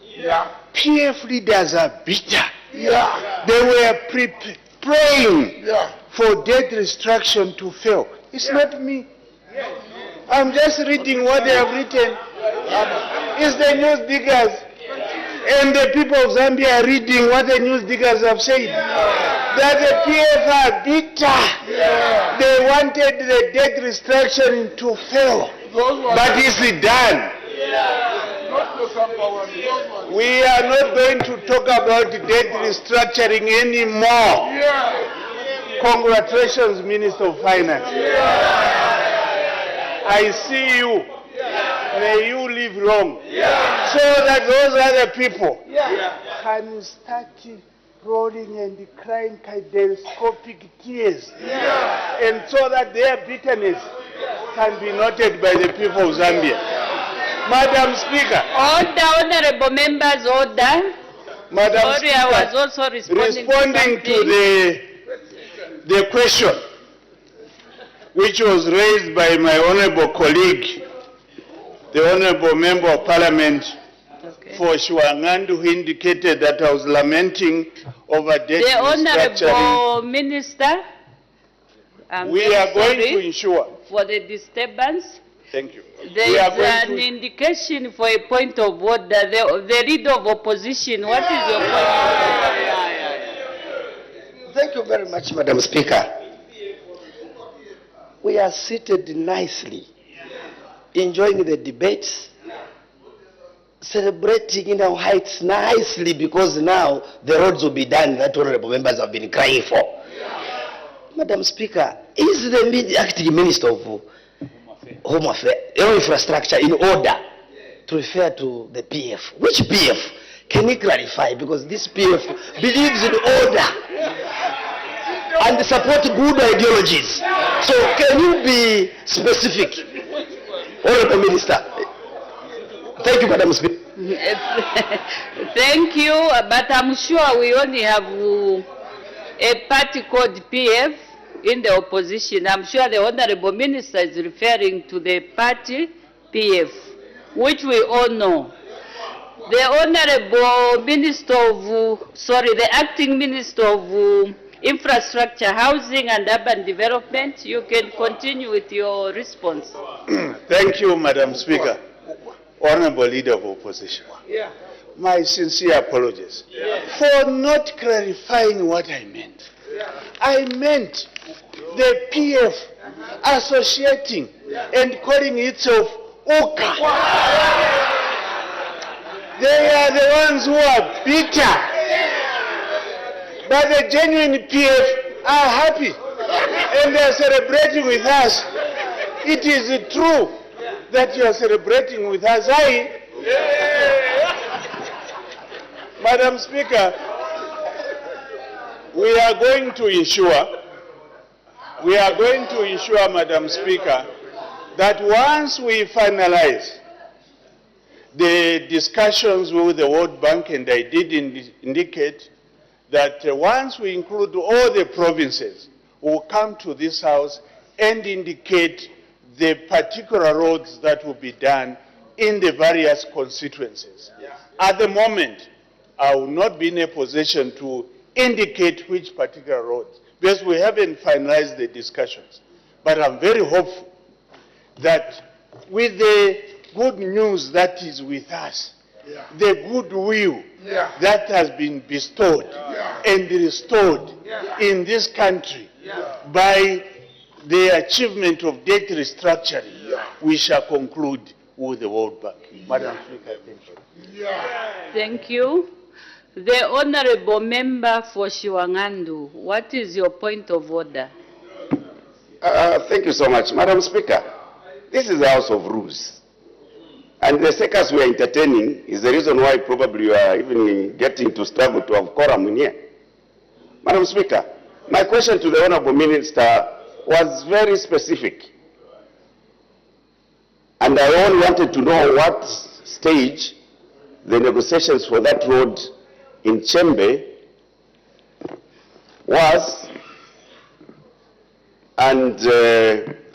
PF leaders are bitter. They were praying for debt restructuring to fail. It's not me. I'm just reading what they have written. It's the news diggers. And the people of Zambia are reading what the news diggers have said. That the PF are bitter. They wanted the debt restructuring to fail. But it's done. We are not going to talk about debt restructuring anymore. Congratulations, Minister of Finance. I see you. May you live long. So that those other people can start rolling and crying kaleidoscopic tears. And so that their bitterness can be noted by the people of Zambia. Madam Speaker. Order, honorable members, order. Madam Sorry, Speaker, I was also responding to the question which was raised by my honorable colleague, the honorable member of parliament for Shiwangando, who indicated that I was lamenting over debt restructuring. The honorable minister, we are going to ensure for the disturbance. Thank you. There is an indication for a point of order. The leader of opposition, what is your point of order? Thank you very much, Madam Speaker. We are seated nicely, enjoying the debates, celebrating in our heights nicely, because now the roads will be done that honorable members have been crying for. Madam Speaker, is the acting minister of Home Affairs, Infrastructure in order to refer to the PF? Which PF? Can you clarify? Because this PF believes in order and support good ideologies. So can you be specific, Honorable Minister? Thank you, Madam Speaker. Thank you, but I'm sure we only have a party called PF in the opposition. I'm sure the Honorable Minister is referring to the party PF, which we all know. The Honorable Minister of, the Acting Minister of Infrastructure, Housing and Urban Development, you can continue with your response. Thank you, Madam Speaker. Honorable Leader of Opposition. My sincere apologies for not clarifying what I meant. I meant the PF associating and calling itself OKA. They are the ones who are bitter. But the genuine PF are happy and they are celebrating with us. It is true that you are celebrating with us. Madam Speaker, we are going to ensure, Madam Speaker, that once we finalize the discussions with the World Bank, and I did indicate that once we include all the provinces, we'll come to this House and indicate the particular roads that will be done in the various constituencies. At the moment, I will not be in a position to indicate which particular roads, because we haven't finalized the discussions. But I'm very hopeful that with the good news that is with us, the goodwill that has been bestowed and restored in this country by the achievement of debt restructuring, we shall conclude with the World Bank. Madam Speaker, thank you. Thank you. The Honorable Member for Shiwangandu, what is your point of order? Thank you so much. Madam Speaker, this is the House of Rules. And the circus we are entertaining is the reason why probably you are even getting to struggle to have quorum in here. Madam Speaker, my question to the Honorable Minister was very specific. And I only wanted to know what stage the negotiations for that road in Chembe was. And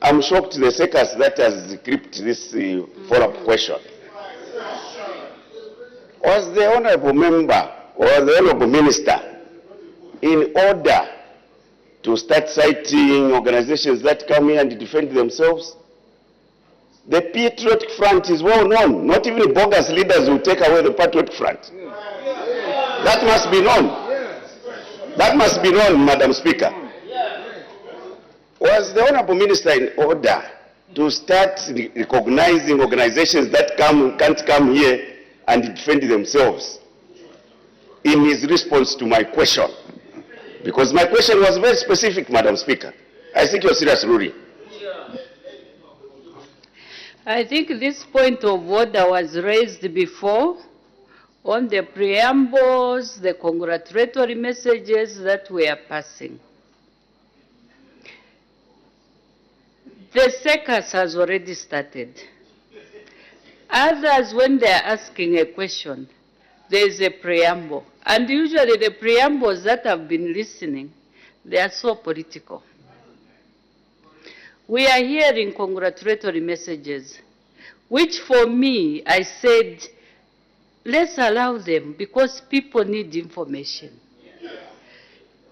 I'm shocked the circus that has gripped this follow-up question. Was the Honorable Member or the Honorable Minister in order to start citing organizations that come here and defend themselves? The Patriotic Front is well known. Not even bogus leaders will take away the Patriotic Front. That must be known. That must be known, Madam Speaker. Was the Honorable Minister in order to start recognizing organizations that can't come here and defend themselves in his response to my question? Because my question was very specific, Madam Speaker. I think you're serious ruling. I think this point of order was raised before on the preambles, the congratulatory messages that we are passing. The circus has already started. Others, when they are asking a question, there is a preamble. And usually the preambles that have been listening, they are so political. We are hearing congratulatory messages, which for me, I said, let's allow them because people need information.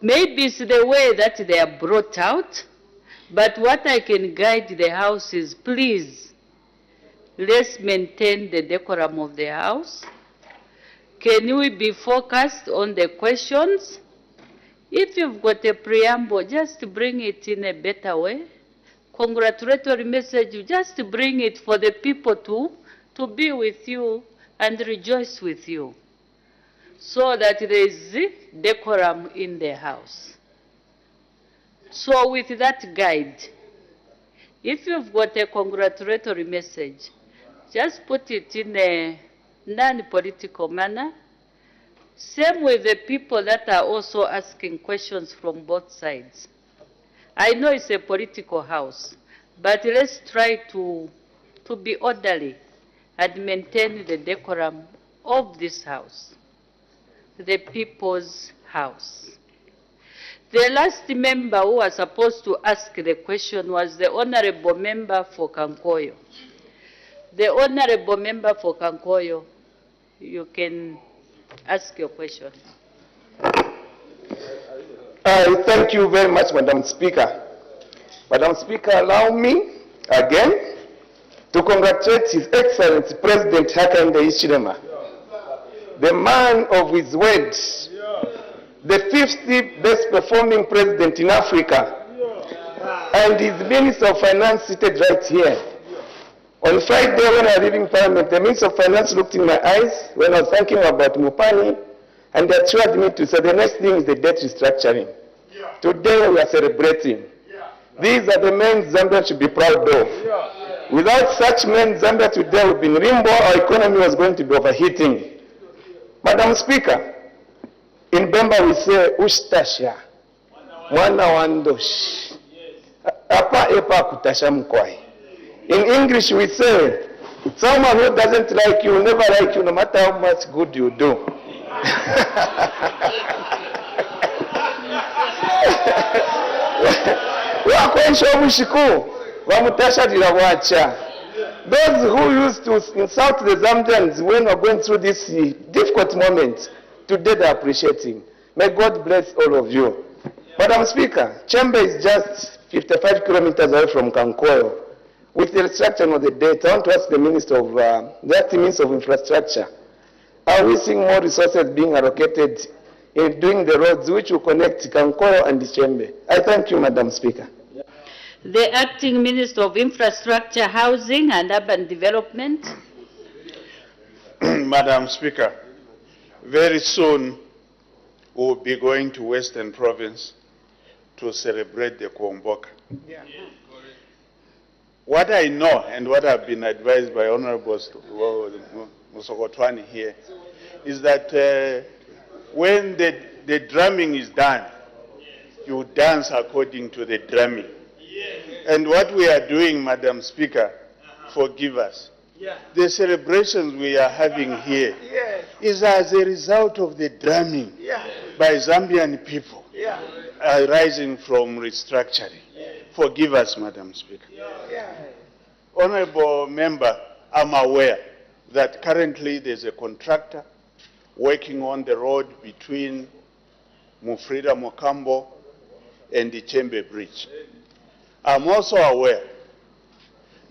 Maybe it's the way that they are brought out, but what I can guide the House is, please, let's maintain the decorum of the House. Can we be focused on the questions? If you've got a preamble, just bring it in a better way. Congratulatory message, you just bring it for the people to be with you and rejoice with you, so that there is decorum in the House. So with that guide, if you've got a congratulatory message, just put it in a non-political manner. Same with the people that are also asking questions from both sides. I know it's a political house, but let's try to be orderly and maintain the decorum of this house, the people's house. The last member who was supposed to ask the question was the Honorable Member for Kankoyo. The Honorable Member for Kankoyo, you can ask your question. Thank you very much, Madam Speaker. Madam Speaker, allow me again to congratulate His Excellency President Hakainde Hichilema, the man of his word, the 50th best performing president in Africa, and his Minister of Finance seated right here. On Friday, when I was leaving Parliament, the Minister of Finance looked in my eyes when I was thinking about Mupani, and they assured me to say the next thing is the debt restructuring. Today we are celebrating. These are the men Zambia should be proud of. Without such men, Zambia today would be in limbo. Our economy was going to be overheating. Madam Speaker, in Bemba we say, Ushtasha, Mwana Wandosh, Apa Epa Kutasha Mkwai. In English we say, someone who doesn't like you will never like you no matter how much good you do. Those who used to insult the Zambians when we are going through this difficult moment, today they are appreciating. May God bless all of you. Madam Speaker, Chembe is just 55 kilometers away from Kankoyo. With the restructuring of the date, I want to ask the the acting Minister of Infrastructure, are we seeing more resources being allocated in doing the roads which will connect Kankoyo and Chembe? I thank you, Madam Speaker. The Acting Minister of Infrastructure, Housing and Urban Development. Madam Speaker, very soon we'll be going to Western Province to celebrate the Kuomboka. Yeah. What I know and what I've been advised by Honorable Musokotwani here is that when the drumming is done, you dance according to the drumming. And what we are doing, Madam Speaker, forgive us. The celebrations we are having here is as a result of the drumming by Zambian people arising from restructuring. Forgive us, Madam Speaker. Honorable Member, I'm aware that currently there's a contractor working on the road between Mufrida Mokambo and the Chembe Bridge. I'm also aware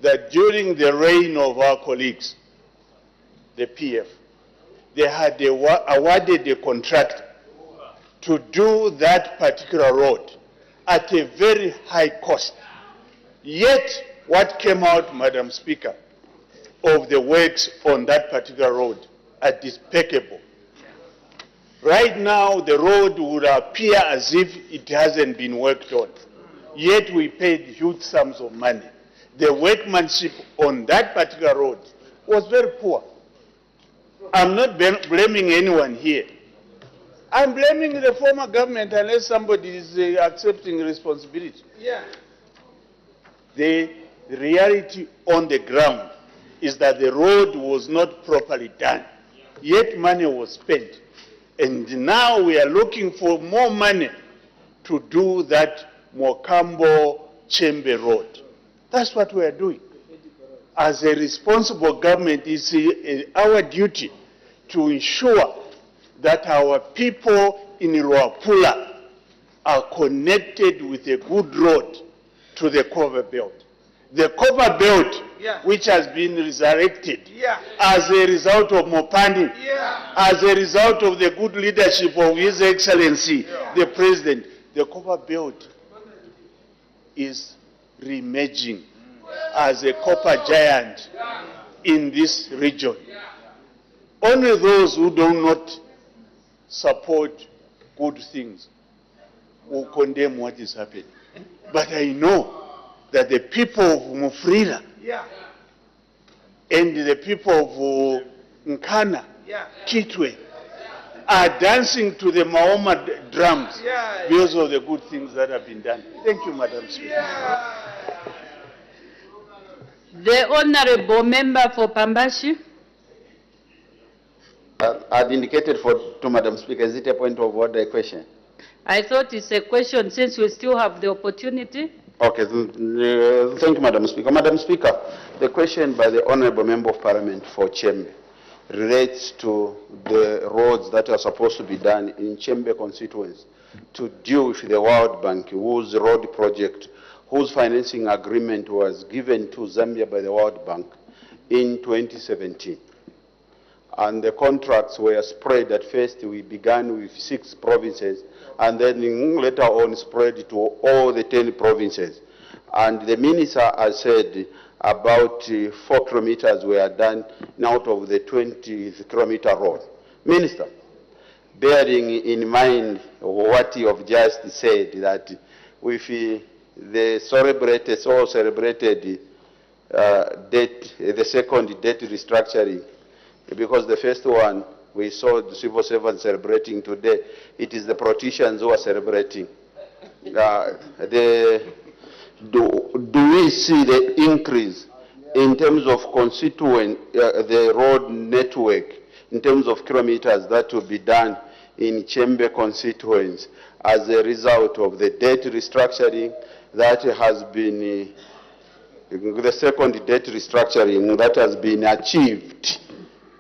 that during the reign of our colleagues, the PF, they had awarded a contract to do that particular road at a very high cost. Yet, what came out, Madam Speaker, of the works on that particular road are despicable. Right now, the road would appear as if it hasn't been worked on. Yet we paid huge sums of money. The workmanship on that particular road was very poor. I'm not blaming anyone here. I'm blaming the former government unless somebody is accepting responsibility. The reality on the ground is that the road was not properly done. Yet money was spent. And now we are looking for more money to do that Mokambo-Chembe road. That's what we are doing. As a responsible government, it's our duty to ensure that our people in Luapula are connected with a good road to the cover belt. The cover belt, which has been resurrected as a result of Mopani, as a result of the good leadership of His Excellency, the President, the cover belt is re-emerging as a copper giant in this region. Only those who do not support good things will condemn what is happening. But I know that the people of Mufrida and the people of Nkana, Kitwe, are dancing to the Mahoma drums because of the good things that have been done. Thank you, Madam Speaker. The Honorable Member for Pambashi. I've indicated to Madam Speaker, is it a point of order, a question? I thought it's a question since we still have the opportunity. Okay, thank you, Madam Speaker. Madam Speaker, the question by the Honourable Member of Parliament for Chembe relates to the roads that are supposed to be done in Chembe constituency to deal with the World Bank, whose road project, whose financing agreement was given to Zambia by the World Bank in 2017. And the contracts were spread. At first we began with 6 provinces and then later on spread to all the 10 provinces. And the minister has said about 4 kilometers were done out of the 20-kilometer road. Minister, bearing in mind what you have just said, that with the celebrated debt, the second debt restructuring, because the first one we saw the civil servants celebrating today, it is the politicians who are celebrating. Do we see the increase in terms of the road network, in terms of kilometers that will be done in Chembe constituents as a result of the debt restructuring that has been, the second debt restructuring that has been achieved,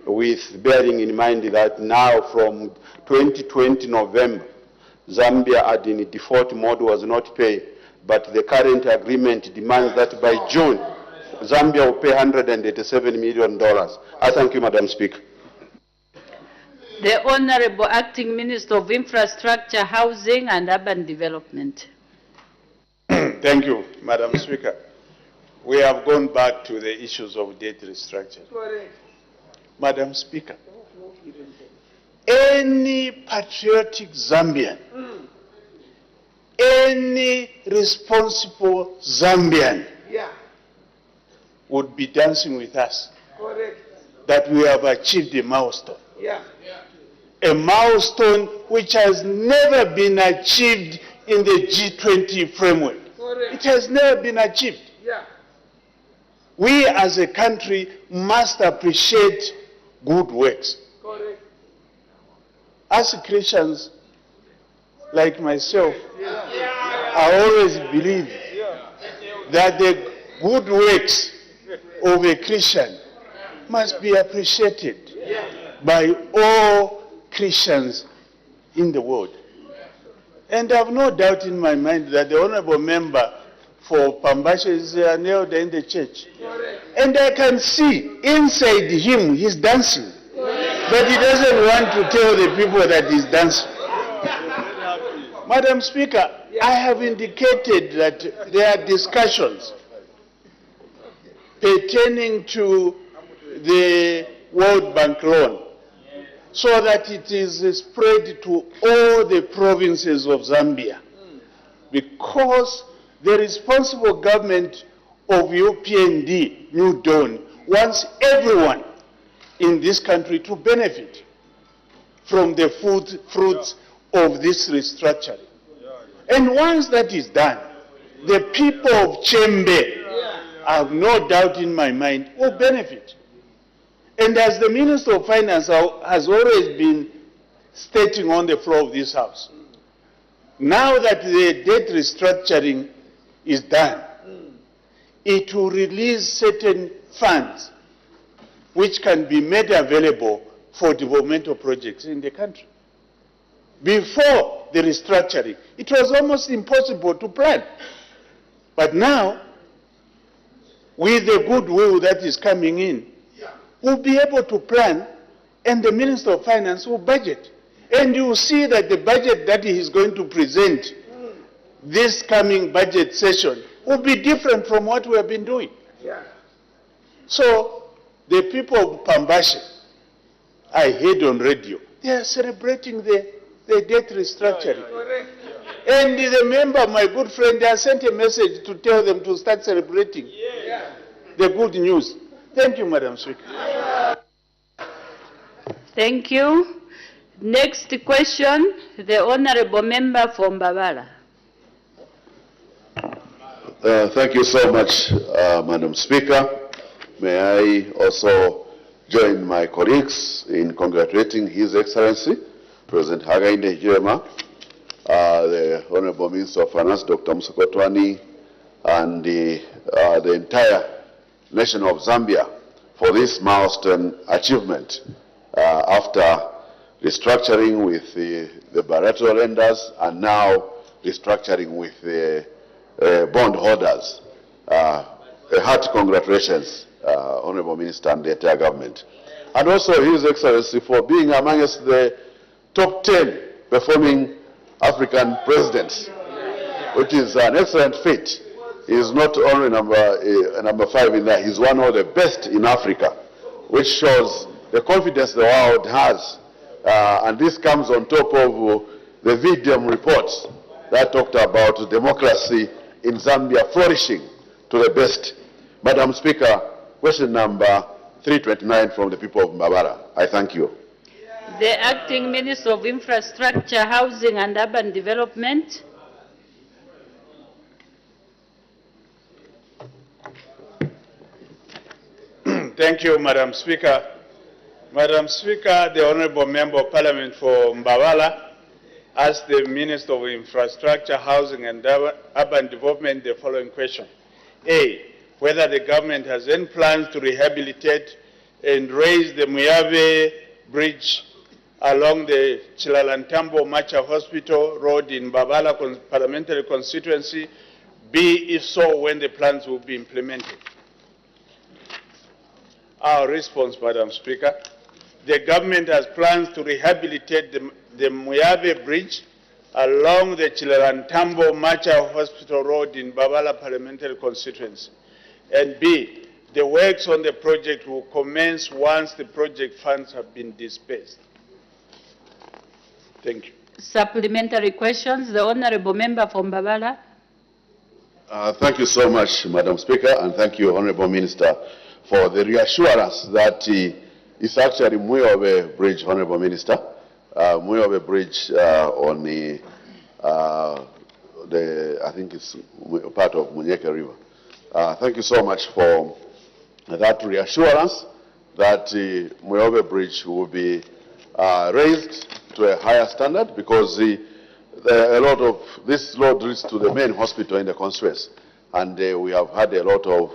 with bearing in mind that now from 2020 November, Zambia are in default mode, was not paid, but the current agreement demands that by June, Zambia will pay $187 million. I thank you, Madam Speaker. The Honorable Acting Minister of Infrastructure, Housing and Urban Development. Thank you, Madam Speaker. We have gone back to the issues of debt restructuring. Madam Speaker, any patriotic Zambian, any responsible Zambian would be dancing with us that we have achieved a milestone. A milestone which has never been achieved in the G20 framework. It has never been achieved. We as a country must appreciate good works. As Christians, like myself, I always believe that the good works of a Christian must be appreciated by all Christians in the world. And I have no doubt in my mind that the honorable member for Pambasha is an elder in the church. And I can see inside him he's dancing. But he doesn't want to tell the people that he's dancing. Madam Speaker, I have indicated that there are discussions pertaining to the World Bank loan, so that it is spread to all the provinces of Zambia. Because the responsible government of UPND, New Dawn, wants everyone in this country to benefit from the fruits of this restructuring. And once that is done, the people of Chembe, I have no doubt in my mind, will benefit. And as the Minister of Finance has always been stating on the floor of this House, now that the debt restructuring is done, it will release certain funds which can be made available for developmental projects in the country. Before the restructuring, it was almost impossible to plan. But now, with the goodwill that is coming in, we'll be able to plan, and the Minister of Finance will budget. And you will see that the budget that he is going to present this coming budget session will be different from what we have been doing. So, the people of Pambasha, I heard on radio, they are celebrating the debt restructuring. And the member, my good friend, I sent a message to tell them to start celebrating the good news. Thank you, Madam Speaker. Thank you. Next question, the Honorable Member from Mbabala. Thank you so much, Madam Speaker. May I also join my colleagues in congratulating His Excellency, President Hakainde Hichilema, the Honorable Minister of Finance, Dr. Musokotwani, and the entire nation of Zambia for this milestone achievement after restructuring with the bilateral lenders and now restructuring with the bondholders. A hearty congratulations, Honorable Minister and the entire government. And also His Excellency for being amongst the top 10 performing African presidents, which is an excellent feat. He is not only number 5 in there, he's one of the best in Africa, which shows the confidence the world has. And this comes on top of the VDM reports that talked about democracy in Zambia flourishing to the best. Madam Speaker, question number 329 from the people of Mbabala. I thank you. The Acting Minister of Infrastructure, Housing and Urban Development. Thank you, Madam Speaker. Madam Speaker, the Honorable Member of Parliament for Mbabala asked the Minister of Infrastructure, Housing and Urban Development the following question. A, whether the government has any plans to rehabilitate and raise the Muyave Bridge along the Chilalantambo Macha Hospital Road in Babala Parliamentary Constituency? B, if so, when the plans will be implemented? Our response, Madam Speaker, the government has plans to rehabilitate the Muyabe Bridge along the Chilalantambo Macha Hospital Road in Babala Parliamentary Constituency. And B, the works on the project will commence once the project funds have been dispersed. Thank you. Supplementary questions. The Honorable Member from Babala. Thank you so much, Madam Speaker, and thank you, Honorable Minister, for the reassurance that it's actually Muyabe Bridge, Honorable Minister. Muyabe Bridge on I think it's part of Munyeke River. Thank you so much for that reassurance that Muyabe Bridge will be raised to a higher standard, because a lot of this road leads to the main hospital in the constituency, and we have had a lot of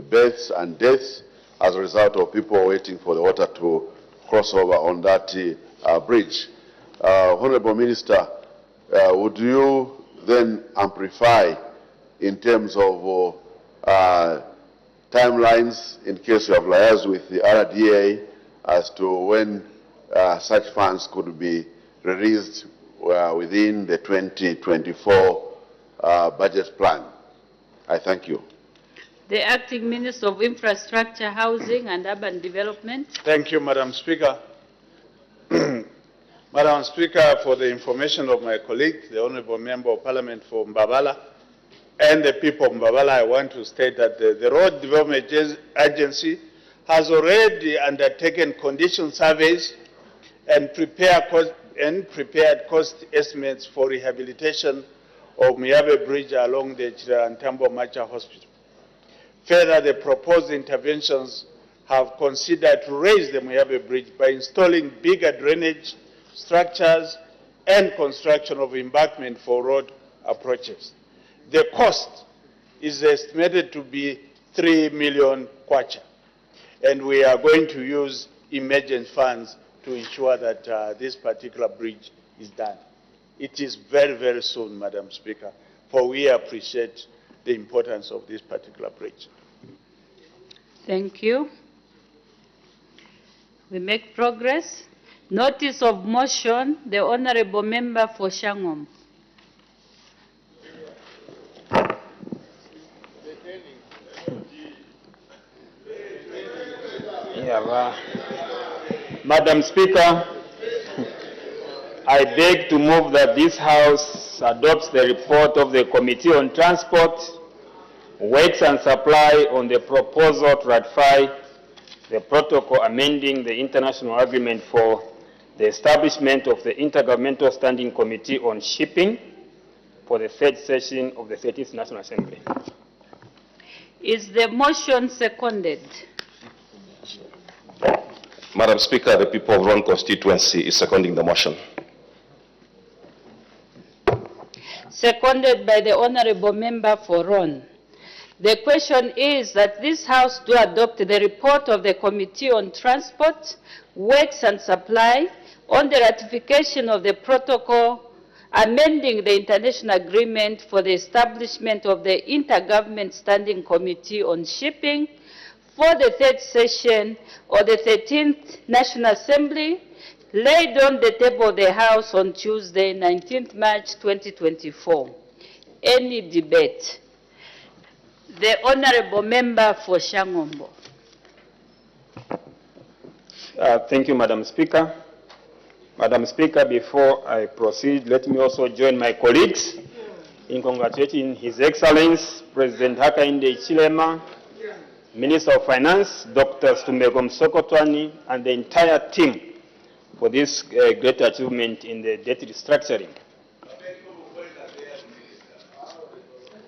births and deaths as a result of people waiting for the water to cross over on that bridge. Honorable Minister, would you then amplify in terms of timelines in case you have liaised with the RDA as to when such funds could be released within the 2024 budget plan? I thank you. The Acting Minister of Infrastructure, Housing and Urban Development. Thank you, Madam Speaker. Madam Speaker, for the information of my colleague, the Honourable Member of Parliament for Mbabala, and the people of Mbabala, I want to state that the Road Development Agency has already undertaken condition surveys and prepared cost estimates for rehabilitation of Muyabe Bridge along the Chilalantambo Macha Hospital. Further, the proposed interventions have considered to raise the Muyabe Bridge by installing bigger drainage structures and construction of embankment for road approaches. The cost is estimated to be 3 million kwacha, and we are going to use emergent funds to ensure that this particular bridge is done. It is very, very soon, Madam Speaker, for we appreciate the importance of this particular bridge. Thank you. We make progress. Notice of motion, the Honourable Member for Shangom. Madam Speaker, I beg to move that this House adopts the report of the Committee on Transport, Works and Supply on the proposal to ratify the protocol amending the international agreement for the establishment of the Intergovernmental Standing Committee on Shipping for the third session of the 30th National Assembly. Is the motion seconded? Madam Speaker, the people of Ron constituency is seconding the motion. Seconded by the Honourable Member for Ron. The question is that this House do adopt the report of the Committee on Transport, Works and Supply on the ratification of the protocol amending the international agreement for the establishment of the Intergovernment Standing Committee on Shipping for the third session of the 13th National Assembly, laid on the table of the House on Tuesday, 19th March 2024. Any debate? The Honourable Member for Shangombo. Thank you, Madam Speaker. Madam Speaker, before I proceed, let me also join my colleagues in congratulating His Excellency President Hakainde Hichilema, Minister of Finance, Dr. Stumbego Msokotwani, and the entire team for this great achievement in the debt restructuring.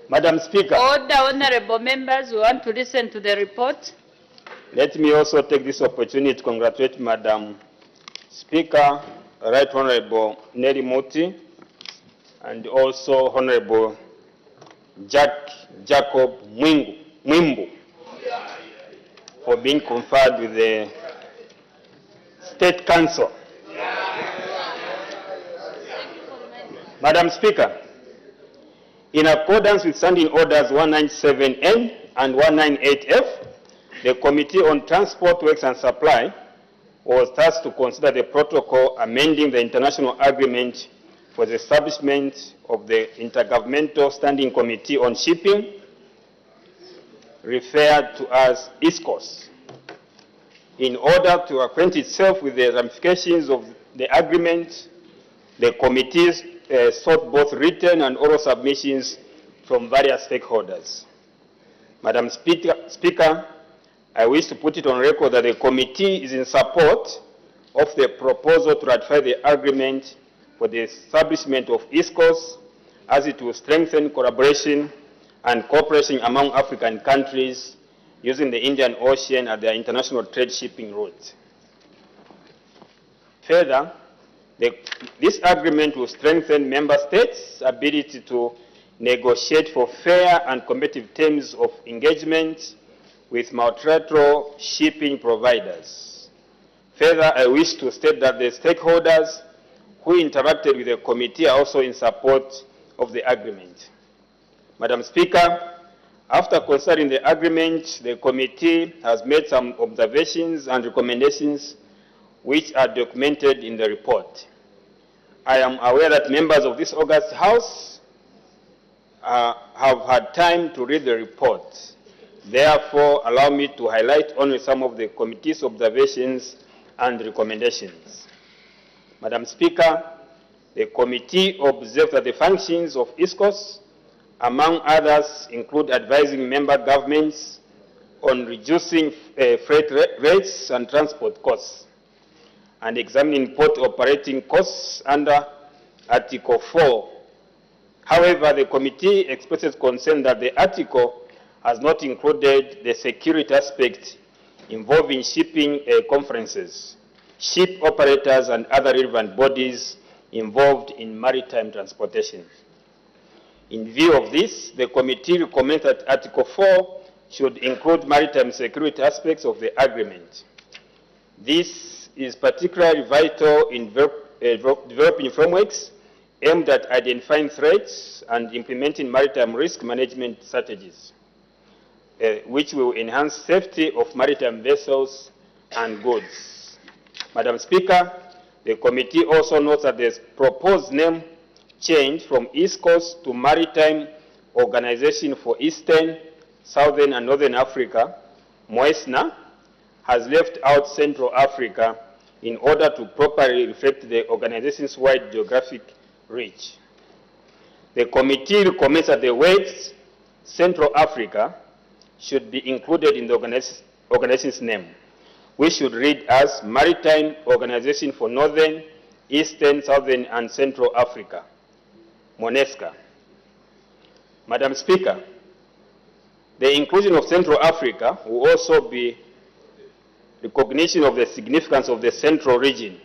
Madam Speaker. Order, honourable members, we want to listen to the report. Let me also take this opportunity to congratulate Madam Speaker, Right Honourable Nelly Muti, and also Honourable Jacob Mwimbu for being conferred with the State Council Madam Speaker, in accordance with Standing Orders 197N and 198F, the Committee on Transport, Works and Supply was tasked to consider the protocol amending the international agreement for the establishment of the Intergovernmental Standing Committee on Shipping, referred to as ISCOS. In order to acquaint itself with the ramifications of the agreement, the committee sought both written and oral submissions from various stakeholders. Madam Speaker, I wish to put it on record that the committee is in support of the proposal to ratify the agreement for the establishment of ISCOS, as it will strengthen collaboration and cooperation among African countries using the Indian Ocean as their international trade shipping route. Further, this agreement will strengthen member states' ability to negotiate for fair and competitive terms of engagement with multilateral shipping providers. Further, I wish to state that the stakeholders who interacted with the committee are also in support of the agreement. Madam Speaker, after considering the agreement, the committee has made some observations and recommendations which are documented in the report. I am aware that members of this august House have had time to read the report. Therefore, allow me to highlight only some of the committee's observations and recommendations. Madam Speaker, the committee observed that the functions of ISCOS, among others, include advising member governments on reducing freight rates and transport costs, and examining port operating costs under Article 4. However, the committee expresses concern that the article has not included the security aspect involving shipping conferences, ship operators, and other relevant bodies involved in maritime transportation. In view of this, the committee recommends that Article 4 should include maritime security aspects of the agreement. This is particularly vital in developing frameworks aimed at identifying threats and implementing maritime risk management strategies, which will enhance safety of maritime vessels and goods. Madam Speaker, the committee also notes that the proposed name change from ISCOS to Maritime Organization for Eastern, Southern and Northern Africa, MOESNA, has left out Central Africa in order to properly reflect the organization's wide geographic reach. The committee recommends that the words Central Africa should be included in the organization's name, which should read as Maritime Organization for Northern, Eastern, Southern and Central Africa, MONESCA. Madam Speaker, the inclusion of Central Africa will also be recognition of the significance of the Central region,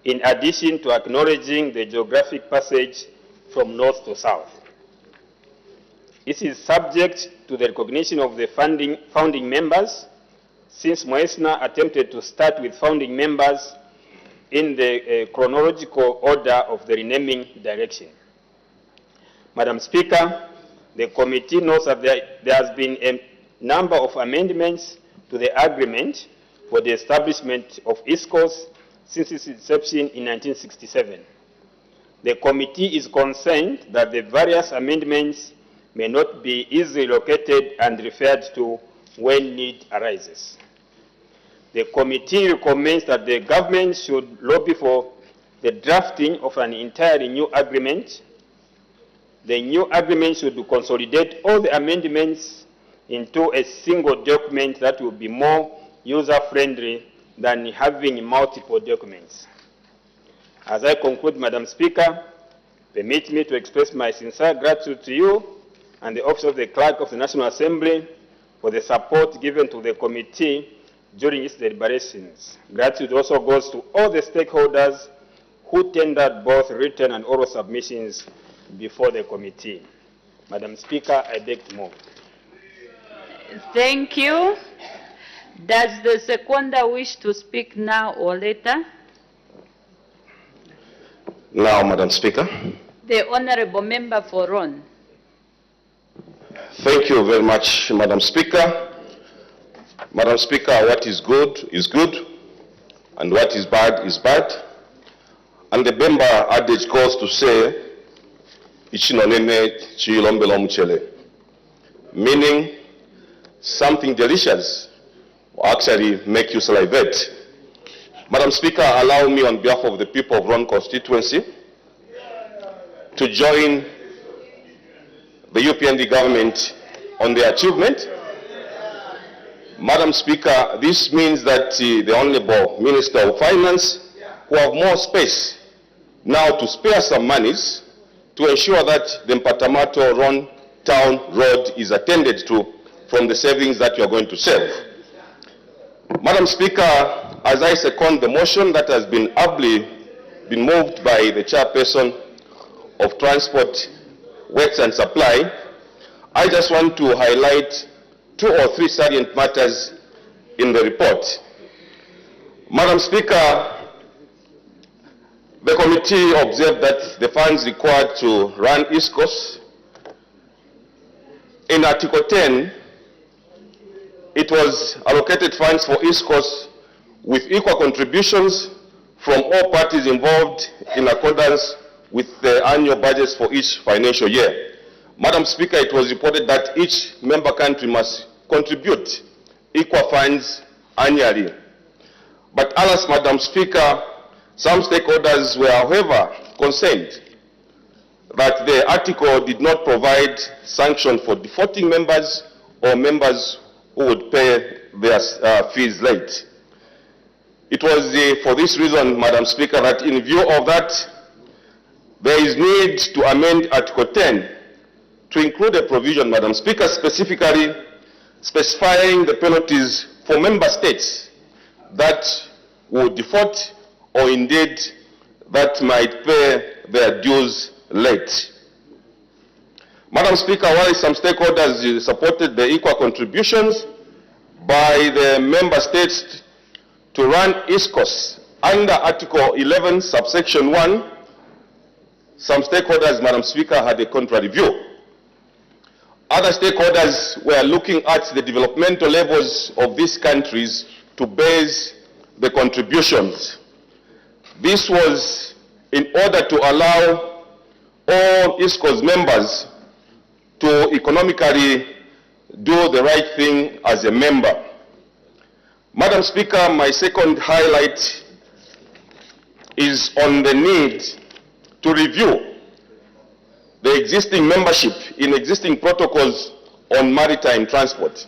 in addition to acknowledging the geographic passage from north to south. This is subject to the recognition of the founding members, since MOESNA attempted to start with founding members in the chronological order of the renaming direction. Madam Speaker, the committee notes that there has been a number of amendments to the agreement for the establishment of ISCOS since its inception in 1967. The committee is concerned that the various amendments may not be easily located and referred to when need arises. The committee recommends that the government should lobby for the drafting of an entirely new agreement. The new agreement should consolidate all the amendments into a single document that will be more user-friendly than having multiple documents. As I conclude, Madam Speaker, permit me to express my sincere gratitude to you and the Office of the Clerk of the National Assembly for the support given to the committee during its deliberations. Gratitude also goes to all the stakeholders who tendered both written and oral submissions before the committee. Madam Speaker, I beg to move. Thank you. Does the seconder wish to speak now or later? Now, Madam Speaker. The Honorable Member for Ron. Thank you very much, Madam Speaker. Madam Speaker, what is good, and what is bad, is bad. And the member adage goes to say, "Ichinonene chilombelo mchele," meaning something delicious will actually make you salivate. Madam Speaker, allow me on behalf of the people of Ron constituency to join the UPND government on the achievement. Madam Speaker, this means that the Honorable Minister of Finance will have more space now to spare some monies to ensure that the Mpatamato-Ron Town Road is attended to from the savings that you are going to save. Madam Speaker, as I second the motion that has been ably moved by the Chairperson of Transport, Works and Supply, I just want to highlight 2 or 3 salient matters in the report. Madam Speaker, the committee observed that the funds required to run ISCOS, in Article 10, it was allocated funds for ISCOS with equal contributions from all parties involved in accordance with the annual budgets for each financial year. Madam Speaker, it was reported that each member country must contribute equal funds annually. But alas, Madam Speaker, some stakeholders were, however, concerned that the article did not provide sanction for defaulting members or members who would pay their fees late. It was for this reason, Madam Speaker, that in view of that, there is need to amend Article 10 to include a provision, Madam Speaker, specifically specifying the penalties for member states that would default or indeed that might pay their dues late. Madam Speaker, while some stakeholders supported the equal contributions by the member states to run ISCOS under Article 11, subsection 1, some stakeholders, Madam Speaker, had a contrary view. Other stakeholders were looking at the developmental levels of these countries to base the contributions. This was in order to allow all ISCOS members to economically do the right thing as a member. Madam Speaker, my second highlight is on the need to review the existing membership in existing protocols on maritime transport.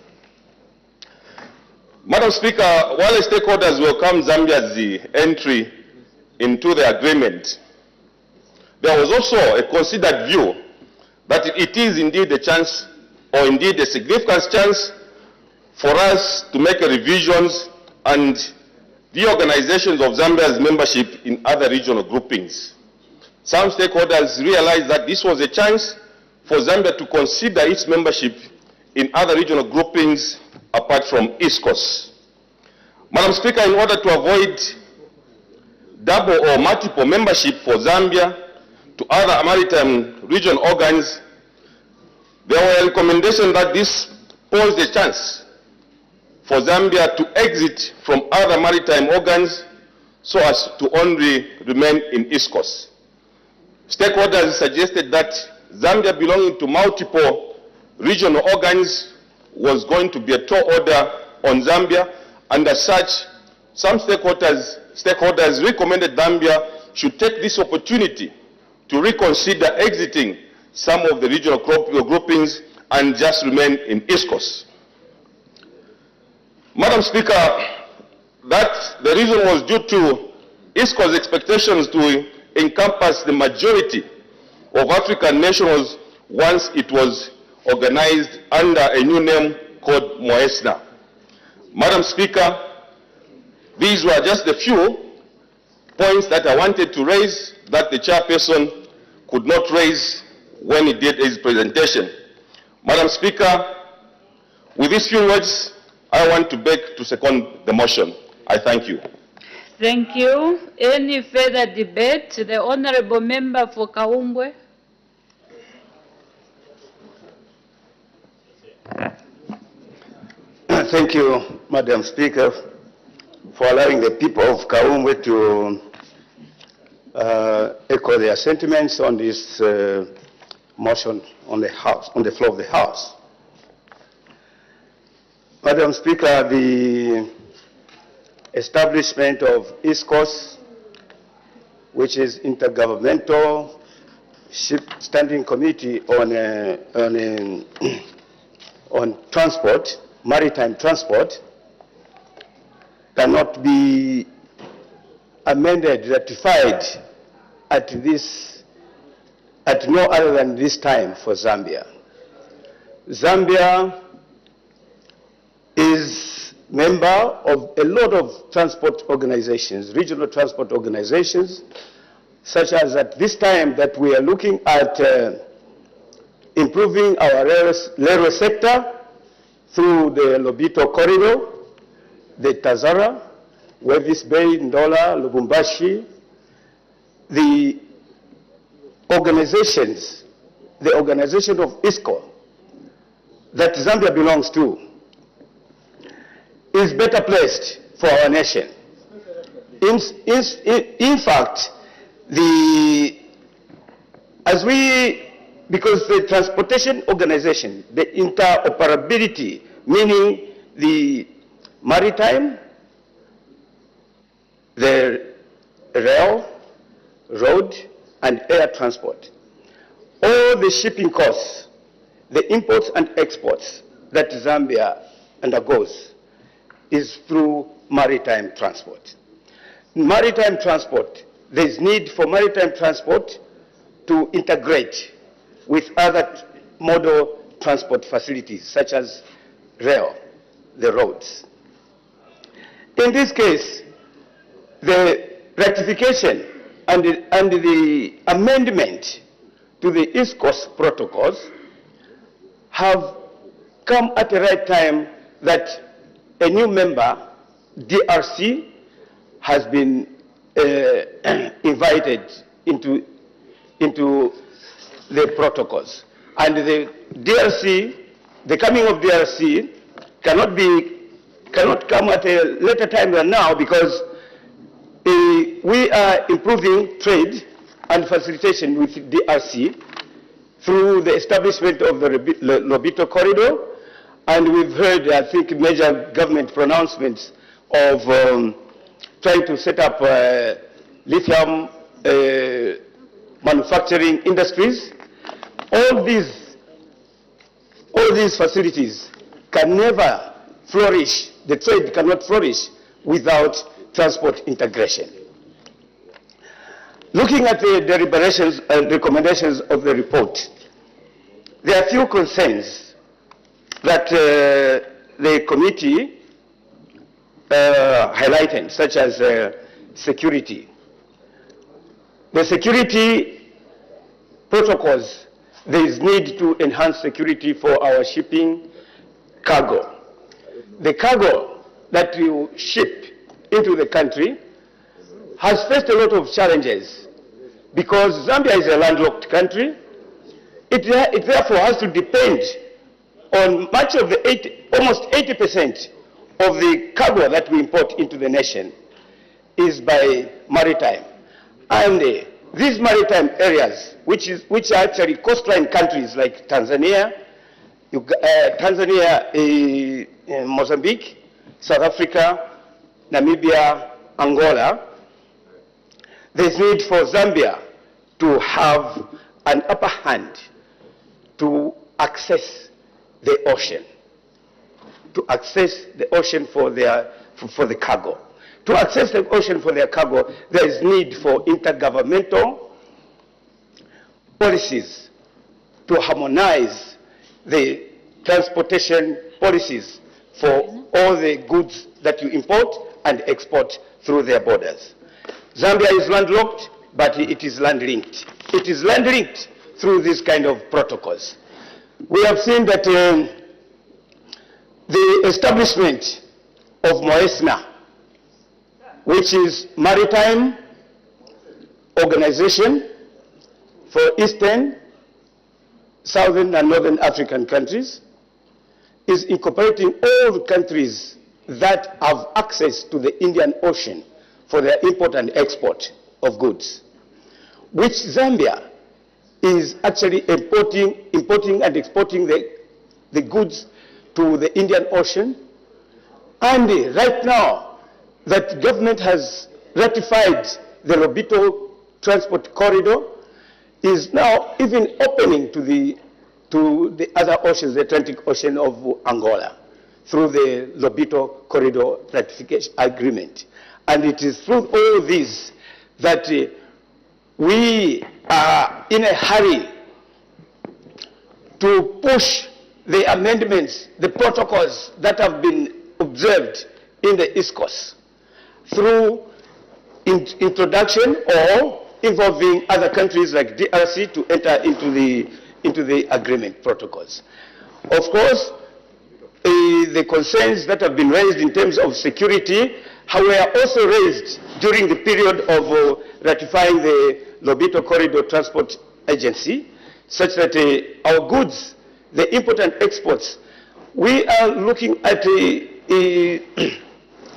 Madam Speaker, while the stakeholders welcome Zambia's entry into the agreement, there was also a considered view that it is indeed a chance, or indeed a significant chance, for us to make revisions and reorganizations of Zambia's membership in other regional groupings. Some stakeholders realized that this was a chance for Zambia to consider its membership in other regional groupings apart from ISCOS. Madam Speaker, in order to avoid double or multiple membership for Zambia to other maritime region organs, there were recommendations that this posed a chance for Zambia to exit from other maritime organs so as to only remain in ISCOS. Stakeholders suggested that Zambia belonging to multiple regional organs was going to be a tall order on Zambia, and as such, some stakeholders recommended Zambia should take this opportunity to reconsider exiting some of the regional groupings and just remain in ISCOS. Madam Speaker, that the reason was due to ISCOS expectations to encompass the majority of African nationals once it was organized under a new name called Moesna. Madam Speaker, these were just a few points that I wanted to raise that the chairperson could not raise when he did his presentation. Madam Speaker, with these few words, I want to beg to second the motion. I thank you. Thank you. Any further debate? The Honorable Member for Kaumbwe. thank you, Madam Speaker, for allowing the people of Quorum to echo their sentiments on this motion on the floor of the House. Madam Speaker, the establishment of ISCOS, which is Intergovernmental Standing Committee on transport, maritime transport, cannot be amended, ratified at no other than this time for Zambia. Zambia is member of a lot of transport organizations, regional transport organizations, such as at this time that we are looking at improving our railway sector through the Lobito Corridor, the Tazara, Wavis Bay, Ndola, Lubumbashi. The organization of ISCO that Zambia belongs to is better placed for our nation. In fact, because the transportation organization, the interoperability, meaning the maritime, the rail, road, and air transport, all the shipping costs, the imports and exports that Zambia undergoes is through maritime transport. Maritime transport, there is need for maritime transport to integrate with other modal transport facilities such as rail, the roads. In this case, the ratification and the amendment to the East Coast protocols have come at the right time that a new member, DRC, has been invited into the protocols. And the DRC, the coming of DRC cannot come at a later time than now, because we are improving trade and facilitation with DRC through the establishment of the Lobito Corridor, and we've heard, I think, major government pronouncements of trying to set up lithium manufacturing industries. All these facilities can never flourish, the trade cannot flourish without transport integration. Looking at the deliberations and recommendations of the report, there are few concerns that the committee highlighted, such as security. The security protocols, there is need to enhance security for our shipping cargo. The cargo that you ship into the country has faced a lot of challenges because Zambia is a landlocked country. It therefore has to depend on much of the almost 80% of the cargo that we import into the nation is by maritime. And these maritime areas, which are actually coastline countries like Tanzania, Mozambique, South Africa, Namibia, Angola, there's need for Zambia to have an upper hand to access the ocean, for the cargo. To access the ocean for their cargo, there is need for intergovernmental policies to harmonize the transportation policies for all the goods that you import and export through their borders. Zambia is landlocked, but it is land-linked. It is land-linked through this kind of protocols. We have seen that the establishment of MOESNA, which is Maritime Organization for Eastern, Southern, and Northern African countries, is incorporating all the countries that have access to the Indian Ocean for their import and export of goods, which Zambia is actually importing and exporting the goods to the Indian Ocean. And right now, that government has ratified the Lobito transport corridor, is now even opening to the other oceans, the Atlantic Ocean of Angola, through the Lobito corridor ratification agreement. And it is through all this that we are in a hurry to push the amendments, the protocols that have been observed in the East Coast through introduction or involving other countries like DRC to enter into the agreement protocols. Of course, the concerns that have been raised in terms of security were also raised during the period of ratifying the Lobito Corridor Transport Agency, such that our goods, the import and exports, we are looking at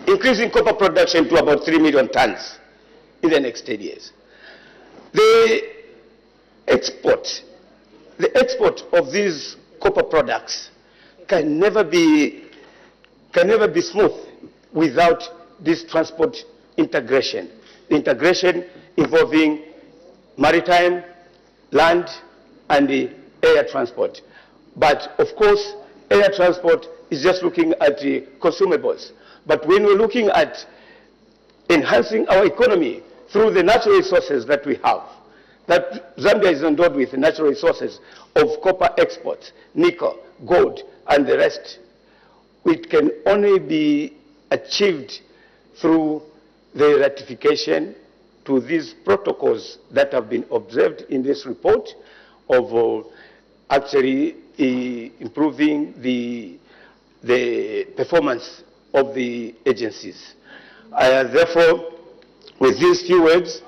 increasing copper production to about 3 million tons in the next 10 years. The export of these copper products can never be smooth without this transport integration. The integration involving maritime, land, and the air transport. But of course, air transport is just looking at the consumables. But when we're looking at enhancing our economy through the natural resources that we have, that Zambia is endowed with the natural resources of copper exports, nickel, gold, and the rest, it can only be achieved through the ratification to these protocols that have been observed in this report of actually improving the performance of the agencies. Therefore, with these few words,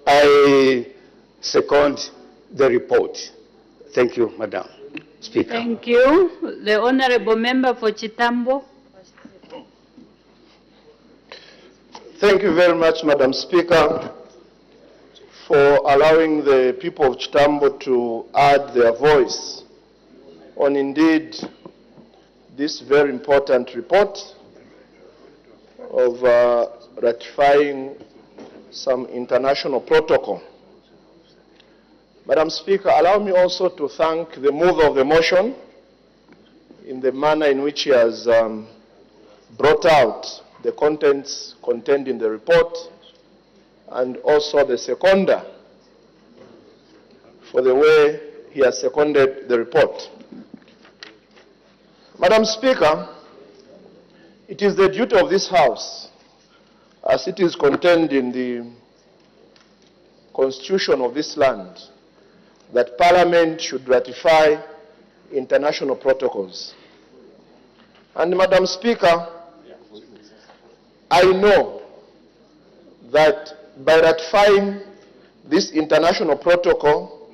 I second the report. Thank you, Madam Speaker. Thank you. The Honorable Member for Chitambo. Thank you very much, Madam Speaker, for allowing the people of Chitambo to add their voice on indeed this very important report of ratifying some international protocol. Madam Speaker, allow me also to thank the mover of the motion in the manner in which he has brought out the contents contained in the report, and also the seconder for the way he has seconded the report. Madam Speaker, it is the duty of this House, as it is contained in the Constitution of this land, that Parliament should ratify international protocols. And Madam Speaker, I know that by ratifying this international protocol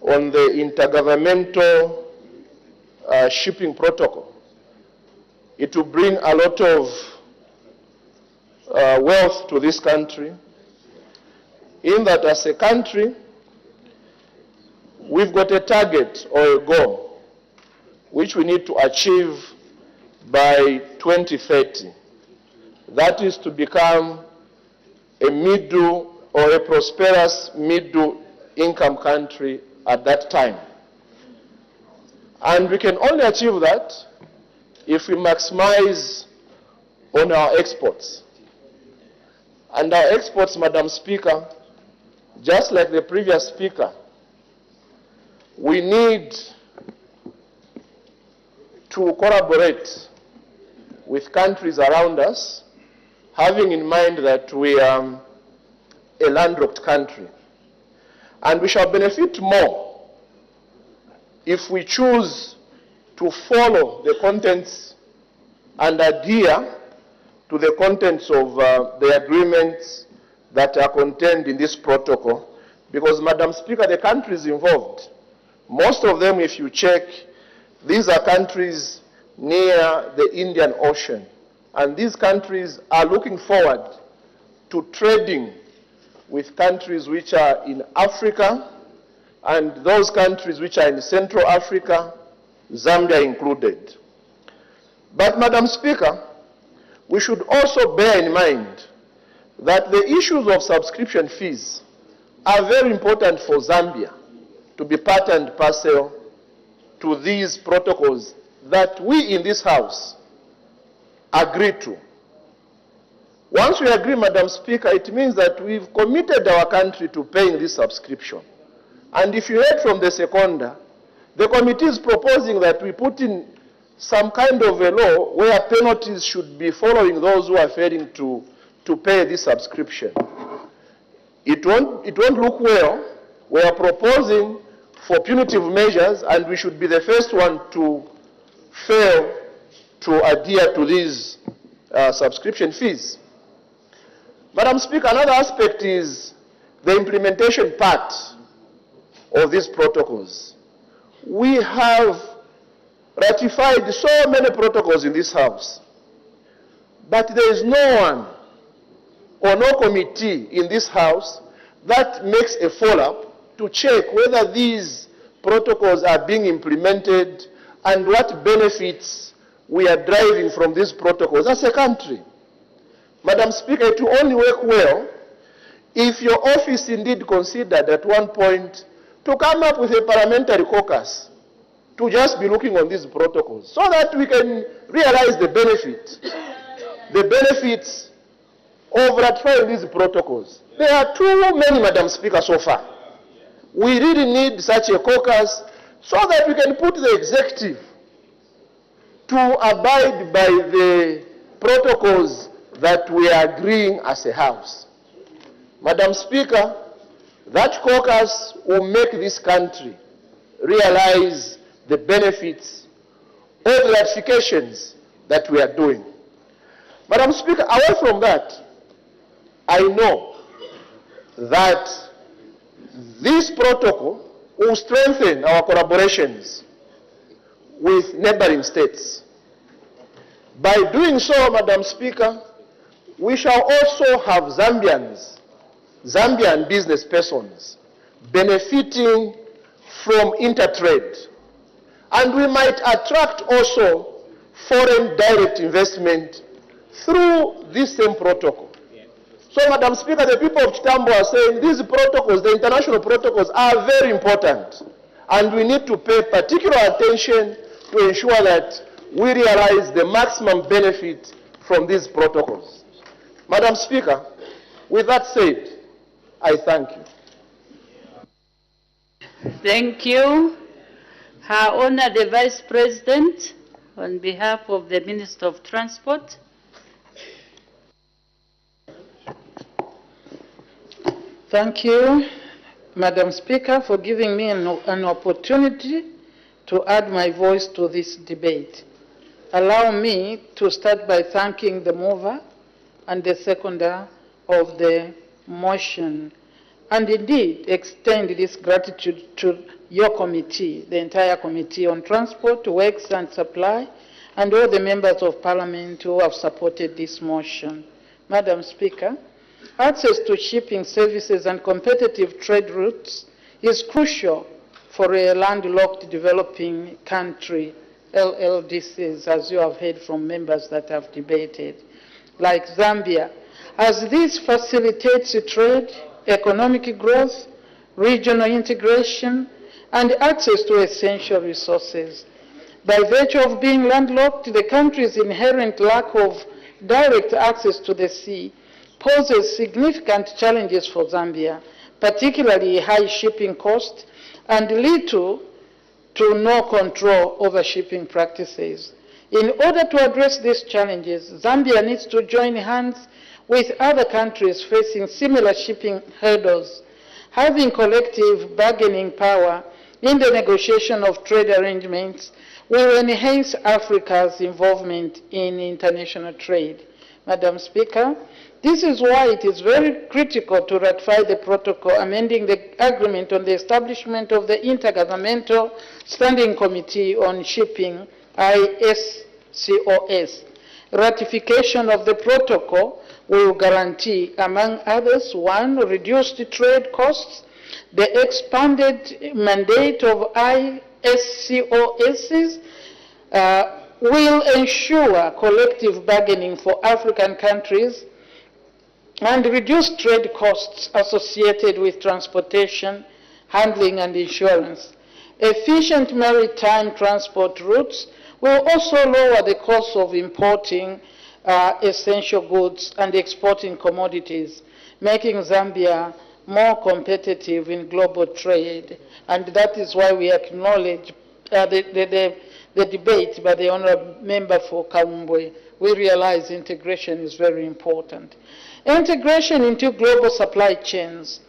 on the intergovernmental shipping protocol, it will bring a lot of wealth to this country, in that as a country, we've got a target or a goal which we need to achieve by 2030. That is to become a middle or a prosperous middle income country at that time. And we can only achieve that if we maximize on our exports. And our exports, Madam Speaker, just like the previous speaker, we need to collaborate with countries around us, having in mind that we are a landlocked country. And we shall benefit more if we choose to follow the contents and adhere to the contents of the agreements that are contained in this protocol. Because, Madam Speaker, the countries involved, most of them, if you check, these are countries near the Indian Ocean. And these countries are looking forward to trading with countries which are in Africa and those countries which are in Central Africa, Zambia included. But, Madam Speaker, we should also bear in mind that the issues of subscription fees are very important for Zambia to be part and parcel to these protocols that we in this House agree to. Once we agree, Madam Speaker, it means that we've committed our country to paying this subscription. And if you heard from the Seconder, the committee is proposing that we put in some kind of a law where penalties should be following those who are failing to pay this subscription. It won't look well. We are proposing for punitive measures, and we should be the first one to fail to adhere to these subscription fees. Madam Speaker, another aspect is the implementation part of these protocols. We have ratified so many protocols in this House, but there is no one or no committee in this House that makes a follow-up to check whether these protocols are being implemented and what benefits we are deriving from these protocols as a country. Madam Speaker, it will only work well if your office indeed considered at one point to come up with a parliamentary caucus to just be looking on these protocols so that we can realize the benefits of ratifying these protocols. There are too many, Madam Speaker, so far. We really need such a caucus so that we can put the executive to abide by the protocols that we are agreeing as a House. Madam Speaker, that caucus will make this country realize the benefits of the ratifications that we are doing. Madam Speaker, away from that, I know that this protocol will strengthen our collaborations with neighboring states. By doing so, Madam Speaker, we shall also have Zambian business persons benefiting from intertrade. And we might attract also foreign direct investment through this same protocol. So, Madam Speaker, the people of Chitambo are saying these protocols, the international protocols, are very important. And we need to pay particular attention to ensure that we realize the maximum benefit from these protocols. Madam Speaker, with that said, I thank you. Thank you. Her Honor the Vice President, on behalf of the Minister of Transport. Thank you, Madam Speaker, for giving me an opportunity to add my voice to this debate. Allow me to start by thanking the mover and the seconder of the motion, and indeed extend this gratitude to your committee, the entire Committee on Transport, Works and Supply, and all the members of Parliament who have supported this motion. Madam Speaker, access to shipping services and competitive trade routes is crucial for a landlocked developing country, LLDCs, as you have heard from members that have debated, like Zambia, as this facilitates trade, economic growth, regional integration, and access to essential resources. By virtue of being landlocked, the country's inherent lack of direct access to the sea poses significant challenges for Zambia, particularly high shipping costs and little to no control over shipping practices. In order to address these challenges, Zambia needs to join hands with other countries facing similar shipping hurdles, having collective bargaining power in the negotiation of trade arrangements will enhance Africa's involvement in international trade. Madam Speaker, this is why it is very critical to ratify the protocol amending the agreement on the establishment of the Intergovernmental Standing Committee on Shipping ISCOS. Ratification of the protocol will guarantee, among others, 1, reduced trade costs. The expanded mandate of ISCOSs will ensure collective bargaining for African countries and reduce trade costs associated with transportation, handling, and insurance. Efficient maritime transport routes will also lower the cost of importing essential goods and exporting commodities, making Zambia more competitive in global trade. And that is why we acknowledge the debate by the Honourable Member for Kalumbwe. We realize integration is very important. Integration into global supply chains.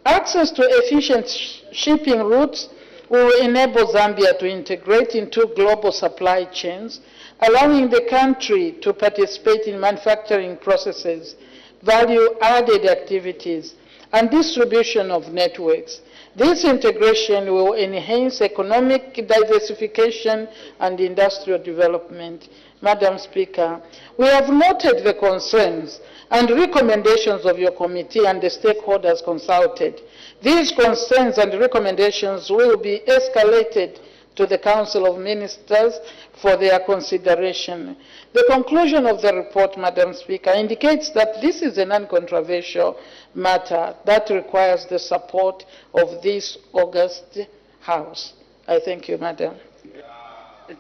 Access to efficient shipping routes will enable Zambia to integrate into global supply chains, allowing the country to participate in manufacturing processes, value-added activities, and distribution of networks. This integration will enhance economic diversification and industrial development. Madam Speaker, we have noted the concerns and recommendations of your committee and the stakeholders consulted. These concerns and recommendations will be escalated to the Council of Ministers for their consideration. The conclusion of the report, Madam Speaker, indicates that this is a non-controversial matter that requires the support of this august House. I thank you, Madam.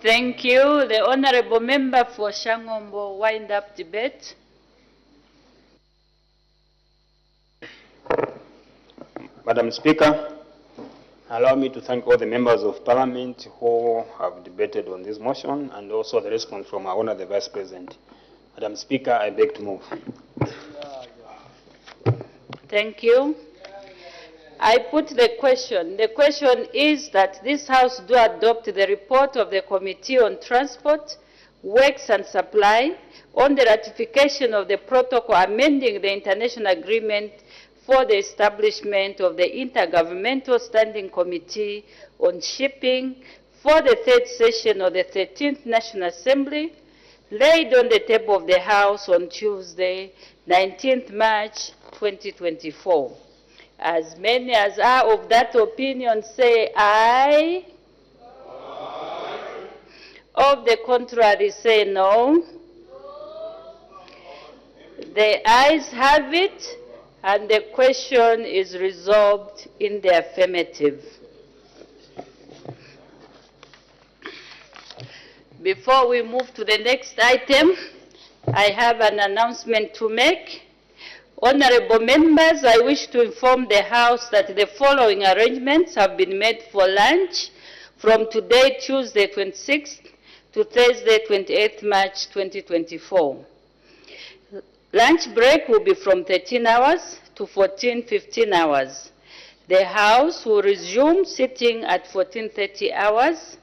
Thank you. The Honourable Member for Shangombo wind-up debate. Madam Speaker, allow me to thank all the members of Parliament who have debated on this motion and also the response from our Honour the Vice President. Madam Speaker, I beg to move. Thank you. I put the question. The question is that this House do adopt the report of the Committee on Transport, Works and Supply on the ratification of the protocol amending the international agreement for the establishment of the Intergovernmental Standing Committee on Shipping for the third session of the 13th National Assembly, laid on the table of the House on Tuesday, 19th March 2024. As many as are of that opinion say aye. Of the contrary say no. The ayes have it, and the question is resolved in the affirmative. Before we move to the next item, I have an announcement to make. Honourable members, I wish to inform the House that the following arrangements have been made for lunch from today, Tuesday 26th, to Thursday 28th March 2024. Lunch break will be from 13 hours to 15 hours. The House will resume sitting at 14:30 hours,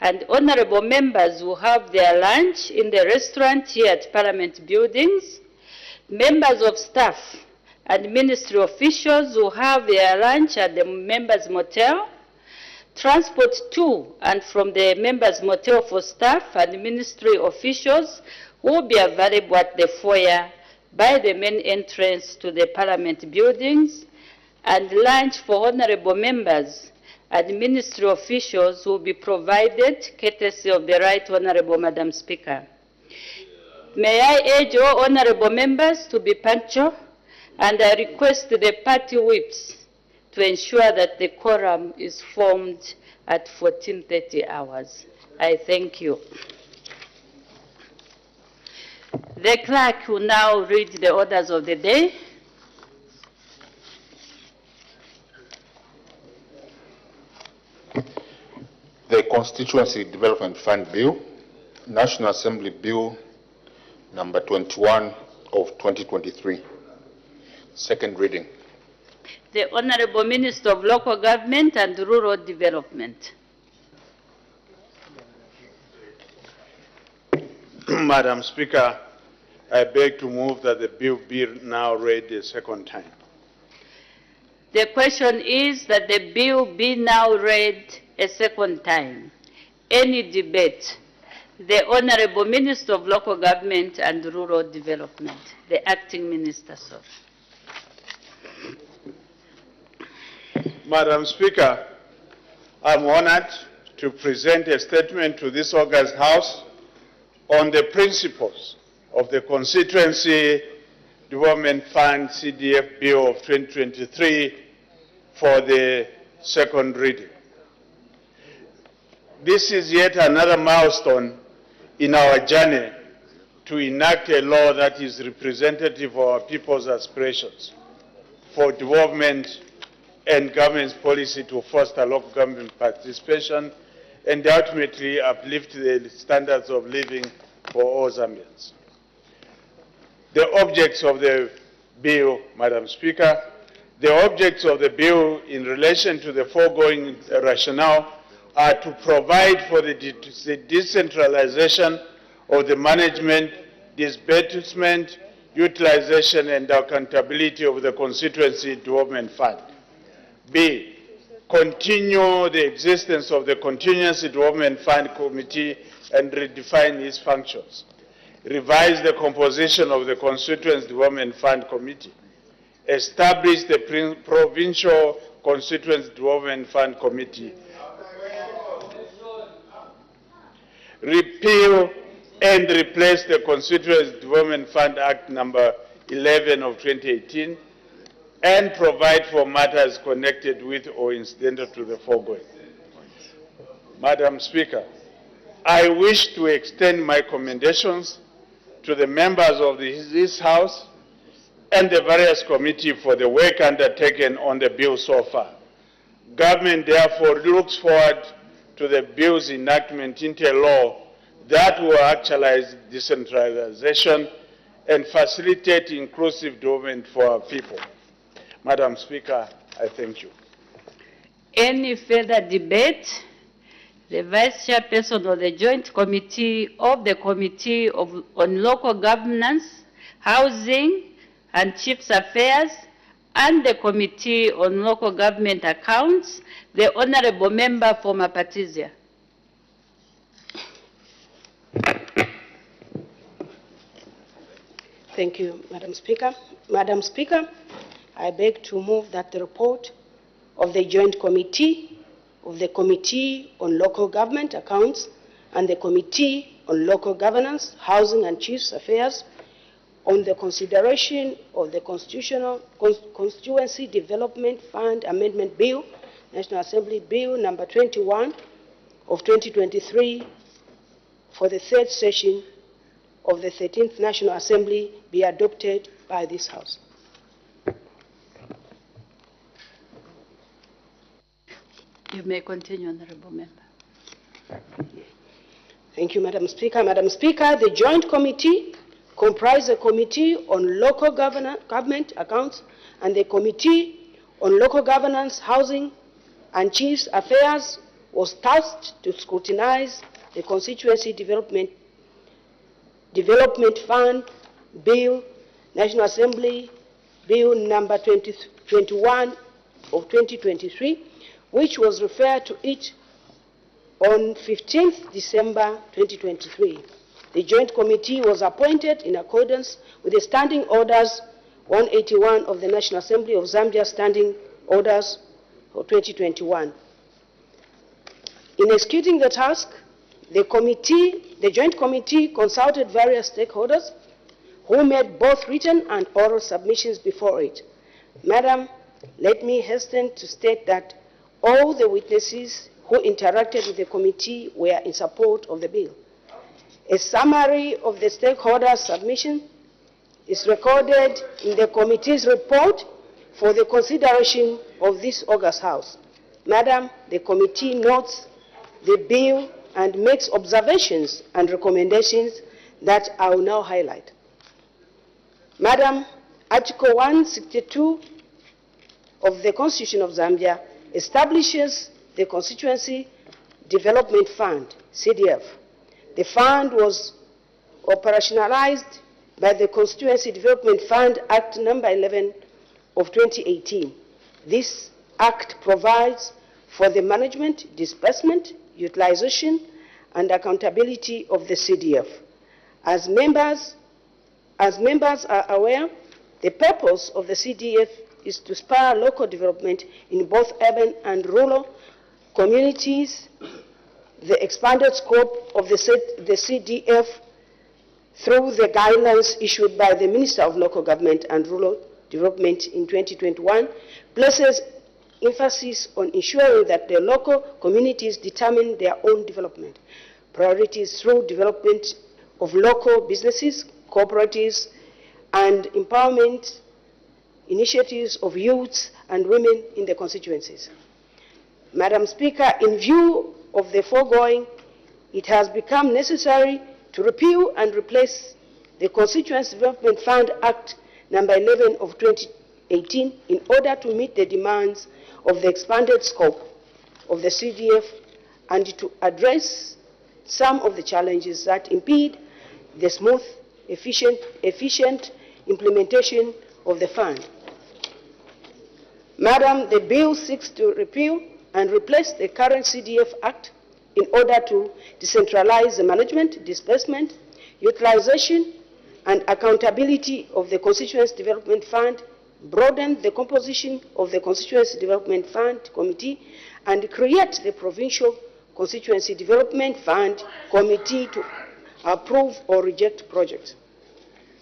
and honourable members will have their lunch in the restaurant here at Parliament Buildings. Members of staff and ministry officials will have their lunch at the Members' Motel. Transport to and from the Members' Motel for staff and ministry officials will be available at the foyer by the main entrance to the Parliament Buildings, and lunch for honourable members and ministry officials will be provided courtesy of the Right Honourable Madam Speaker. May I urge all honourable members to be punctual, and I request the party whips to ensure that the quorum is formed at 14:30 hours. I thank you. The clerk will now read the orders of the day. The Constituency Development Fund Bill, National Assembly Bill number 21 of 2023. Second reading. The Honourable Minister of Local Government and Rural Development. Madam Speaker, I beg to move that the bill be now read a second time. The question is that the bill be now read a second time. Any debate? The Honorable Minister of Local Government and Rural Development, the Acting Minister, sir. Madam Speaker, I'm honored to present a statement to this August House on the principles of the Constituency Development Fund CDF Bill of 2023 for the second reading. This is yet another milestone in our journey to enact a law that is representative of our people's aspirations for development and government's policy to foster local government participation and ultimately uplift the standards of living for all Zambians. The objects of the bill, Madam Speaker, the objects of the bill in relation to the foregoing rationale are to provide for the decentralization of the management, disbursement, utilization and accountability of the Constituency Development Fund. B, continue the existence of the Contingency Development Fund Committee and redefine its functions. Revise the composition of the Constituency Development Fund Committee. Establish the Provincial Constituency Development Fund Committee. Repeal and replace the Constituency Development Fund Act number 11 of 2018 and provide for matters connected with or incidental to the foregoing. Madam Speaker, I wish to extend my commendations to the members of this House and the various committees for the work undertaken on the bill so far. Government therefore looks forward to the bill's enactment into a law that will actualize decentralization and facilitate inclusive development for our people. Madam Speaker, I thank you. Any further debate? The Vice Chairperson of the Joint Committee of the Committee on Local Governance, Housing and Chiefs Affairs, and the Committee on Local Government Accounts, the Honorable Member for Mapatizia. Thank you, Madam Speaker. Madam Speaker, I beg to move that the report of the Joint Committee of the Committee on Local Government Accounts and the Committee on Local Governance, Housing and Chiefs Affairs on the consideration of the Constituency Development Fund Amendment Bill, National Assembly Bill number 21 of 2023 for the third session of the 13th National Assembly be adopted by this House. You may continue, Honorable Member. Thank you, Madam Speaker. Madam Speaker, the Joint Committee comprised the Committee on Local Government Accounts and the Committee on Local Governance, Housing and Chiefs Affairs was tasked to scrutinize the Constituency Development Fund Bill, National Assembly Bill number 21 of 2023, which was referred to it on 15th December 2023. The Joint Committee was appointed in accordance with the Standing Orders 181 of the National Assembly of Zambia Standing Orders for 2021. In executing the task, the Joint Committee consulted various stakeholders who made both written and oral submissions before it. Madam, let me hasten to state that all the witnesses who interacted with the committee were in support of the bill. A summary of the stakeholders' submission is recorded in the committee's report for the consideration of this August House. Madam, the committee notes the bill and makes observations and recommendations that I will now highlight. Madam, Article 162 of the Constitution of Zambia establishes the Constituency Development Fund, CDF. The fund was operationalized by the Constituency Development Fund Act number 11 of 2018. This act provides for the management, disbursement, utilization, and accountability of the CDF. As members are aware, the purpose of the CDF is to spur local development in both urban and rural communities. The expanded scope of the CDF through the guidelines issued by the Minister of Local Government and Rural Development in 2021 places emphasis on ensuring that the local communities determine their own development priorities through development of local businesses, cooperatives, and empowerment initiatives of youths and women in the constituencies. Madam Speaker, in view of the foregoing, it has become necessary to repeal and replace the Constituency Development Fund Act number 11 of 2018 in order to meet the demands of the expanded scope of the CDF and to address some of the challenges that impede the smooth, efficient implementation of the fund. Madam, the bill seeks to repeal and replace the current CDF Act in order to decentralize the management, disbursement, utilization, and accountability of the Constituency Development Fund, broaden the composition of the Constituency Development Fund Committee, and create the Provincial Constituency Development Fund Committee to approve or reject projects.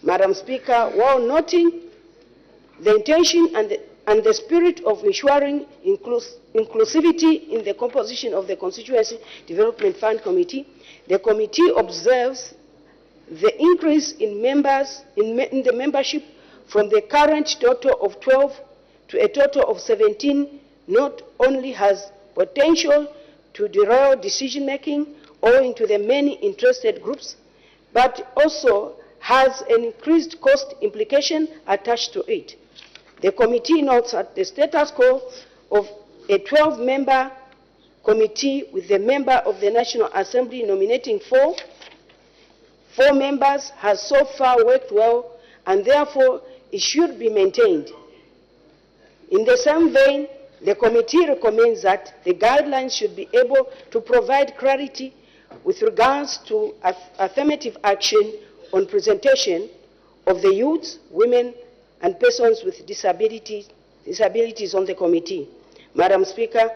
Madam Speaker, while noting the intention and the spirit of ensuring inclusivity in the composition of the Constituency Development Fund Committee, the committee observes the increase in the membership from the current total of 12 to a total of 17 not only has potential to derail decision-making owing to the many interested groups, but also has an increased cost implication attached to it. The committee notes that the status quo of a 12-member committee with the member of the National Assembly nominating four members has so far worked well, and therefore it should be maintained. In the same vein, the committee recommends that the guidelines should be able to provide clarity with regards to affirmative action on presentation of the youths, women, and persons with disabilities on the committee. Madam Speaker,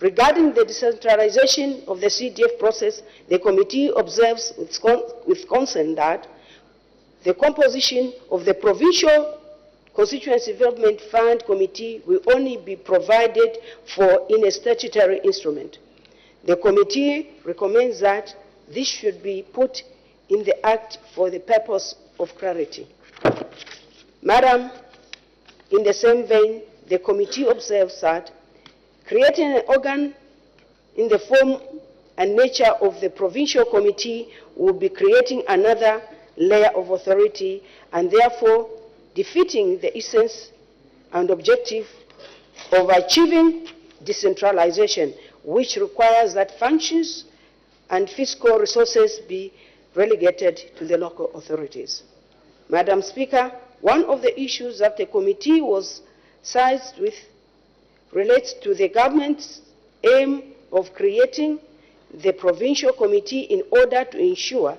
regarding the decentralization of the CDF process, the committee observes with concern that the composition of the Provincial Constituency Development Fund Committee will only be provided for in a statutory instrument. The committee recommends that this should be put in the Act for the purpose of clarity. Madam, in the same vein, the committee observes that creating an organ in the form and nature of the Provincial Committee will be creating another layer of authority and therefore defeating the essence and objective of achieving decentralization, which requires that functions and fiscal resources be relegated to the local authorities. Madam Speaker, one of the issues that the committee was seized with relates to the government's aim of creating the Provincial Committee in order to ensure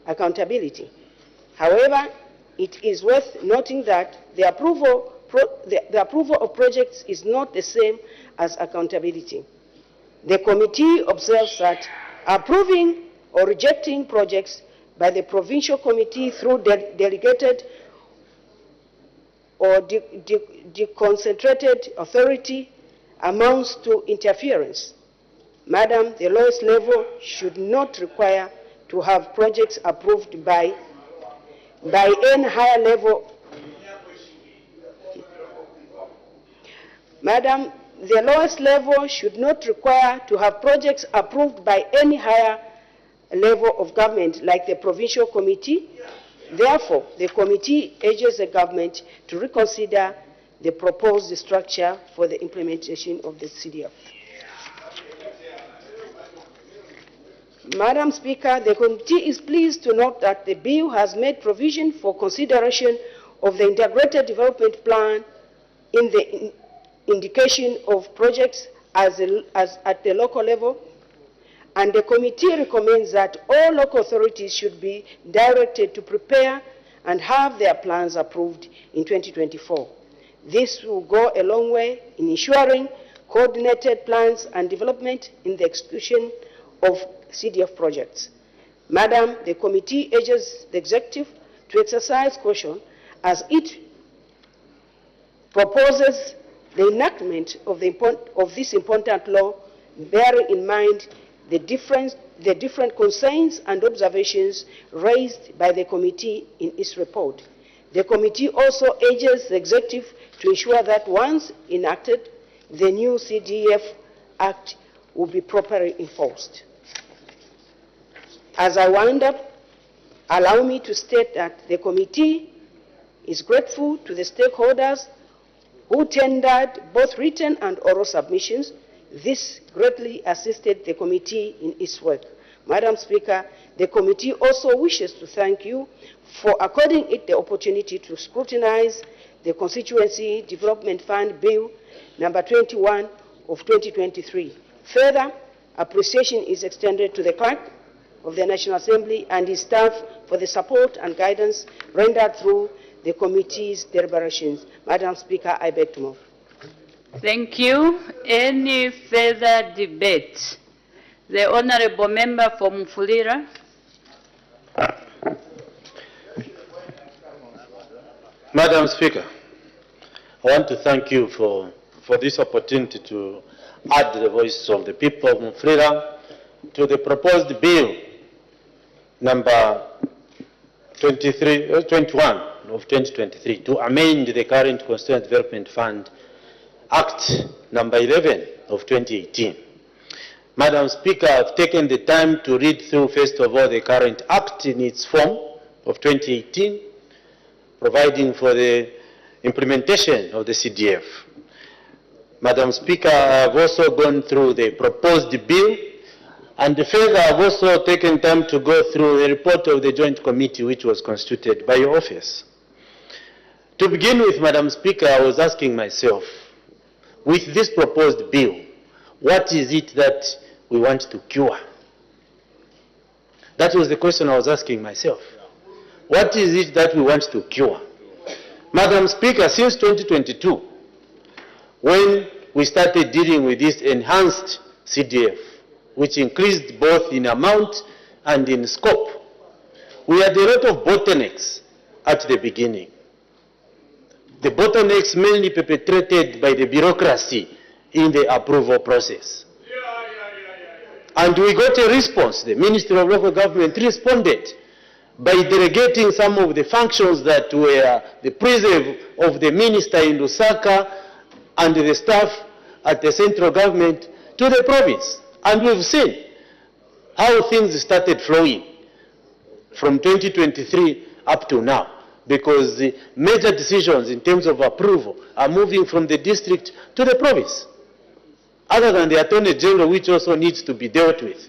accountability. However, it is worth noting that the approval of projects is not the same as accountability. The committee observes that approving or rejecting projects by the Provincial Committee through delegated or deconcentrated authority amounts to interference. Madam, the lowest level should not require to have projects approved by any higher level. Madam, the lowest level should not require to have projects approved by any higher level of government like the Provincial Committee. Therefore, the committee urges the government to reconsider the proposed structure for the implementation of the CDF. Madam Speaker, the committee is pleased to note that the bill has made provision for consideration of the integrated development plan in the indication of projects at the local level and the committee recommends that all local authorities should be directed to prepare and have their plans approved in 2024. This will go a long way in ensuring coordinated plans and development in the execution of CDF projects. Madam, the committee urges the executive to exercise caution as it proposes the enactment of this important law, bearing in mind the different concerns and observations raised by the committee in its report. The committee also urges the executive to ensure that once enacted, the new CDF Act will be properly enforced. As I wind up, allow me to state that the committee is grateful to the stakeholders who tendered both written and oral submissions. This greatly assisted the committee in its work. Madam Speaker, the committee also wishes to thank you for according it the opportunity to scrutinize the Constituency Development Fund Bill number 21 of 2023. Further, appreciation is extended to the clerk of the National Assembly and his staff for the support and guidance rendered through the committee's deliberations. Madam Speaker, I beg to move. Thank you. Any further debate? The Honourable Member for Mufulira. Madam Speaker, I want to thank you for this opportunity to add the voice of the people of Mufulira to the proposed bill number 21 of 2023 to amend the current Constituent Development Fund Act number 11 of 2018. Madam Speaker, I've taken the time to read through, first of all, the current Act in its form of 2018, providing for the implementation of the CDF. Madam Speaker, I've also gone through the proposed bill, and further, I've also taken time to go through the report of the Joint Committee which was constituted by your office. To begin with, Madam Speaker, I was asking myself, with this proposed bill, what is it that we want to cure? That was the question I was asking myself. What is it that we want to cure? Madam Speaker, since 2022, when we started dealing with this enhanced CDF, which increased both in amount and in scope, we had a lot of bottlenecks at the beginning. The bottlenecks mainly perpetrated by the bureaucracy in the approval process. And we got a response. The Ministry of Local Government responded by delegating some of the functions that were the preserve of the minister in Lusaka and the staff at the central government to the province. And we've seen how things started flowing from 2023 up to now, because the major decisions in terms of approval are moving from the district to the province, other than the Attorney General, which also needs to be dealt with.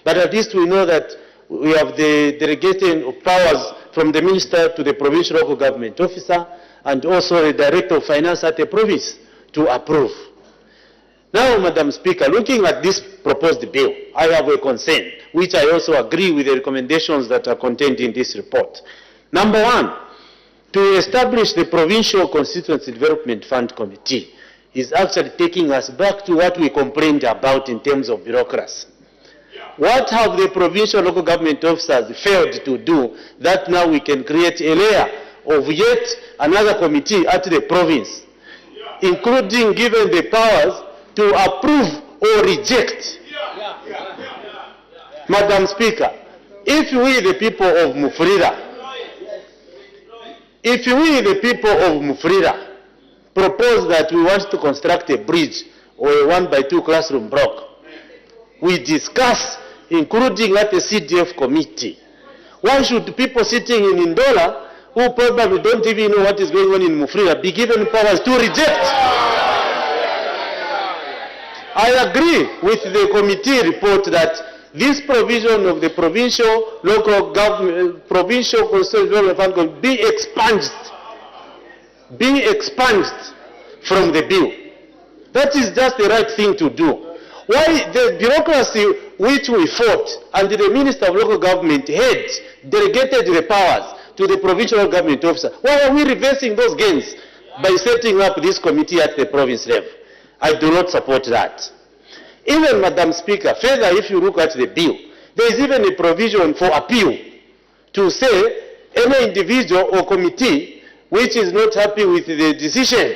But at least we know that we have the delegating of powers from the minister to the provincial local government officer, and also the director of finance at the province to approve. Now, Madam Speaker, looking at this proposed bill, I have a concern, which I also agree with the recommendations that are contained in this report. Number one, to establish the Provincial Constituency Development Fund Committee is actually taking us back to what we complained about in terms of bureaucracy. What have the provincial local government officers failed to do that now we can create a layer of yet another committee at the province, including given the powers to approve or reject? Madam Speaker, if we the people of Mufulira, propose that we want to construct a bridge or a 1x2 classroom block, we discuss, including at the CDF committee, why should people sitting in Ndola, who probably don't even know what is going on in Mufulira, be given powers to reject? I agree with the committee report that this provision of the provincial local government, provincial constitutional fund will be expunged from the bill. That is just the right thing to do. Why the bureaucracy which we fought, and the Minister of Local Government had delegated the powers to the provincial government officer. Why are we reversing those gains by setting up this committee at the province level? I do not support that. Even, Madam Speaker, further, if you look at the bill, there is even a provision for appeal to say any individual or committee which is not happy with the decision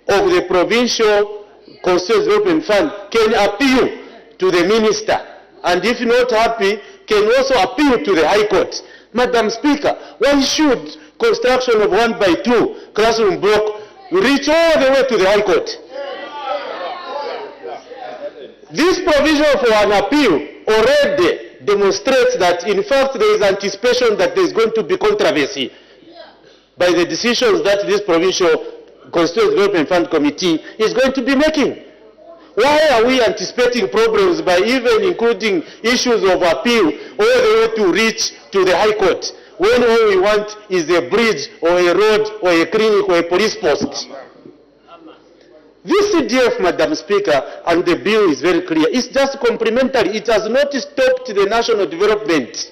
of the provincial constituency development fund can appeal to the minister, and if not happy, can also appeal to the High Court. Madam Speaker, why should construction of 1 by 2 classroom block reach all the way to the High Court? This provision for an appeal already demonstrates that, in fact, there is anticipation that there is going to be controversy by the decisions that this provincial constituency development fund committee is going to be making. Why are we anticipating problems by even including issues of appeal all the way to reach to the High Court, when all we want is a bridge or a road or a clinic or a police post? This CDF, Madam Speaker, and the bill is very clear. It's just complementary. It has not stopped the national development.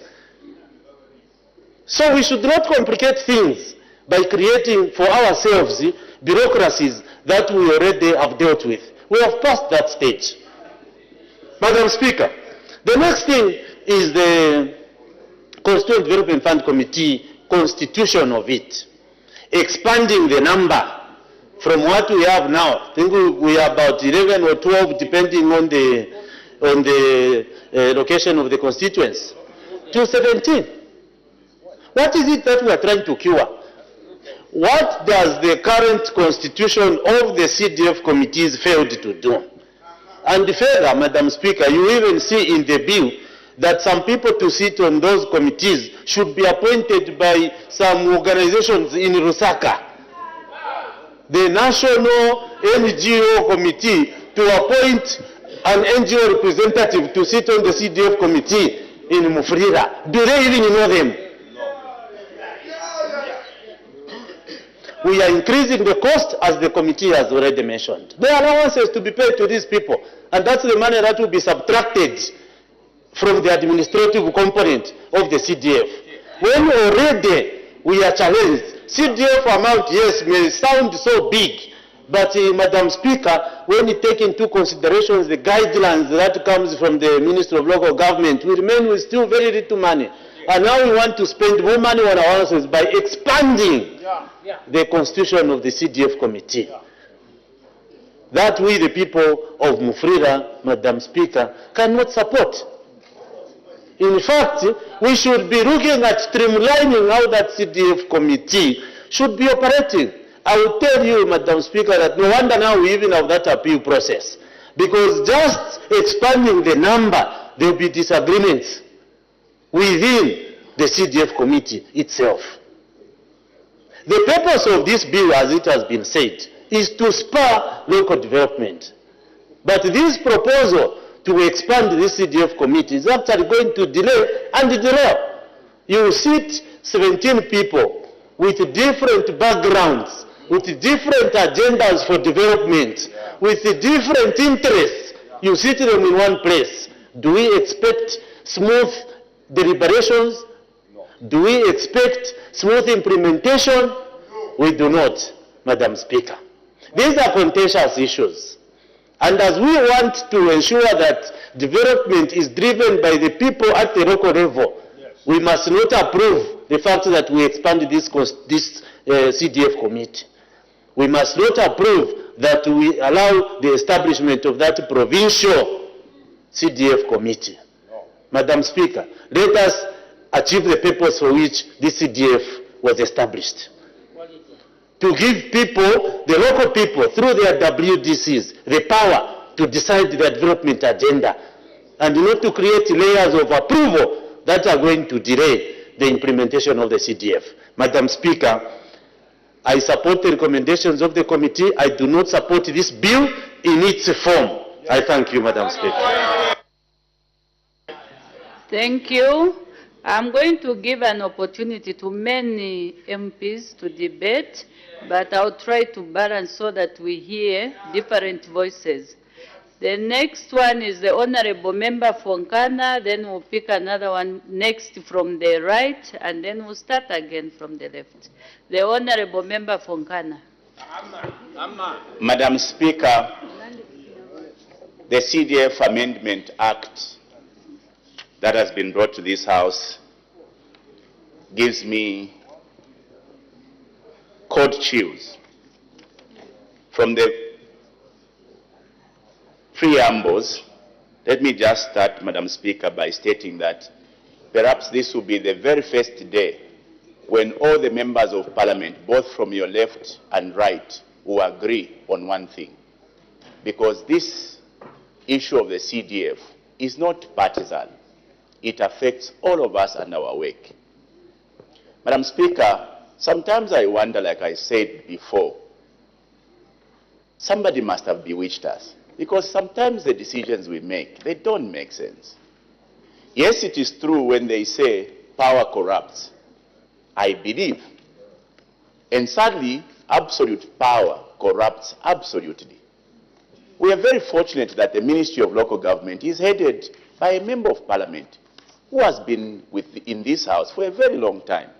So we should not complicate things by creating for ourselves bureaucracies that we already have dealt with. We have passed that stage. Madam Speaker, the next thing is the Constituent Development Fund Committee constitution of it, expanding the number from what we have now. I think we are about 11 or 12, depending on the location of the constituents, to 17. What is it that we are trying to cure? What does the current constitution of the CDF committees failed to do? And further, Madam Speaker, you even see in the bill that some people to sit on those committees should be appointed by some organizations in Lusaka. The National NGO Committee to appoint an NGO representative to sit on the CDF committee in Mufrira. Do they even know them? We are increasing the cost, as the committee has already mentioned. There are allowances to be paid to these people, and that's the money that will be subtracted from the administrative component of the CDF. When already we are challenged, CDF amount, yes, may sound so big, but Madam Speaker, when you take into consideration the guidelines that comes from the Ministry of Local Government, we remain with still very little money. And now we want to spend more money on allowances by expanding the constitution of the CDF committee. That we, the people of Mufrira, Madam Speaker, cannot support. In fact, we should be looking at streamlining how that CDF committee should be operating. I will tell you, Madam Speaker, that no wonder now we even have that appeal process. Because just expanding the number, there will be disagreements within the CDF committee itself. The purpose of this bill, as it has been said, is to spur local development. But this proposal to expand this CDF committee is actually going to delay and delay. You sit 17 people with different backgrounds, with different agendas for development, with different interests. You sit them in one place. Do we expect smooth deliberations? Do we expect smooth implementation? We do not, Madam Speaker. These are contentious issues. And as we want to ensure that development is driven by the people at the local level, we must not approve the fact that we expand this CDF committee. We must not approve that we allow the establishment of that provincial CDF committee. Madam Speaker, let us achieve the purpose for which this CDF was established. To give people, the local people, through their WDCs, the power to decide their development agenda, and not to create layers of approval that are going to delay the implementation of the CDF. Madam Speaker, I support the recommendations of the committee. I do not support this bill in its form. I thank you, Madam Speaker. Thank you. I'm going to give an opportunity to many MPs to debate, but I'll try to balance so that we hear different voices. The next one is the Honorable Member Fonkana, then we'll pick another one next from the right, and then we'll start again from the left. The Honorable Member Fonkana. Madam Speaker, the CDF Amendment Act that has been brought to this House gives me cold chills. From the preambles, let me just start, Madam Speaker, by stating that perhaps this will be the very first day when all the members of Parliament, both from your left and right, will agree on one thing. Because this issue of the CDF is not partisan. It affects all of us and our work. Madam Speaker, sometimes I wonder, like I said before, somebody must have bewitched us. Because sometimes the decisions we make, they don't make sense. Yes, it is true when they say power corrupts. I believe. And sadly, absolute power corrupts absolutely. We are very fortunate that the Ministry of Local Government is headed by a member of Parliament who has been in this House for a very long time,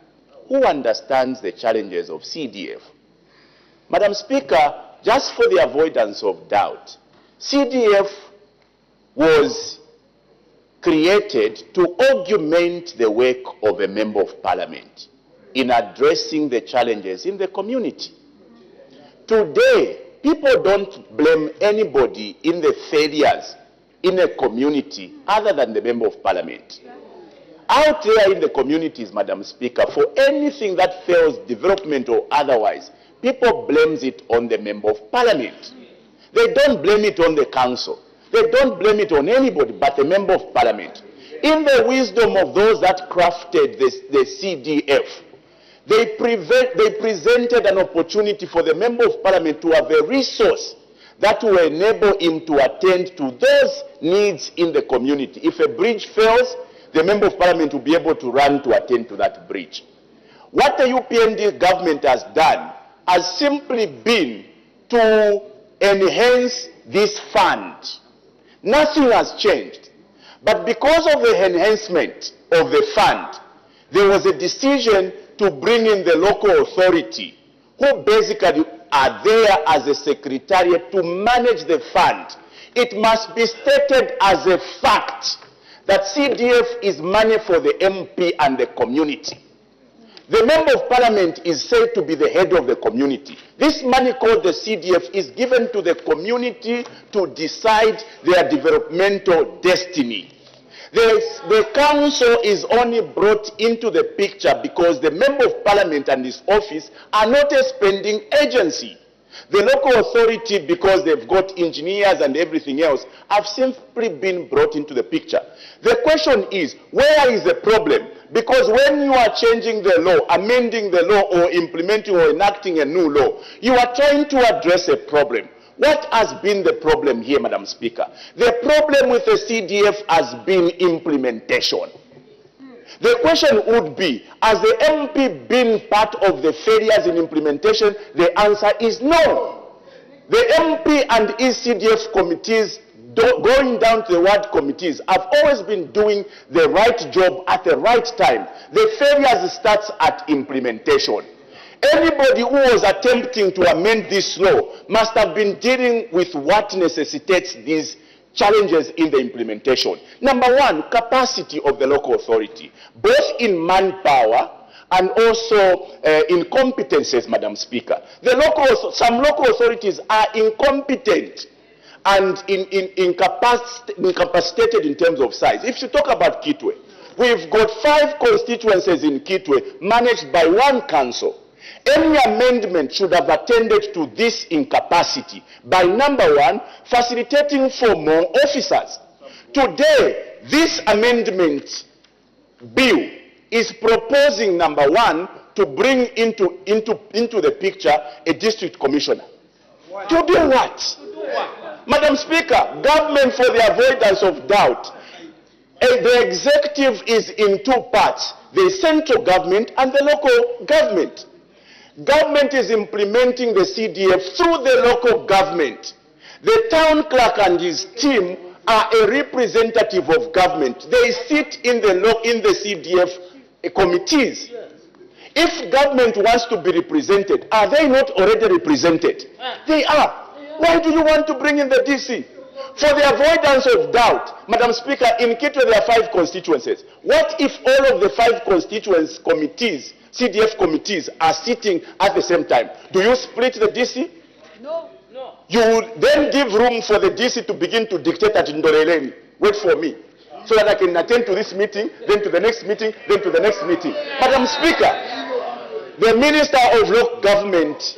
who understands the challenges of CDF. Madam Speaker, just for the avoidance of doubt, CDF was created to augment the work of a member of Parliament in addressing the challenges in the community. Today, people don't blame anybody in the failures in a community other than the member of Parliament. Out there in the communities, Madam Speaker, for anything that fails, development or otherwise, people blame it on the member of Parliament. They don't blame it on the council. They don't blame it on anybody but the member of Parliament. In the wisdom of those that crafted the CDF, they presented an opportunity for the member of Parliament to have a resource that will enable him to attend to those needs in the community. If a bridge fails, the member of Parliament will be able to run to attend to that bridge. What the UPND government has done has simply been to enhance this fund. Nothing has changed. But because of the enhancement of the fund, there was a decision to bring in the local authority, who basically are there as a secretariat to manage the fund. It must be stated as a fact that CDF is money for the MP and the community. The member of Parliament is said to be the head of the community. This money called the CDF is given to the community to decide their developmental destiny. The council is only brought into the picture because the member of Parliament and his office are not a spending agency. The local authority, because they've got engineers and everything else, have simply been brought into the picture. The question is, where is the problem? Because when you are changing the law, amending the law, or implementing or enacting a new law, you are trying to address a problem. What has been the problem here, Madam Speaker? The problem with the CDF has been implementation. The question would be, has the MP been part of the failures in implementation? The answer is no. The MP and ECDF committees, going down to the ward committees, have always been doing the right job at the right time. The failures starts at implementation. Anybody who was attempting to amend this law must have been dealing with what necessitates these challenges in the implementation. Number one, capacity of the local authority, both in manpower and also in competences, Madam Speaker. Some local authorities are incompetent and incapacitated in terms of size. If you talk about Kitwe, we've got 5 constituencies in Kitwe managed by one council. Any amendment should have attended to this incapacity by, number one, facilitating for more officers. Today, this amendment bill is proposing, number one, to bring into the picture a district commissioner. To do what? Madam Speaker, government, for the avoidance of doubt, the executive is in 2 parts, the central government and the local government. Government is implementing the CDF through the local government. The town clerk and his team are a representative of government. They sit in the CDF committees. If government wants to be represented, are they not already represented? They are. Why do you want to bring in the DC? For the avoidance of doubt, Madam Speaker, in Kitwe there are 5 constituencies. What if all of the 5 constituents committees, CDF committees, are sitting at the same time? Do you split the DC? No. You will then give room for the DC to begin to dictate at Ndoreleni. Wait for me. So that I can attend to this meeting, then to the next meeting, then to the next meeting. Madam Speaker, the Minister of Local Government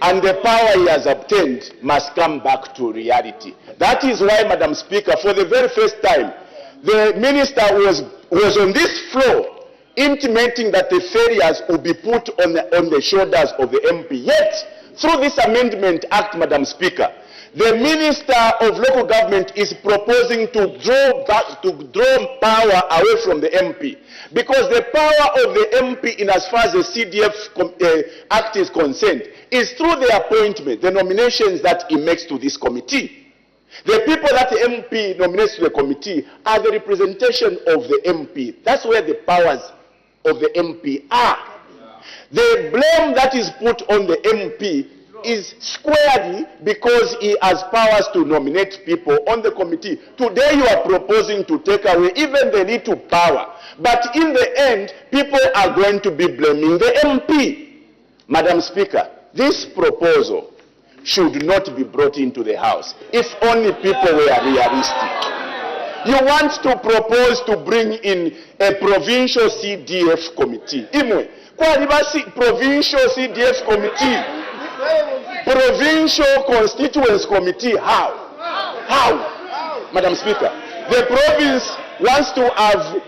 and the power he has obtained must come back to reality. That is why, Madam Speaker, for the very first time, the Minister was on this floor intimating that the failures will be put on the shoulders of the MP. Yet, through this Amendment Act, Madam Speaker, the Minister of Local Government is proposing to draw power away from the MP. Because the power of the MP, in as far as the CDF Act is concerned, is through the appointment, the nominations that he makes to this committee. The people that the MP nominates to the committee are the representation of the MP. That's where the powers of the MP are. The blame that is put on the MP is squarely because he has powers to nominate people on the committee. Today you are proposing to take away even the little power. But in the end, people are going to be blaming the MP. Madam Speaker, this proposal should not be brought into the House if only people were realistic. You want to propose to bring in a provincial CDF committee. Imwe, provincial CDF committee. Provincial Constituents Committee, how? How? Madam Speaker, the province wants to have...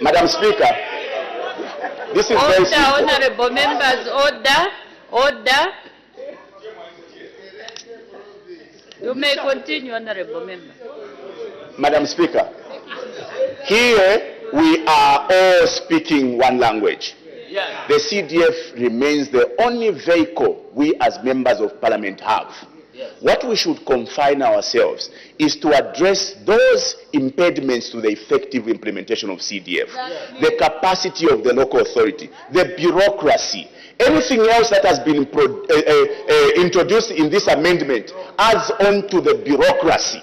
Madam Speaker, this is very simple. Honorable members, order. You may continue, honorable member. Madam Speaker, here we are all speaking one language. The CDF remains the only vehicle we as members of parliament have. What we should confine ourselves is to address those impediments to the effective implementation of CDF. The capacity of the local authority, the bureaucracy, anything else that has been introduced in this amendment adds on to the bureaucracy,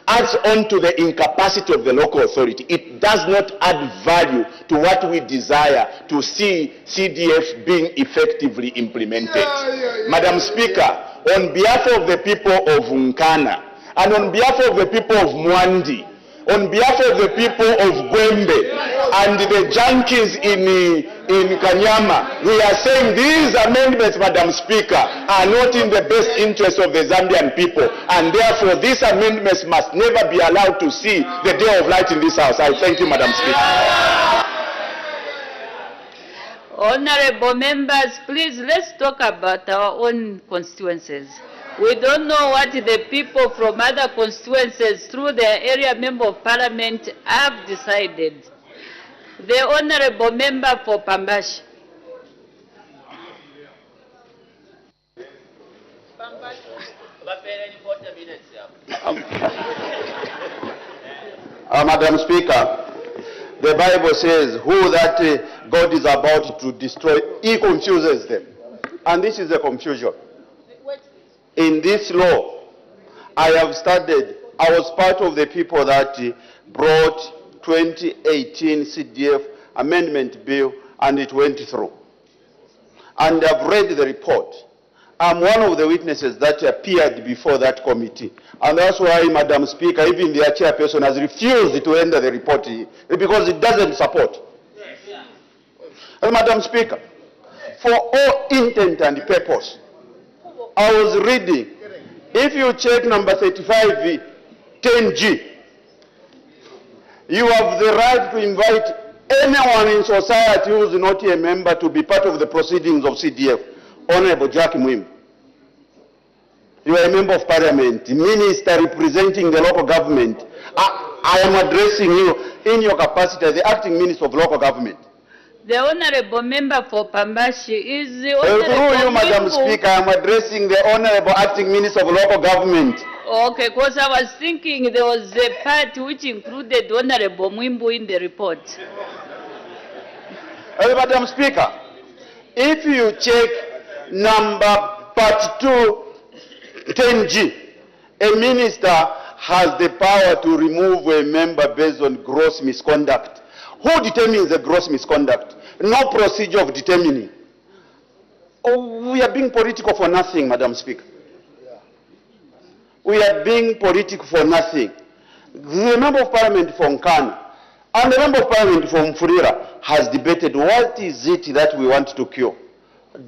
adds on to the incapacity of the local authority. It does not add value to what we desire to see CDF being effectively implemented. Madam Speaker, on behalf of the people of Nkana, and on behalf of the people of Mwandi, on behalf of the people of Gwembe, and the junkies in Kanyama, we are saying these amendments, Madam Speaker, are not in the best interest of the Zambian people, and therefore these amendments must never be allowed to see the day of light in this House. I thank you, Madam Speaker. Honorable members, please let's talk about our own constituencies. We don't know what the people from other constituencies through their area member of parliament have decided. The honorable member for Pambashi. Madam Speaker, the Bible says, who that God is about to destroy, he confuses them. And this is a confusion. In this law, I have studied, I was part of the people that brought 2018 CDF Amendment Bill, and it went through. And I've read the report. I'm one of the witnesses that appeared before that committee. And that's why, Madam Speaker, even the chairperson has refused to enter the report because it doesn't support. And Madam Speaker, for all intent and purpose, I was reading, if you check number 35, 10G, you have the right to invite anyone in society who is not a member to be part of the proceedings of CDF. Honorable Jack Mwim, you are a member of parliament, minister representing the local government. I am addressing you in your capacity as the acting minister of local government. The Honorable Member for Pambashi is the Through you, Honorable Madam Mwimbu. Speaker, I am addressing the Honorable Acting Minister of Local Government. Okay, because I was thinking there was a part which included Honorable Mwimbu in the report. Madam Speaker, if you check number part 2, 10G, a minister has the power to remove a member based on gross misconduct. Who determines the gross misconduct? No procedure of determining. Oh, we are being political for nothing, Madam Speaker. We are being political for nothing. The Member of Parliament from Nkana and the Member of Parliament from Mfurira has debated what is it that we want to cure.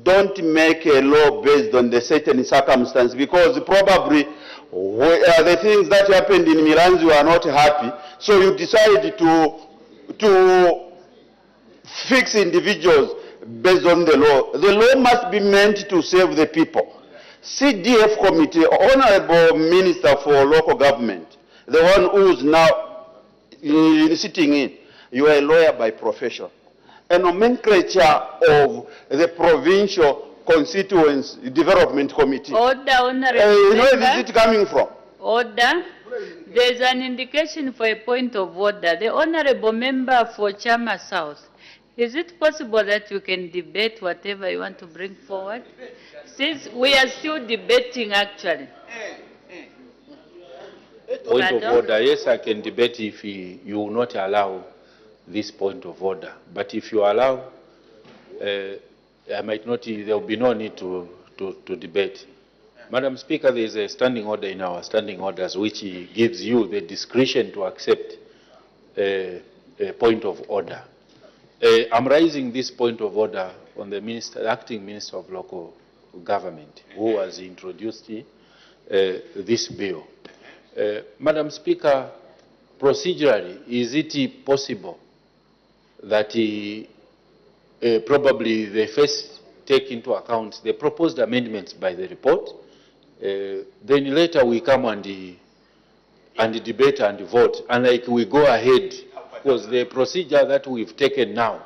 Don't make a law based on the certain circumstance, because probably the things that happened in Miranzi were not happy, so you decided to fix individuals based on the law. The law must be meant to save the people. CDF committee, Honorable Minister for Local Government, the one who is now sitting in, you are a lawyer by profession. A nomenclature of the Provincial Constituency Development Committee. Order, Honorable where is it coming from? Order. There is an indication for a point of order. The Honorable Member for Chama South. Is it possible that you can debate whatever you want to bring forward? Since we are still debating, actually. Point of order, yes, I can debate if you will not allow this point of order. But if you allow, I might not, there will be no need to debate. Madam Speaker, there is a standing order in our standing orders which gives you the discretion to accept a point of order. I'm raising this point of order on the Acting Minister of Local Government, who has introduced this bill. Madam Speaker, procedurally, is it possible that probably they first take into account the proposed amendments by the report, then later we come and debate and vote, and like we go ahead, because the procedure that we've taken now,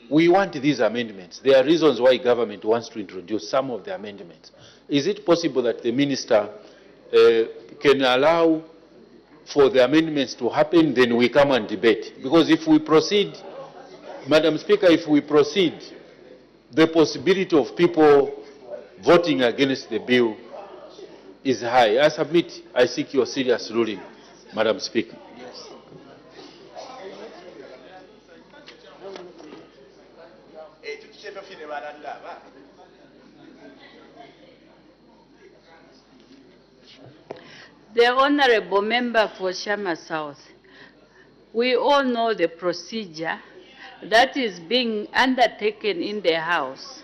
we want these amendments. There are reasons why government wants to introduce some of the amendments. Is it possible that the minister can allow for the amendments to happen, then we come and debate? Because if we proceed, Madam Speaker, if we proceed, the possibility of people voting against the bill is high. I submit, I seek your serious ruling, Madam Speaker. The Honorable Member for Shama South, we all know the procedure that is being undertaken in the House.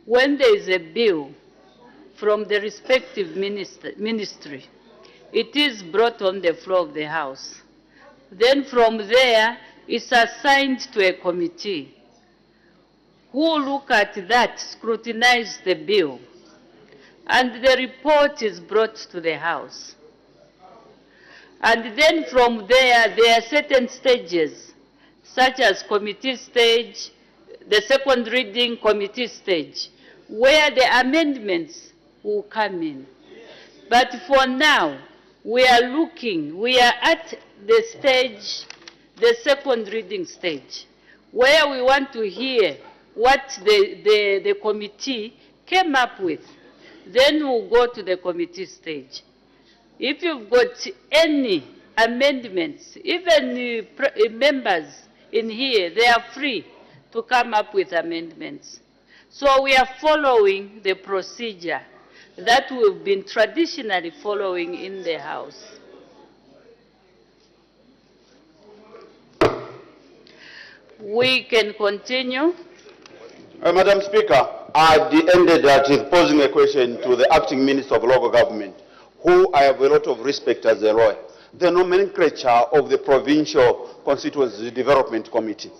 When there is a bill from the respective ministry, it is brought on the floor of the House. Then from there, it's assigned to a committee who look at that, scrutinize the bill, and the report is brought to the House. And then from there are certain stages, such as committee stage, the second reading committee stage, where the amendments will come in. But for now, we are at the stage, the second reading stage, where we want to hear what the committee came up with. Then we'll go to the committee stage. If you've got any amendments, even members in here, they are free to come up with amendments. So we are following the procedure that we've been traditionally following in the House. We can continue. Madam Speaker, I ended with posing a question to the Acting Minister of Local Government, who I have a lot of respect as a lawyer. The nomenclature of the Provincial Constituency Development Committee,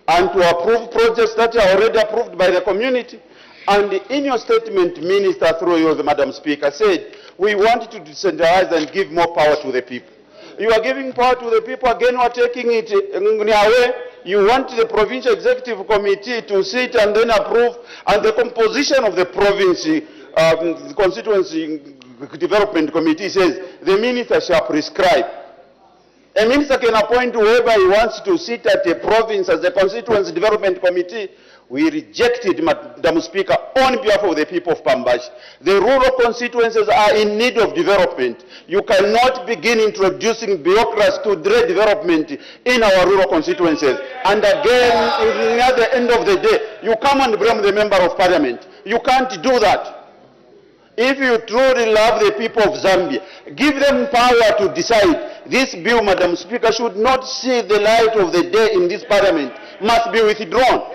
and to approve projects that are already approved by the community. And in your statement, Minister, through you, Madam Speaker, said, we want to decentralize and give more power to the people. You are giving power to the people, again you are taking it away You want the provincial executive committee to sit and then approve, and the composition of the province constituency development committee says the minister shall prescribe. A minister can appoint whoever he wants to sit at a province as a constituency development committee. We rejected, Madam Speaker, on behalf of the people of Pambashi. The rural constituencies are in need of development. You cannot begin introducing bureaucrats to delay development in our rural constituencies. And again, at the end of the day, you come and blame the member of parliament. You can't do that. If you truly love the people of Zambia, give them power to decide. This bill, Madam Speaker, should not see the light of the day in this parliament, must be withdrawn.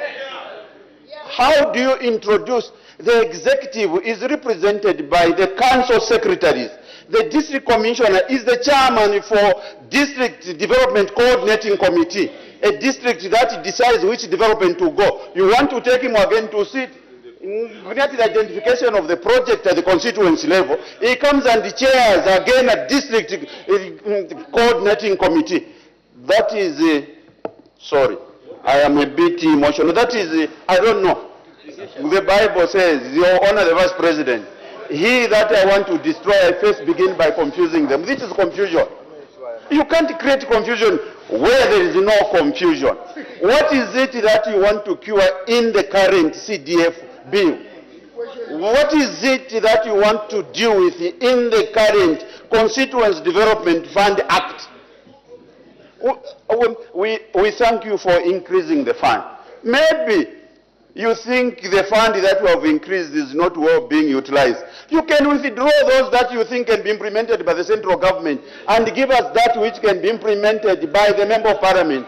How do you introduce? The executive is represented by the council secretaries. The district commissioner is the chairman for district development coordinating committee, a district that decides which development to go. You want to take him again to sit in the identification of the project at the constituency level. He comes and chairs again a district coordinating committee. That is, sorry, I am a bit emotional. That is, I don't know. The Bible says, Your Honor, the Vice President, he that I want to destroy, I first begin by confusing them. This is confusion. You can't create confusion where there is no confusion. What is it that you want to cure in the current CDF Bill? What is it that you want to deal with in the current Constituency Development Fund Act? We thank you for increasing the fund. Maybe you think the fund that we have increased is not well being utilized. You can withdraw those that you think can be implemented by the central government and give us that which can be implemented by the Member of Parliament.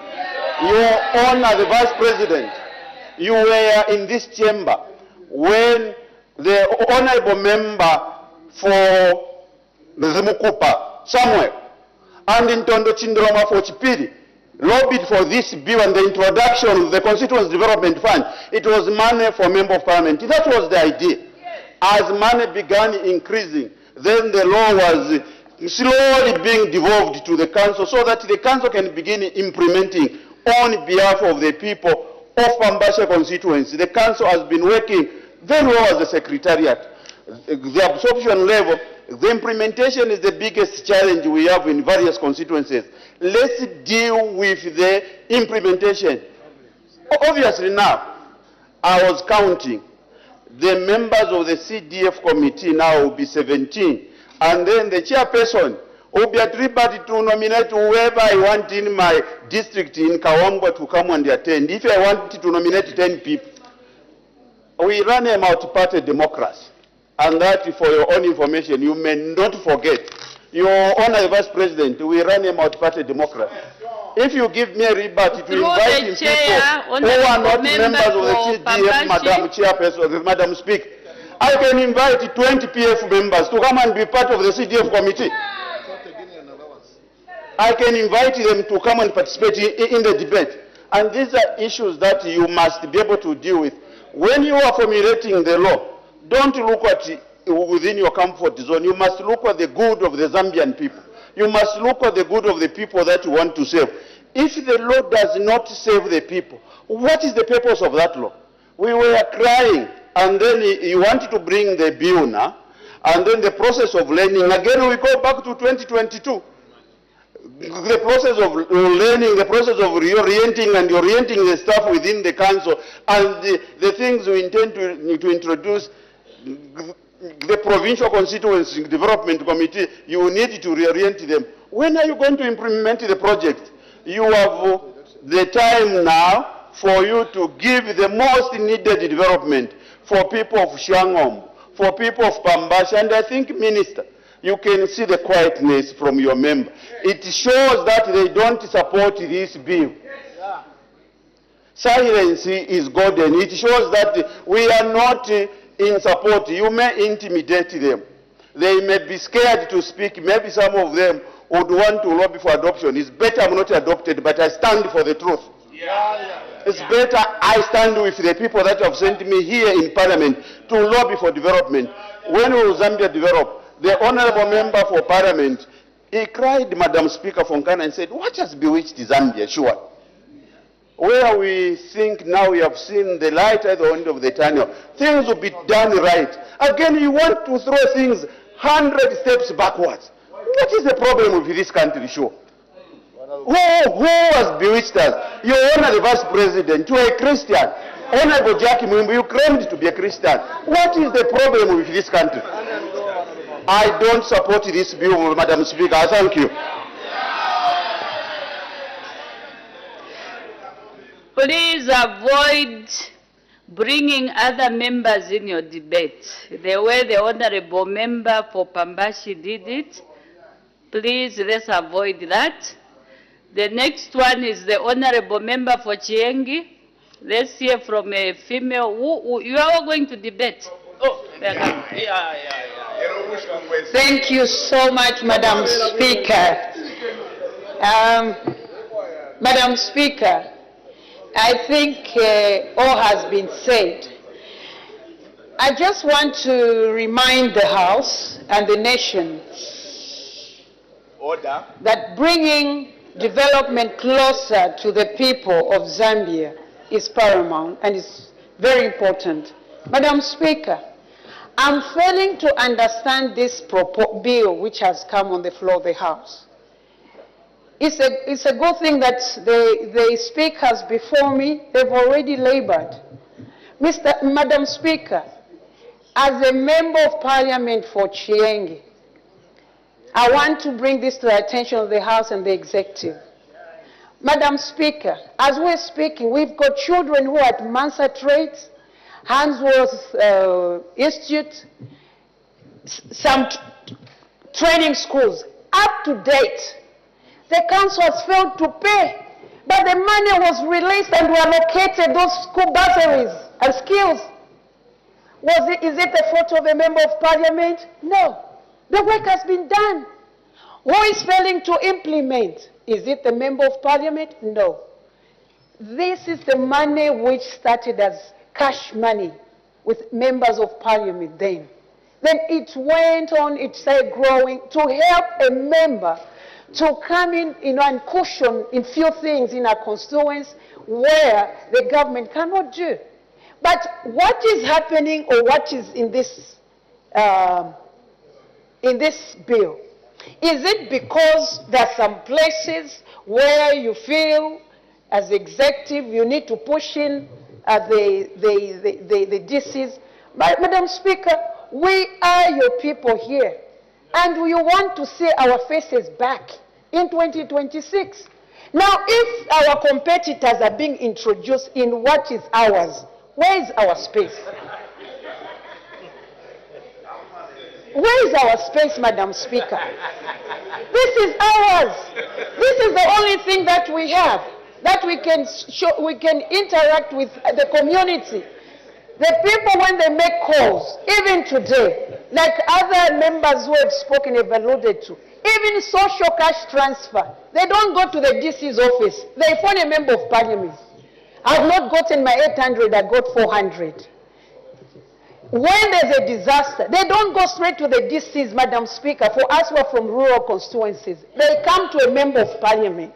Your Honor, the Vice President, you were in this chamber when the Honorable Member for Zimukupa, Samuel, and in Tondo Chindroma for Chipiri, lobbied for this bill and the introduction of the Constituency Development Fund. It was money for Member of Parliament. That was the idea. As money began increasing, then the law was slowly being devolved to the council so that the council can begin implementing on behalf of the people of Pambasha constituency. The council has been working very well as a secretariat. The absorption level, the implementation is the biggest challenge we have in various constituencies. Let's deal with the implementation. Obviously now, I was counting. The members of the CDF committee now will be 17. And then the chairperson will be at liberty to nominate whoever I want in my district in Kawambwa to come and attend. If I want to nominate 10 people, we run a multi-party democracy. And that, for your own information, you may not forget. Your Honor, the Vice President, we run a multi-party democracy. If you give me a liberty to invite in people who are not members of the CDF, Madam Chairperson, Madam Speaker, I can invite 20 PF members to come and be part of the CDF committee. I can invite them to come and participate in the debate. And these are issues that you must be able to deal with. When you are formulating the law, don't look at it within your comfort zone. You must look at the good of the Zambian people. You must look at the good of the people that you want to save. If the law does not save the people, what is the purpose of that law? We were crying, and then you wanted to bring the bill now, and then the process of learning. Again, we go back to 2022. The process of learning, the process of reorienting and orienting the staff within the council, and the things we intend to introduce. The provincial constituency development committee, you need to reorient them. When are you going to implement the project? You have the time now for you to give the most needed development for people of Shangom, for people of Pambasha, and I think, Minister, you can see the quietness from your member. It shows that they don't support this bill. Silence is golden. It shows that we are not in support. You may intimidate them. They may be scared to speak. Maybe some of them would want to lobby for adoption. It's better I'm not adopted, but I stand for the truth. It's better I stand with the people that have sent me here in Parliament to lobby for development. When will Zambia develop? The Honorable Member for Parliament, he cried, Madam Speaker, from Ghana and said, what has bewitched Zambia? Sure. where we think now we have seen the light at the end of the tunnel. Things will be done right. Again, you want to throw things 100 steps backwards. What is the problem with this country, sure? Who has bewitched us? Your Honor, the Vice President, you are a Christian. Honorable Jackie Mwimbu, you claimed to be a Christian. What is the problem with this country? I don't support this bill, Madam Speaker. Thank you. Please avoid bringing other members in your debate. The way the honorable member for Pambashi did it, please let's avoid that. The next one is the honorable member for Chiengi. Let's hear from a female. You are all going to debate. Oh, Thank you so much, Madam Speaker. Madam Speaker, I think all has been said. I just want to remind the House and the nation that bringing development closer to the people of Zambia is paramount and is very important. Madam Speaker, I'm failing to understand this bill which has come on the floor of the House. It's a good thing that the speakers before me, they've already labored. Madam Speaker, as a member of Parliament for Chiengi, I want to bring this to the attention of the House and the Executive. Madam Speaker, as we're speaking, we've got children who are at Mansa Trades, Handsworth Institute, some training schools, up to date. The council has failed to pay, but the money was released and we allocated those school bursaries and skills. Is it the fault of a member of Parliament? No. The work has been done. Who is failing to implement? Is it the member of Parliament? No. This is the money which started as cash money with members of Parliament then. Then it went on, it started growing to help a member to come in, and cushion in few things in our constituents where the government cannot do. But what is happening, or what is in this bill? Is it because there are some places where you feel, as executive, you need to push in the DCs? Madam Speaker, we are your people here, and we want to see our faces back in 2026. Now, if our competitors are being introduced in what is ours, where is our space? Where is our space, Madam Speaker? This is ours. This is the only thing that we have, that we can interact with the community. The people, when they make calls, even today, like other members who have spoken have alluded to, even social cash transfer, they don't go to the DC's office. They phone a member of Parliament. I've not gotten my 800, I got 400. When there's a disaster, they don't go straight to the DCs, Madam Speaker. For us who are from rural constituencies, they come to a member of Parliament.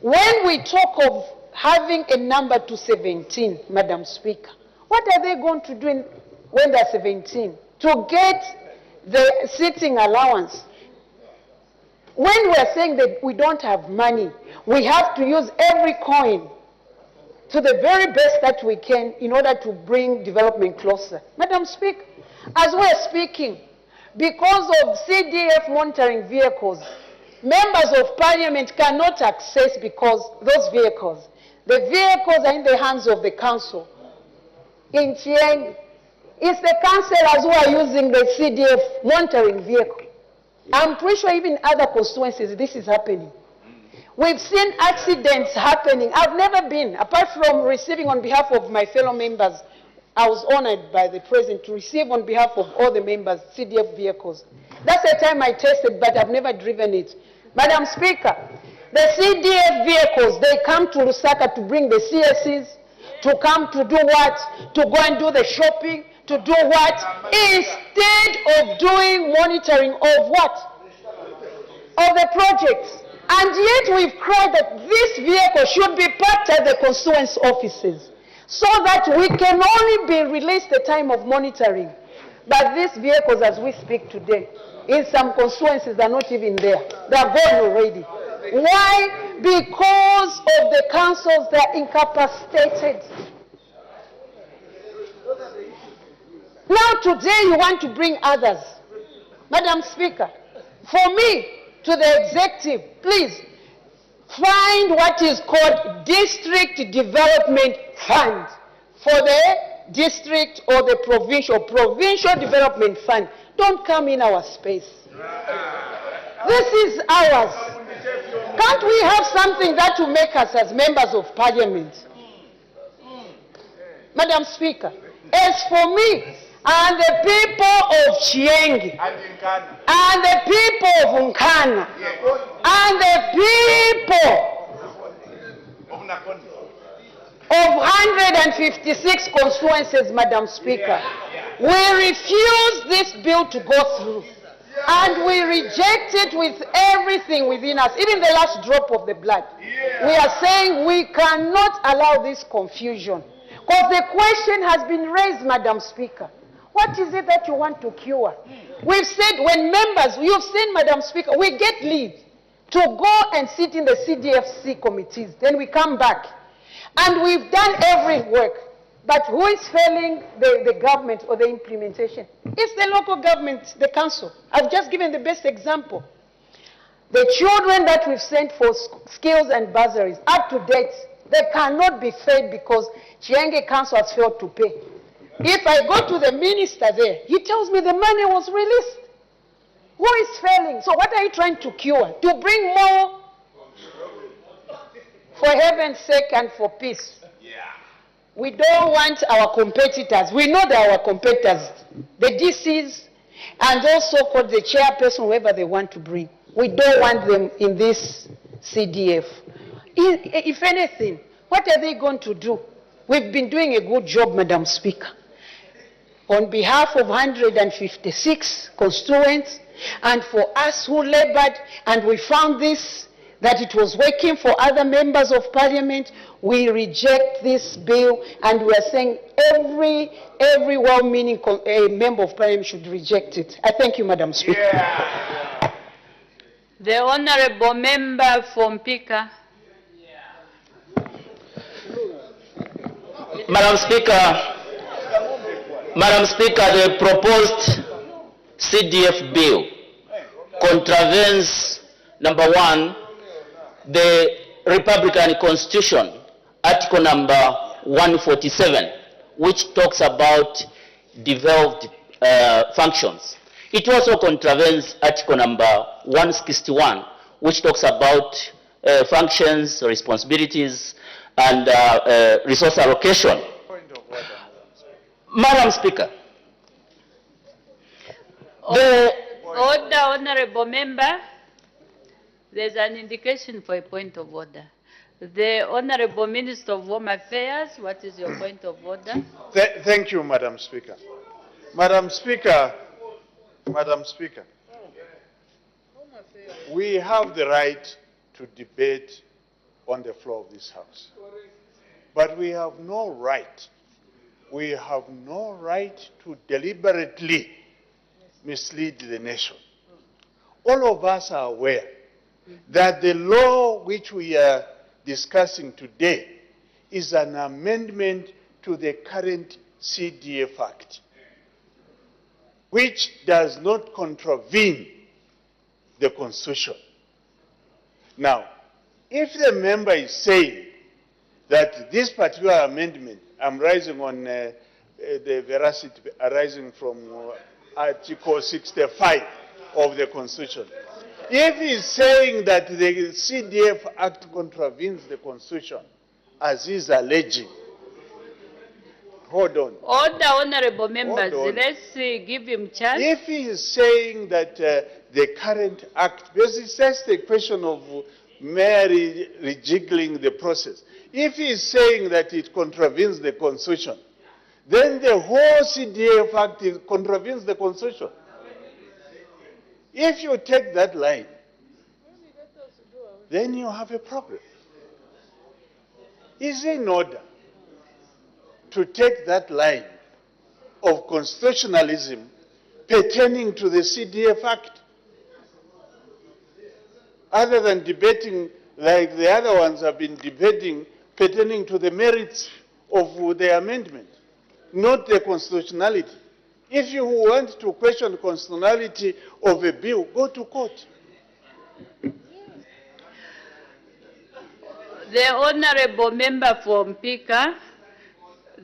When we talk of having a number to 17, Madam Speaker, what are they going to do when they're 17? To get the sitting allowance. When we're saying that we don't have money, we have to use every coin to the very best that we can in order to bring development closer. Madam Speaker, as we're speaking, because of CDF monitoring vehicles, members of Parliament cannot access because those vehicles, the vehicles are in the hands of the council. In Chieng, it's the councillors who are using the CDF monitoring vehicle. I'm pretty sure even other constituencies this is happening. We've seen accidents happening. I've never been, apart from receiving on behalf of my fellow members, I was honored by the President to receive on behalf of all the members CDF vehicles. That's the time I tested, but I've never driven it. Madam Speaker, the CDF vehicles, they come to Lusaka to bring the CSCs, to come to do what? To go and do the shopping, to do what? Instead of doing monitoring of what? Of the projects. And yet we've cried that this vehicle should be parked at the constituency offices so that we can only be released the time of monitoring. But these vehicles, as we speak today, in some constituencies are not even there. They are gone already. Why? Because of the councils that are incapacitated. Now today you want to bring others. Madam Speaker, for me, to the executive, please find what is called District Development Fund for the district or the provincial development fund. Don't come in our space. This is ours. Can't we have something that will make us as members of parliament? Madam Speaker, as for me and the people of Chiengi and the people of Nkana and the people of 156 constituencies, Madam Speaker, we refuse this bill to go through. And we reject it with everything within us, even the last drop of the blood. We are saying we cannot allow this confusion. Because the question has been raised, Madam Speaker. What is it that you want to cure? We've said when members, you've seen, Madam Speaker, we get leave to go and sit in the CDFC committees. Then we come back. And we've done every work. But who is failing the government or the implementation? It's the local government, the council. I've just given the best example. The children that we've sent for skills and bursaries, up to date, they cannot be fed because Chienge Council has failed to pay. If I go to the minister there, he tells me the money was released. Who is failing? So what are you trying to cure? To bring more, for heaven's sake and for peace. We don't want our competitors. We know that our competitors, the DCs, and also called the chairperson, whoever they want to bring. We don't want them in this CDF. If anything, what are they going to do? We've been doing a good job, Madam Speaker. On behalf of 156 constituents, and for us who labored, and we found this, that it was working for other members of parliament, we reject this bill, and we are saying every well-meaning member of parliament should reject it. I thank you, Madam Speaker. Yeah. The honourable member from Pika. Madam Speaker, the proposed CDF bill contravenes, number one, the Republican Constitution, Article number 147, which talks about devolved functions. It also contravenes Article number 161, which talks about functions, responsibilities, and resource allocation. Madam Speaker, Order, honourable member. There's an indication for a point of order. The Honourable Minister of Home Affairs, what is your point of order? Thank you, Madam Speaker. Madam Speaker, we have the right to debate on the floor of this House. But we have no right to deliberately mislead the nation. All of us are aware that the law which we are discussing today is an amendment to the current CDF Act, which does not contravene the Constitution. Now, if the member is saying that this particular amendment, I'm rising on the veracity arising from Article 65 of the Constitution, if he's saying that the CDF Act contravenes the Constitution, as he's alleging, hold on. Order, honourable members. Let's give him chance. If he is saying that the current Act, because it's just a question of merely rejiggling the process. If he is saying that it contravenes the Constitution, then the whole CDF Act contravenes the Constitution. If you take that line, then you have a problem. Is it in order to take that line of constitutionalism pertaining to the CDF Act, other than debating like the other ones have been debating pertaining to the merits of the amendment, not the constitutionality? If you want to question the constitutionality of a bill, go to court. The Honourable Member from Pika,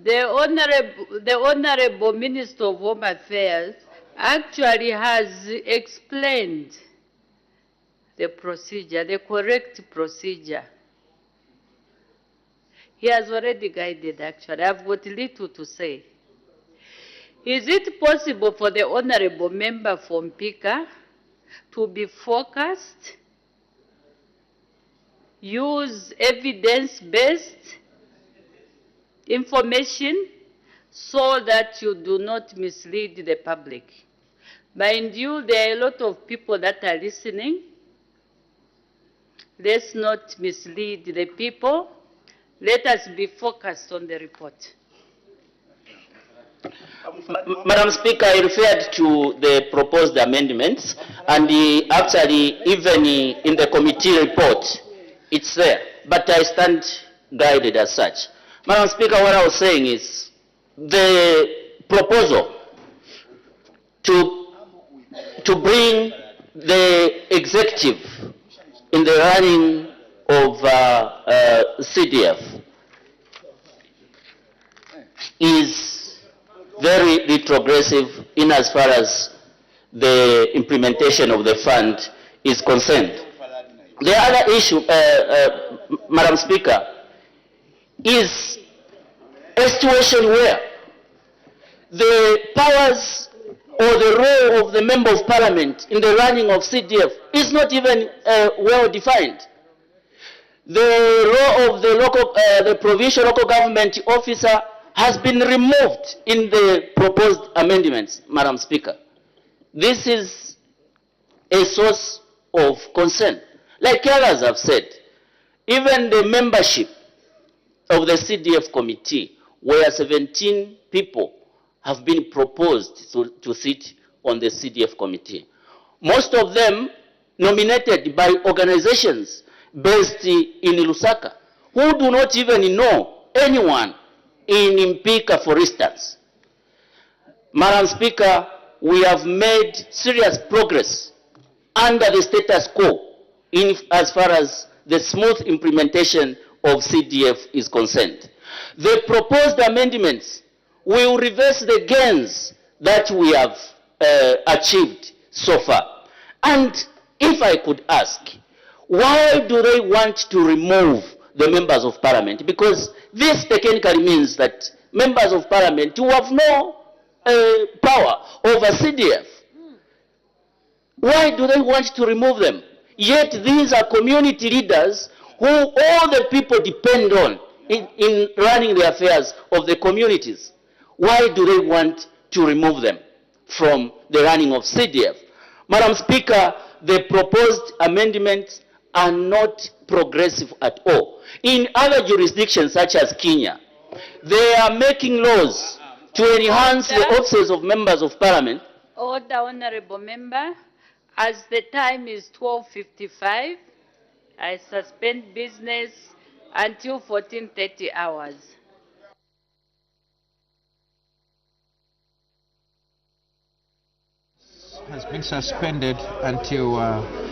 the Honourable Minister of Home Affairs actually has explained the procedure, the correct procedure. He has already guided, actually. I've got little to say. Is it possible for the Honourable Member from Pika to be focused, use evidence-based information so that you do not mislead the public? Mind you, there are a lot of people that are listening. Let's not mislead the people. Let us be focused on the report. Madam Speaker, I referred to the proposed amendments, and actually, even in the committee report, it's there. But I stand guided as such. Madam Speaker, what I was saying is the proposal to bring the executive in the running of CDF is very retrogressive in as far as the implementation of the fund is concerned. The other issue, Madam Speaker, is a situation where the powers or the role of the Member of Parliament in the running of CDF is not even well defined. The role of the provincial local government officer has been removed in the proposed amendments, Madam Speaker. This is a source of concern. Like others have said, even the membership of the CDF committee, where 17 people have been proposed to sit on the CDF committee. Most of them nominated by organizations based in Lusaka, who do not even know anyone in Mpika, for instance. Madam Speaker, we have made serious progress under the status quo as far as the smooth implementation of CDF is concerned. The proposed amendments will reverse the gains that we have achieved so far. And if I could ask, why do they want to remove the members of parliament? Because this technically means that members of parliament who have no power over CDF. Why do they want to remove them? Yet these are community leaders who all the people depend on in running the affairs of the communities. Why do they want to remove them from the running of CDF? Madam Speaker, the proposed amendments are not progressive at all. In other jurisdictions such as Kenya, they are making laws to enhance the offices of members of parliament. Order, Honourable Member. As the time is 12:55, I suspend business until 14:30 hours. Has been suspended until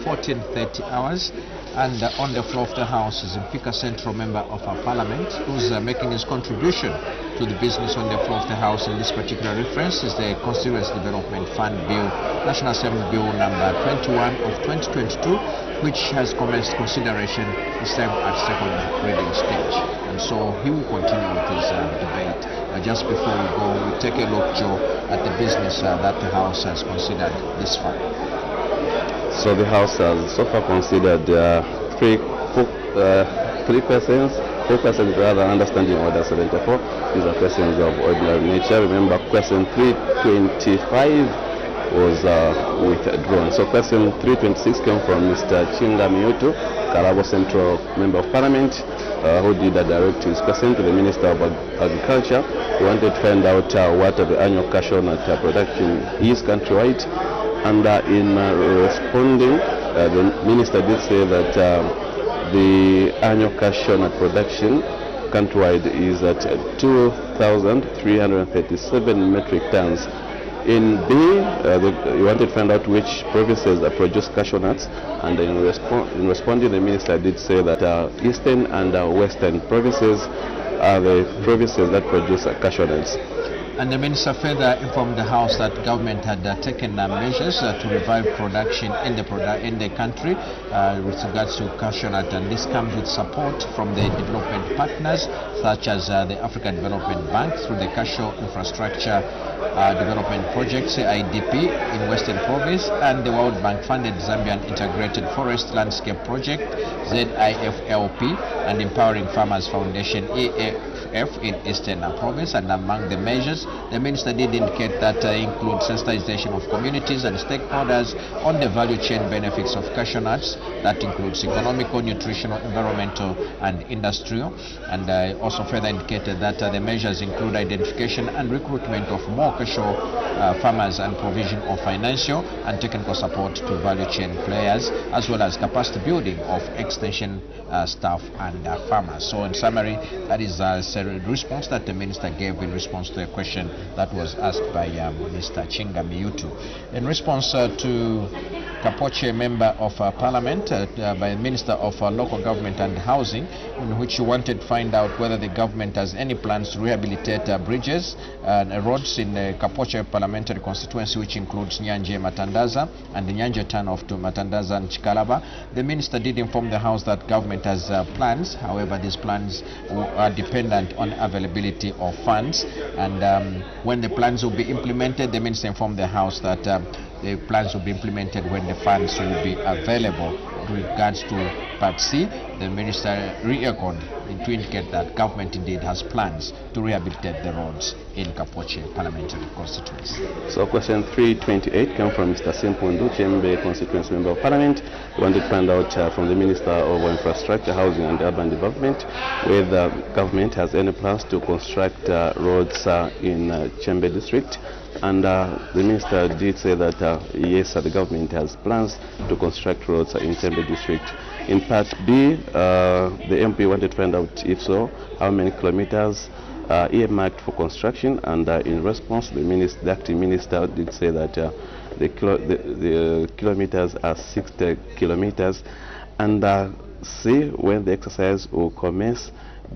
14:30 hours, and on the floor of the House is Mpika Central Member of our Parliament, who's making his contribution to the business on the floor of the House. In this particular reference is the Constituency Development Fund Bill, National Assembly Bill number 21 of 2022, which has commenced consideration this time at second reading stage. And so he will continue with his debate. Just before we go, we take a look, Joe, at the business that the House has considered this far. So the House has so far considered three persons, 4 persons rather, understanding order 74. These are persons of ordinary nature. Remember, question 325 was withdrawn. So question 326 came from Mr. Chinga Miyutu, Karabo Central Member of Parliament, who did direct his question to the Minister of Agriculture. He wanted to find out what the annual cashew nut production is countrywide. And in responding, the Minister did say that the annual cashew nut production countrywide is at 2,337 metric tons. In B, you wanted to find out which provinces produce cashew nuts, and in responding, the Minister did say that eastern and western provinces are the provinces that produce cashew nuts. And the Minister further informed the House that government had taken measures to revive production in the country with regards to cashew nut, and this comes with support from the development partners such as the African Development Bank through the Cashew Infrastructure Development Projects (IDP) in Western Province, and the World Bank funded Zambian Integrated Forest Landscape Project (ZIFLP) and Empowering Farmers Foundation (EFF) in Eastern Province. And among the measures, the Minister did indicate that include sensitization of communities and stakeholders on the value chain benefits of cashew nuts. That includes economical, nutritional, environmental, and industrial. And also further indicated that the measures include identification and recruitment of more cashew farmers and provision of financial and technical support to value chain players, as well as capacity building of extension staff and farmers. So in summary, that is a response that the Minister gave in response to a question that was asked by Mr. Chinga Miyutu. In response to Kapoche, Member of Parliament, by the Minister of Local Government and Housing, in which he wanted to find out whether the government has any plans to rehabilitate bridges and roads in the Kapoche parliamentary constituency, which includes Nyanje Matandaza and the Nyanje turn off to Matandaza and Chikalaba. The Minister did inform the House that government has plans. However, these plans are dependent on availability of funds, and when the plans will be implemented, the Minister informed the House that the plans will be implemented when the funds will be available. With regards to Part C, the Minister re-echoed to indicate that government indeed has plans to rehabilitate the roads in Kapoche parliamentary constituency. So question 328 came from Mr. Simpundu, Chembe constituency Member of Parliament. We wanted to find out from the Minister of Infrastructure, Housing and Urban Development whether government has any plans to construct roads in Chembe district. And the Minister did say that yes, the government has plans to construct roads in Chembe district. In Part B, the MP wanted to find out, if so, how many kilometers earmarked for construction, and in response, the acting minister did say that the kilometers are 60 kilometers, and see when the exercise will commence.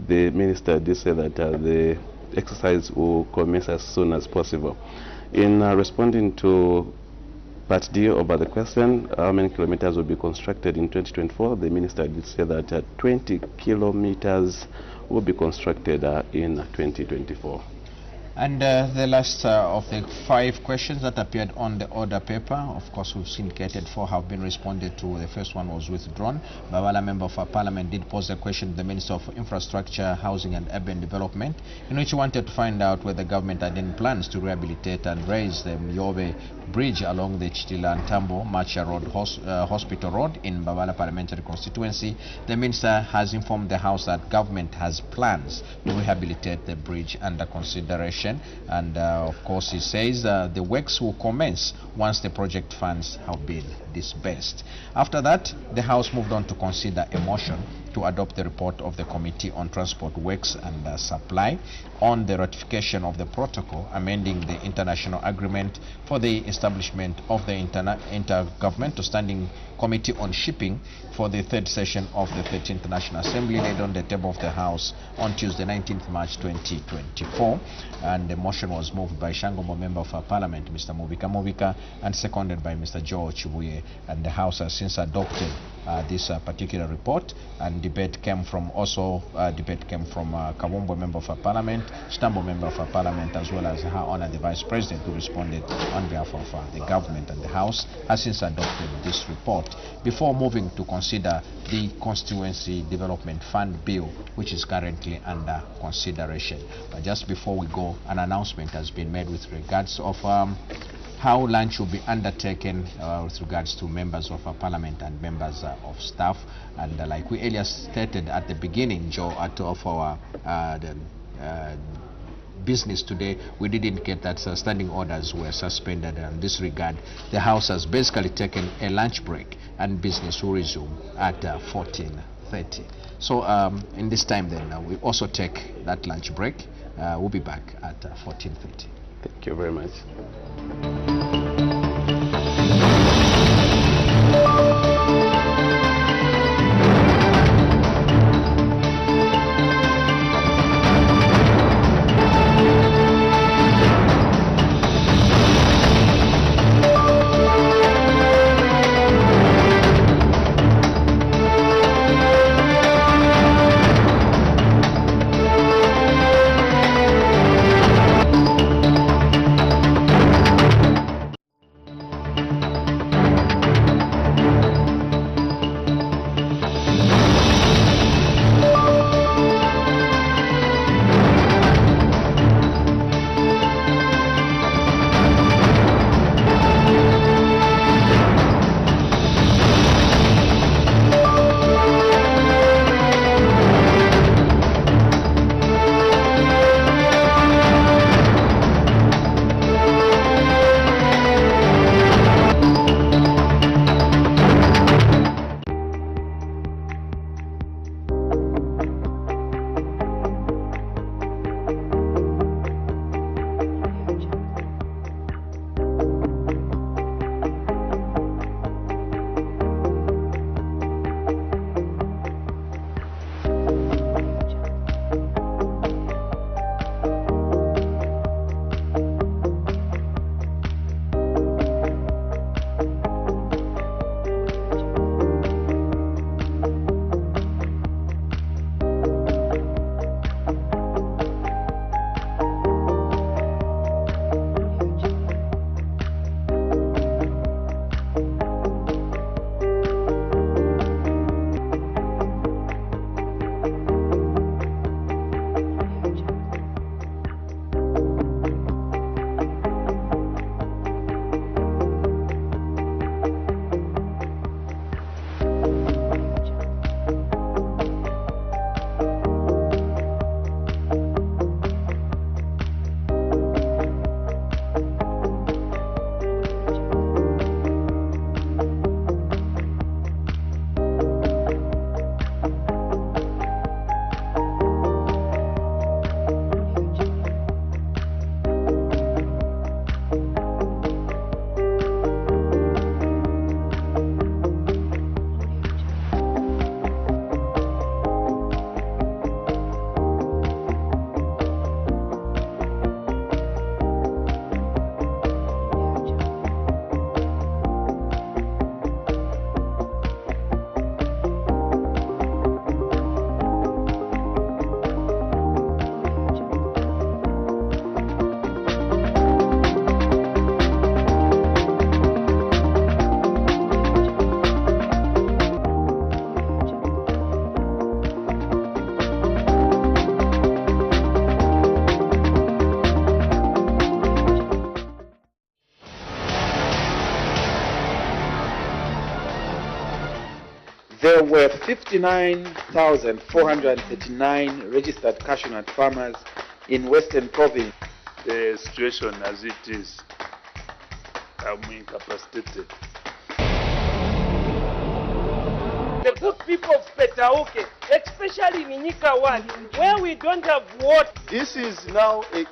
The minister did say that the exercise will commence as soon as possible. In responding to Part D over the question, how many kilometers will be constructed in 2024, the minister did say that 20 kilometers will be constructed in 2024. And the last of the 5 questions that appeared on the order paper, of course we've indicated 4 have been responded to. The first one was withdrawn. Bawala, Member of Parliament, did pose a question to the Minister of Infrastructure, Housing and Urban Development, in which he wanted to find out whether the government had any plans to rehabilitate and raise the Myobe Bridge along the Chitila and Tambo Macha Road Hospital Road in Bawala parliamentary constituency. The Minister has informed the House that government has plans to rehabilitate the bridge under consideration. And of course, he says the works will commence once the project funds have been disbursed. After that, the House moved on to consider a motion to adopt the report of the Committee on Transport Works and Supply on the ratification of the protocol amending the international agreement for the establishment of the Intergovernmental Standing Committee on Shipping for the 3rd session of the 13th National Assembly, laid on the table of the House on Tuesday, 19th March 2024. And the motion was moved by Shangombo, Member of Parliament, Mr. Mubika, and seconded by Mr. George Chibuye. And the House has since adopted this particular report, and debate came from Kawombo, Member of Parliament, Stambo, Member of Parliament, as well as Her Honor the Vice President, who responded on behalf of the government. And the House has since adopted this report before moving to consider the Constituency Development Fund Bill, which is currently under consideration. But just before we go, an announcement has been made with regards of how lunch will be undertaken with regards to members of parliament and members of staff. And like we earlier stated at the beginning, Joe, of our business today, we did indicate that standing orders were suspended. In this regard, the House has basically taken a lunch break and business will resume at 14:30. So in this time then, we also take that lunch break. We'll be back at 14:30. Thank you very much. There were 59,439 registered cashew nut farmers in Western Province. The situation as it is, I'm incapacitated. The good people of Petauke, especially Minika 1, where we don't have water. This is now a